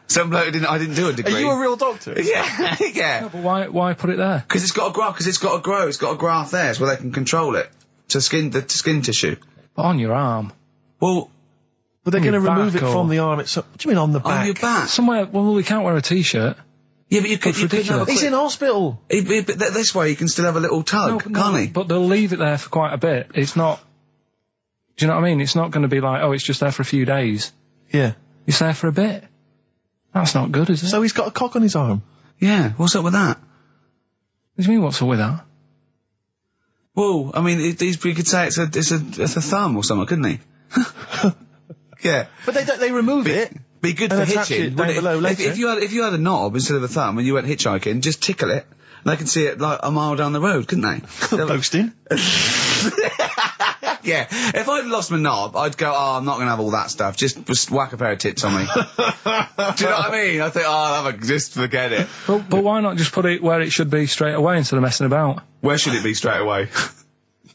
Some bloke I didn't do a degree. Are you a real doctor? Yeah, yeah. No, but why put it there? Because it's got to grow, it's got a graft there, so they can control it. To skin tissue. But on your arm. Well, But they're going to remove it or- from the arm itself. What do you mean on the back? on your back. Somewhere, well, we can't wear a t-shirt. Yeah, but you could ridiculous. He's in hospital. But this way you can still have a little tug, can't he? But they'll leave it there for quite a bit. It's not... Do you know what I mean? It's not going to be like, oh, it's just there for a few days. Yeah. It's there for a bit. That's not good, is it? So he's got a cock on his arm. Yeah, what's up with that? What do you mean, what's up with that? Well, I mean, you could say it's a thumb or something, couldn't he? Yeah. But they remove it. Be good And for attach hitching. it down below later. If you had a knob instead of a thumb and you went hitchhiking, just tickle it. And they can see it like a mile down the road, couldn't they? Posting. Yeah. If I'd lost my knob, I'd go, oh, I'm not going to have all that stuff. Just whack a pair of tits on me. Do you know what I mean? I think, oh, just forget it. But why not just put it where it should be straight away instead of messing about? Where should it be straight away?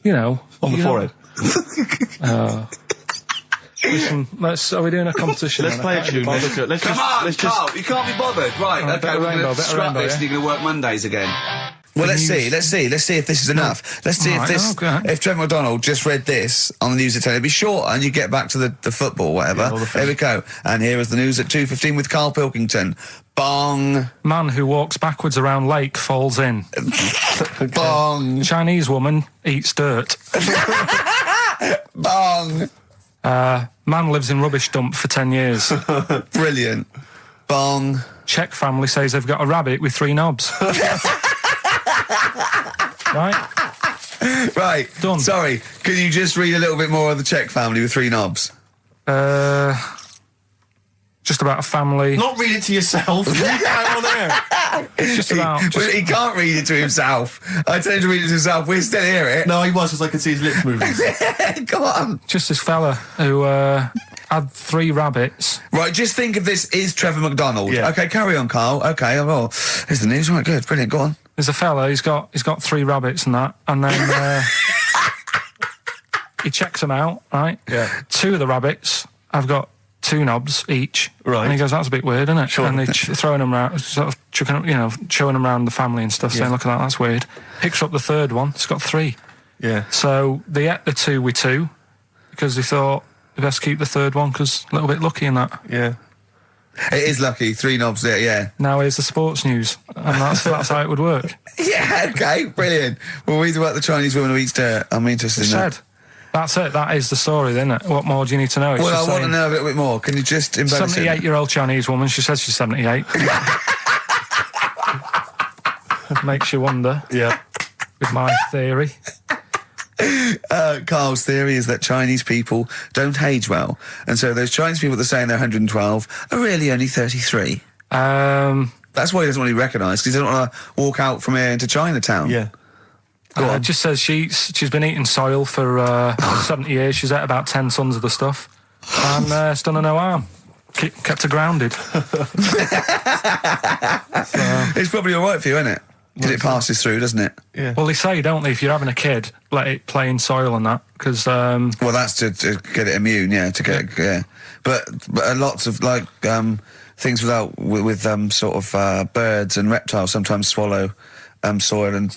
You know. On the forehead. Listen, are we doing a competition? Let's play a tune. Come on, Carl, you can't be bothered. Right, Oh, okay, we're going to scrap this and you're going to work Mondays again. Well, let's see if this is enough. Let's see if Trevor McDonald just read this on the news at 10, it'd be short and you get back to the football, whatever. There we go. And here is the news at 2:15 with Karl Pilkington. Bong. Man who walks backwards around lake falls in. Bong. Chinese woman eats dirt. Bong. Man lives in rubbish dump for 10 years. Brilliant. Bong. Czech family says they've got a rabbit with 3 knobs. Right? Right. Done. Sorry, can you just read a little bit more of the Czech family with 3 knobs? Just about a family. Not read it to yourself. Read it out on air. It's just about... Well, he can't read it to himself. I tell him to read it to himself. We still hear it. No, he was, because I could see his lips moving. Go on. Just this fella who had 3 rabbits. Right, just think if this is Trevor McDonald. Yeah. Okay, carry on, Carl. Okay, well, here's the news. Right, good, brilliant. Go on. There's a fella, he's got 3 rabbits and that, and then he checks them out, right? Yeah. 2 of the rabbits have got 2 knobs each. Right. And he goes, that's a bit weird, isn't it? Sure. And they're throwing them around, sort of chucking, showing them around the family and stuff, saying, look at that, that's weird. Picks up the 3rd one, it's got 3. Yeah. So they ate the 2 with 2, because they thought they best keep the 3rd one, because a little bit lucky in that. Yeah. It is lucky. 3 knobs there, yeah. Now here's the sports news, and that's how it would work. Yeah, okay, brilliant. Well, we do about the Chinese woman who eats dirt. I'm interested in that. Said. That's it. That is the story, isn't it? What more do you need to know? It's Well, just I want to saying, know a little bit more. Can you just embellish it? 78-year-old Chinese woman. She says she's 78. Makes you wonder. Yeah. With my theory. Carl's theory is that Chinese people don't age well. And so those Chinese people that are saying they're 112 are really only 33. That's why he doesn't want to be recognised, because he doesn't want to walk out from here into Chinatown. Yeah. It just says she's been eating soil for 70 years. She's ate about 10 tons of the stuff. And it's done her no harm. Kept her grounded. It's probably all right for you, isn't it? Because it passes through, doesn't it? Yeah. Well, they say, don't they, if you're having a kid, let it play in soil and that, because... Well, that's to get it immune, yeah, to get yeah. But lots of, like, things with sort of birds and reptiles sometimes swallow soil and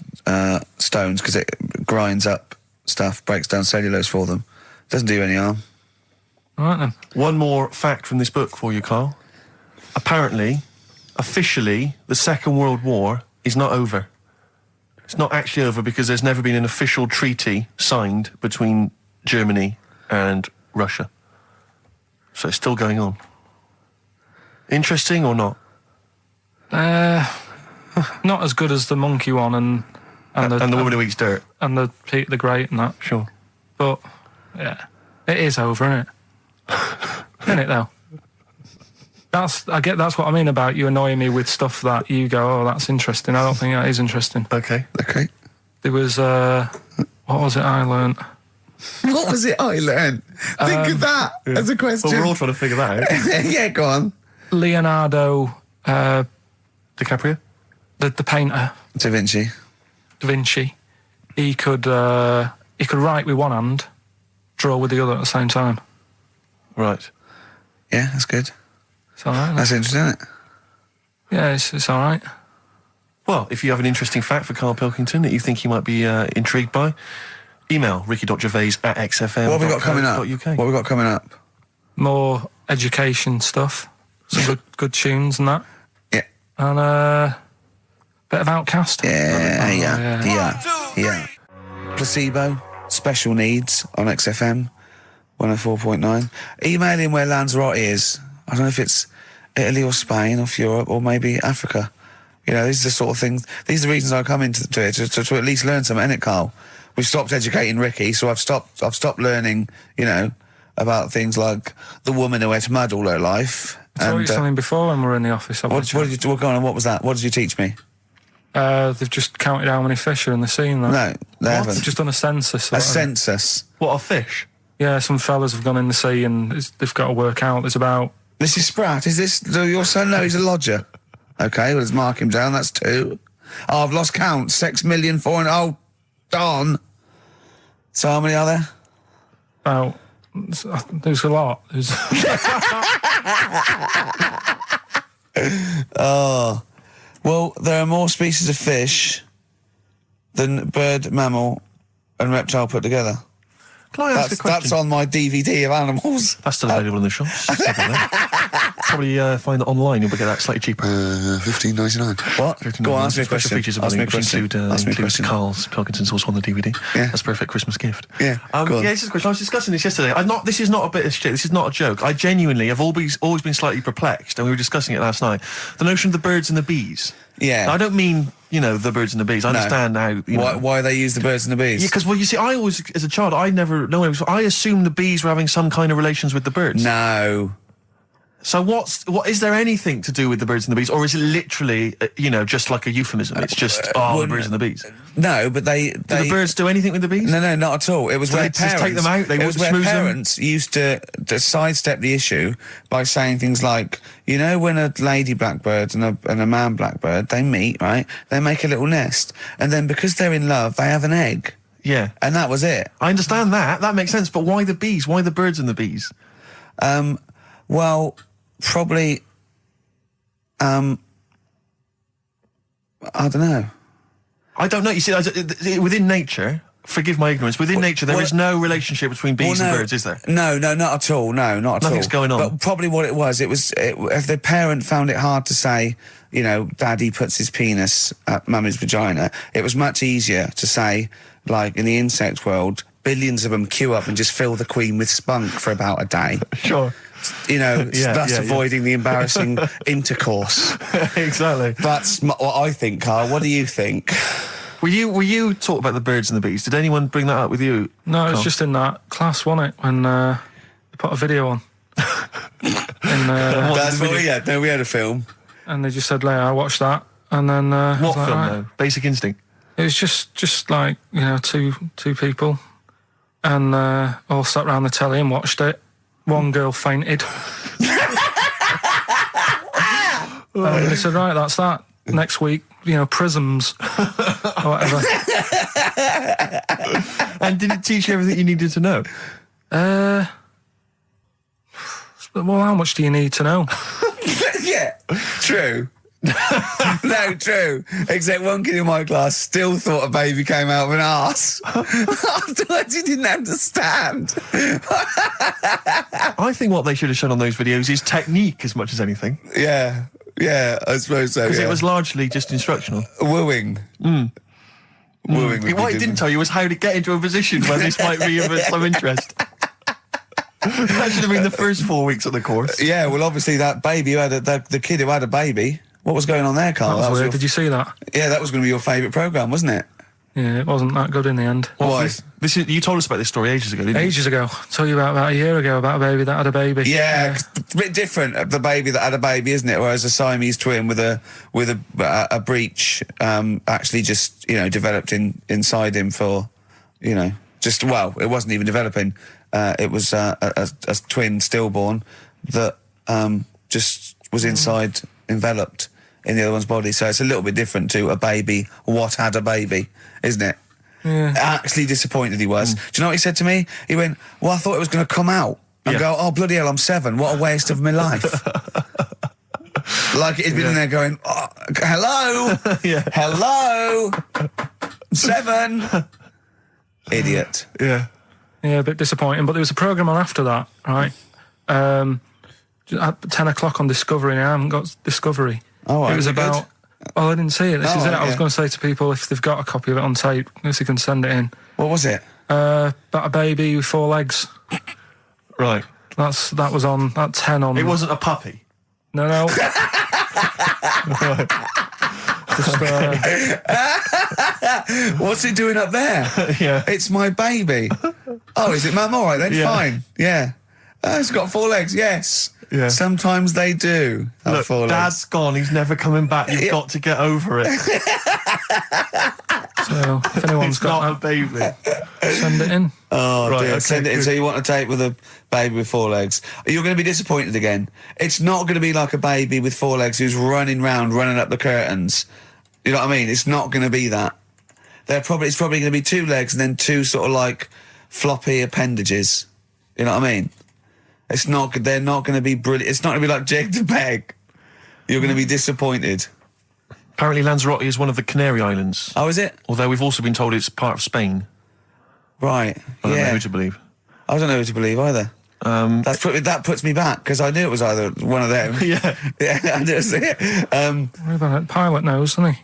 stones because it grinds up stuff, breaks down cellulose for them. Doesn't do any harm. All right, then. One more fact from this book for you, Carl. Apparently, officially, the Second World War is not over. It's not actually over because there's never been an official treaty signed between Germany and Russia. So it's still going on. Interesting or not? Not as good as the monkey one and the woman who eats dirt. And the Peter the Great and that. Sure. But, yeah, it is over, isn't it? Isn't it, though? That's what I mean about you annoying me with stuff that you go, oh, that's interesting. I don't think that is interesting. Okay. There was, what was it I learnt? What was it I learned? Think of that as a question. Well, we're all trying to figure that out. Yeah, go on. Leonardo... DiCaprio? The painter. Da Vinci. He could write with one hand, draw with the other at the same time. Right. Yeah, that's good. It's all right. That's interesting, isn't it? Yeah, it's all right. Well, if you have an interesting fact for Karl Pilkington that you think he might be intrigued by, email ricky.gervais@xfm.co.uk. What have we got coming up? What have we got coming up? More education stuff. Some good tunes and that. Yeah. And a bit of Outcast. Yeah. Placebo, Special Needs on XFM 104.9. Email in where Lanzarote is. I don't know if it's Italy or Spain or Europe or maybe Africa. You know, these are the sort of things, these are the reasons I come into it, to at least learn something, innit, Carl? We've stopped educating Ricky, so I've stopped learning, you know, about things like the woman who ate mud all her life. I told you something before when we were in the office. Go on, what was that? What did you teach me? They've just counted how many fish are in the sea. No, they haven't. They've just done a census. A census? What, of fish? Yeah, some fellas have gone in the sea and they've got to work out. There's about... Mrs. Spratt, is this your son? No, he's a lodger. Okay, well, let's mark him down. That's 2. Oh, I've lost count. 6 million, 4... Oh, darn. So how many are there? About... There's a lot. Oh. Well, there are more species of fish than bird, mammal and reptile put together. Can I ask a question? That's on my DVD of animals. That's still available in the shops. Probably find that online. You'll get that slightly cheaper. $15.99. What? $15.99. Go on, ask me a Special question. features of Ask me a which question. includes Karl Pilkington's also on the DVD. Yeah. That's a perfect Christmas gift. Yeah. Yeah, this is a question. I was discussing this yesterday. This is not a bit of shit. This is not a joke. I genuinely have always been slightly perplexed, and we were discussing it last night. The notion of the birds and the bees. Yeah. Now, I don't mean, the birds and the bees. I understand how... Why they use the birds and the bees? Yeah, because, you see, I always, as a child, I never... No, I assumed the bees were having some kind of relations with the birds. No. So what is there anything to do with the birds and the bees, or is it literally, just like a euphemism? It's just, the birds and the bees. No, but they... Do the birds do anything with the bees? No, not at all. It was where parents... just take them out? It was where parents used to sidestep the issue by saying things like, when a lady blackbird and a man blackbird, they meet, right? They make a little nest. And then because they're in love, they have an egg. Yeah. And that was it. I understand that. That makes sense. But why the bees? Why the birds and the bees? Well... Probably, I don't know. I don't know. You see, within nature, forgive my ignorance, within nature there is no relationship between bees and birds, is there? No, not at all. No, not at all. Nothing's going on. But probably what it was, if the parent found it hard to say, Daddy puts his penis at Mummy's vagina, it was much easier to say, like in the insect world, billions of them queue up and just fill the queen with spunk for about a day. Sure. Thus avoiding the embarrassing intercourse. Exactly. That's what I think, Carl. What do you think? Were you taught about the birds and the bees? Did anyone bring that up with you? No, it was just in that class, wasn't it? When they put a video on. That's what we had. No, we had a film. And they just said, I watched that. And then... what film, though? Basic Instinct? It was just like, two people. And all sat around the telly and watched it. One girl fainted. And they said, right, that's that. Next week, prisms or whatever. And did it teach you everything you needed to know? Well, how much do you need to know? Yeah, true. No, true. Except one kid in my class still thought a baby came out of an arse. Afterwards, he didn't understand. I think what they should have shown on those videos is technique as much as anything. Yeah, I suppose so. Because it was largely just instructional. Wooing. wooing. What he didn't tell you was how to get into a position where this might be of some interest. That should have been the first 4 weeks of the course. Yeah, well, obviously that baby who had the kid who had a baby. What was going on there, Carl? That was weird. Did you see that? Yeah, that was going to be your favourite programme, wasn't it? Yeah, it wasn't that good in the end. Why? You told us about this story ages ago, didn't you? Ages ago. Told you about a year ago about a baby that had a baby. Yeah, it's a bit different. The baby that had a baby, isn't it? Whereas a Siamese twin with a breech actually just developed inside him for it wasn't even developing. It was a twin stillborn that just was inside enveloped in the other one's body. So it's a little bit different to a baby what had a baby, isn't it? Yeah. Actually disappointed he was. Do you know what he said to me? He went, well, I thought it was going to come out and go, oh, bloody hell, I'm 7. What a waste of my life. Like he'd been in there going, oh, hello, hello, 7. Idiot. Yeah, a bit disappointing. But there was a programme on after that, right? At 10 o'clock on Discovery, and I haven't got Discovery. Oh, it was about... good? Oh, I didn't see it. This is it. I was yeah. going to say to people, if they've got a copy of it on tape, if they can send it in. What was it? About a baby with 4 legs. Right. That was on at 10 on... It wasn't a puppy? No. Just, What's it doing up there? Yeah. It's my baby. Oh, is it, Mum? All right then, fine. Yeah. It's got 4 legs, yes. Yeah. Sometimes they do have Look, 4 legs. Dad's gone, he's never coming back, you've got to get over it. So, if anyone's It's not got a baby. send it in. Oh, Right, dear. okay, Send it in. good. So you want a tape with a baby with 4 legs. You're going to be disappointed again. It's not going to be like a baby with 4 legs who's running up the curtains. You know what I mean? It's not going to be that. It's probably going to be 2 legs and then 2 sort of like floppy appendages. You know what I mean? They're not going to be brilliant. It's not going to be like Jake the Peg. You're going to be disappointed. Apparently Lanzarote is one of the Canary Islands. Oh, is it? Although we've also been told it's part of Spain. Right. I don't know yeah. who to believe. I don't know who to believe either. That puts me back because I knew it was either one of them. Yeah. Yeah, I didn't see it. What about it? Pilot knows, doesn't he?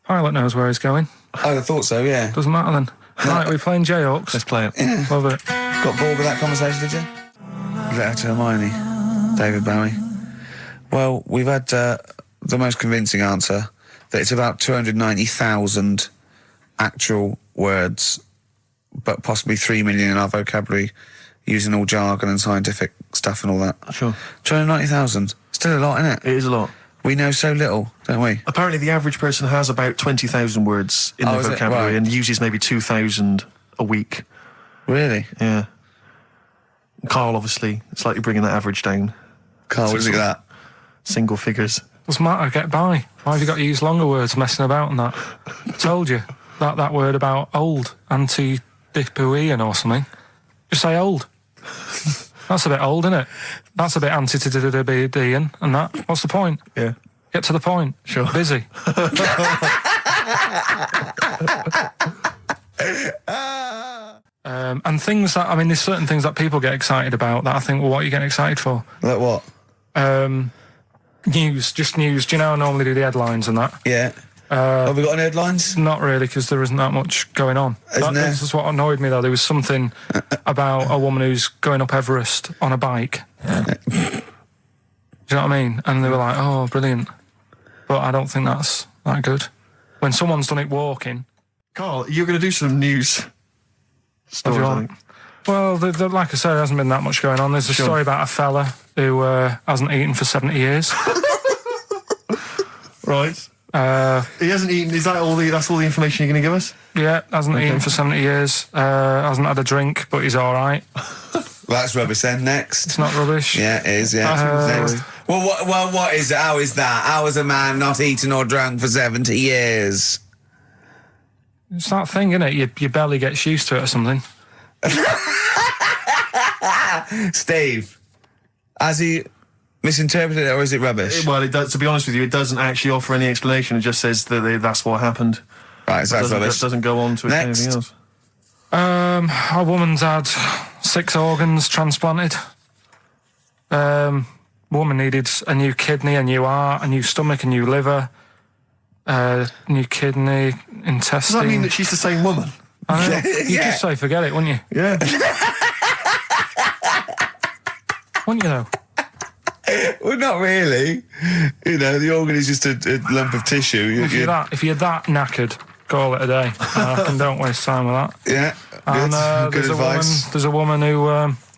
Pilot knows where he's going. I thought so, yeah. Doesn't matter then. Right, we're playing J-Hawks. Let's play it. Love it. Got bored with that conversation, did you? Letter to Hermione, David Bowie. Well, we've had the most convincing answer that it's about 290,000 actual words, but possibly 3 million in our vocabulary, using all jargon and scientific stuff and all that. Sure. 290,000. Still a lot, isn't it? It is a lot. We know so little, don't we? Apparently the average person has about 20,000 words in their is it? vocabulary Right. and uses maybe 2,000 a week. Really? Yeah. Carl, obviously, slightly bringing that average down. Carl, what do you think of that? Single figures. Doesn't matter, get by. Why have you got to use longer words messing about and that? Told you. That word about old, anti-dipuian or something. Just say old. That's a bit old, isn't it? That's a bit anti-dipuian and that. What's the point? Yeah. Get to the point. Sure. Busy. And things that, there's certain things that people get excited about that I think, well, what are you getting excited for? Like what? News, just news. Do you know how I normally do the headlines and that? Yeah. Have we got any headlines? Not really, because there isn't that much going on. Isn't there? This is what annoyed me, though. There was something about a woman who's going up Everest on a bike. Do you know what I mean? And they were like, oh, brilliant. But I don't think that's that good. When someone's done it walking... Carl, you're going to do some news stories, I think. Well, like I said, there hasn't been that much going on. There's a story about a fella who hasn't eaten for 70 years. Right. He hasn't eaten. Is that all that's all the information you're going to give us? Yeah, hasn't eaten for 70 years. Hasn't had a drink, but he's all right. That's rubbish then. Next. It's not rubbish. Yeah, it is, yeah. Next. Well, what is it? How is that? How is a man not eaten or drunk for 70 years? It's that thing, isn't it? Your belly gets used to it or something. Steve, has he misinterpreted it or is it rubbish? Well, it does. To be honest with you, it doesn't actually offer any explanation. It just says that that's what happened. Right, so that's rubbish. It doesn't go on to Next. anything else. A woman's had 6 organs transplanted. Woman needed a new kidney, a new heart, a new stomach, a new liver. new kidney, intestine. Does that mean that she's the same woman? I know. You could say forget it, wouldn't you? Yeah. Wouldn't you though? Well, not really. You know, the organ is just a lump of tissue. If you're that knackered, call it a day. I reckon don't waste time with that. Yeah. And good advice. There's a woman who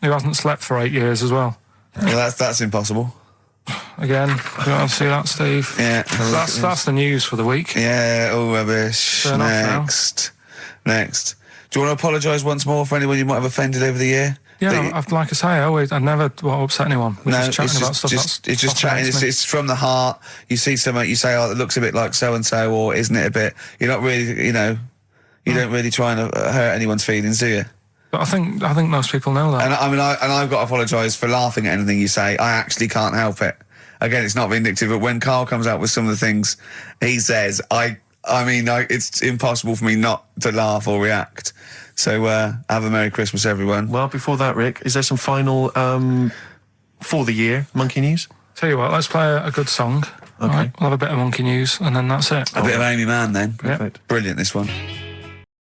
hasn't slept for 8 years as well. Well, that's impossible. Again, you want to see that, Steve? Yeah. That's the news for the week. Yeah. Oh, rubbish. Turn off Next. Do you want to apologise once more for anyone you might have offended over the year? Yeah, like I say, I'd never want to upset anyone. We're just chatting about stuff. It's just chatting. It's from the heart. You see something, you say, "Oh, it looks a bit like so and so," or "Isn't it a bit?" You're not really, you don't really try and hurt anyone's feelings, do you? But I think most people know that. And I've got to apologise for laughing at anything you say. I actually can't help it. Again, it's not vindictive, but when Karl comes out with some of the things he says, it's impossible for me not to laugh or react. So, have a Merry Christmas, everyone. Well, before that, Rick, is there some final, for the year, Monkey News? Tell you what, let's play a good song. Okay. Right, we'll have a bit of Monkey News, and then that's it. A bit of Amy Mann, then. Perfect. Brilliant, this one.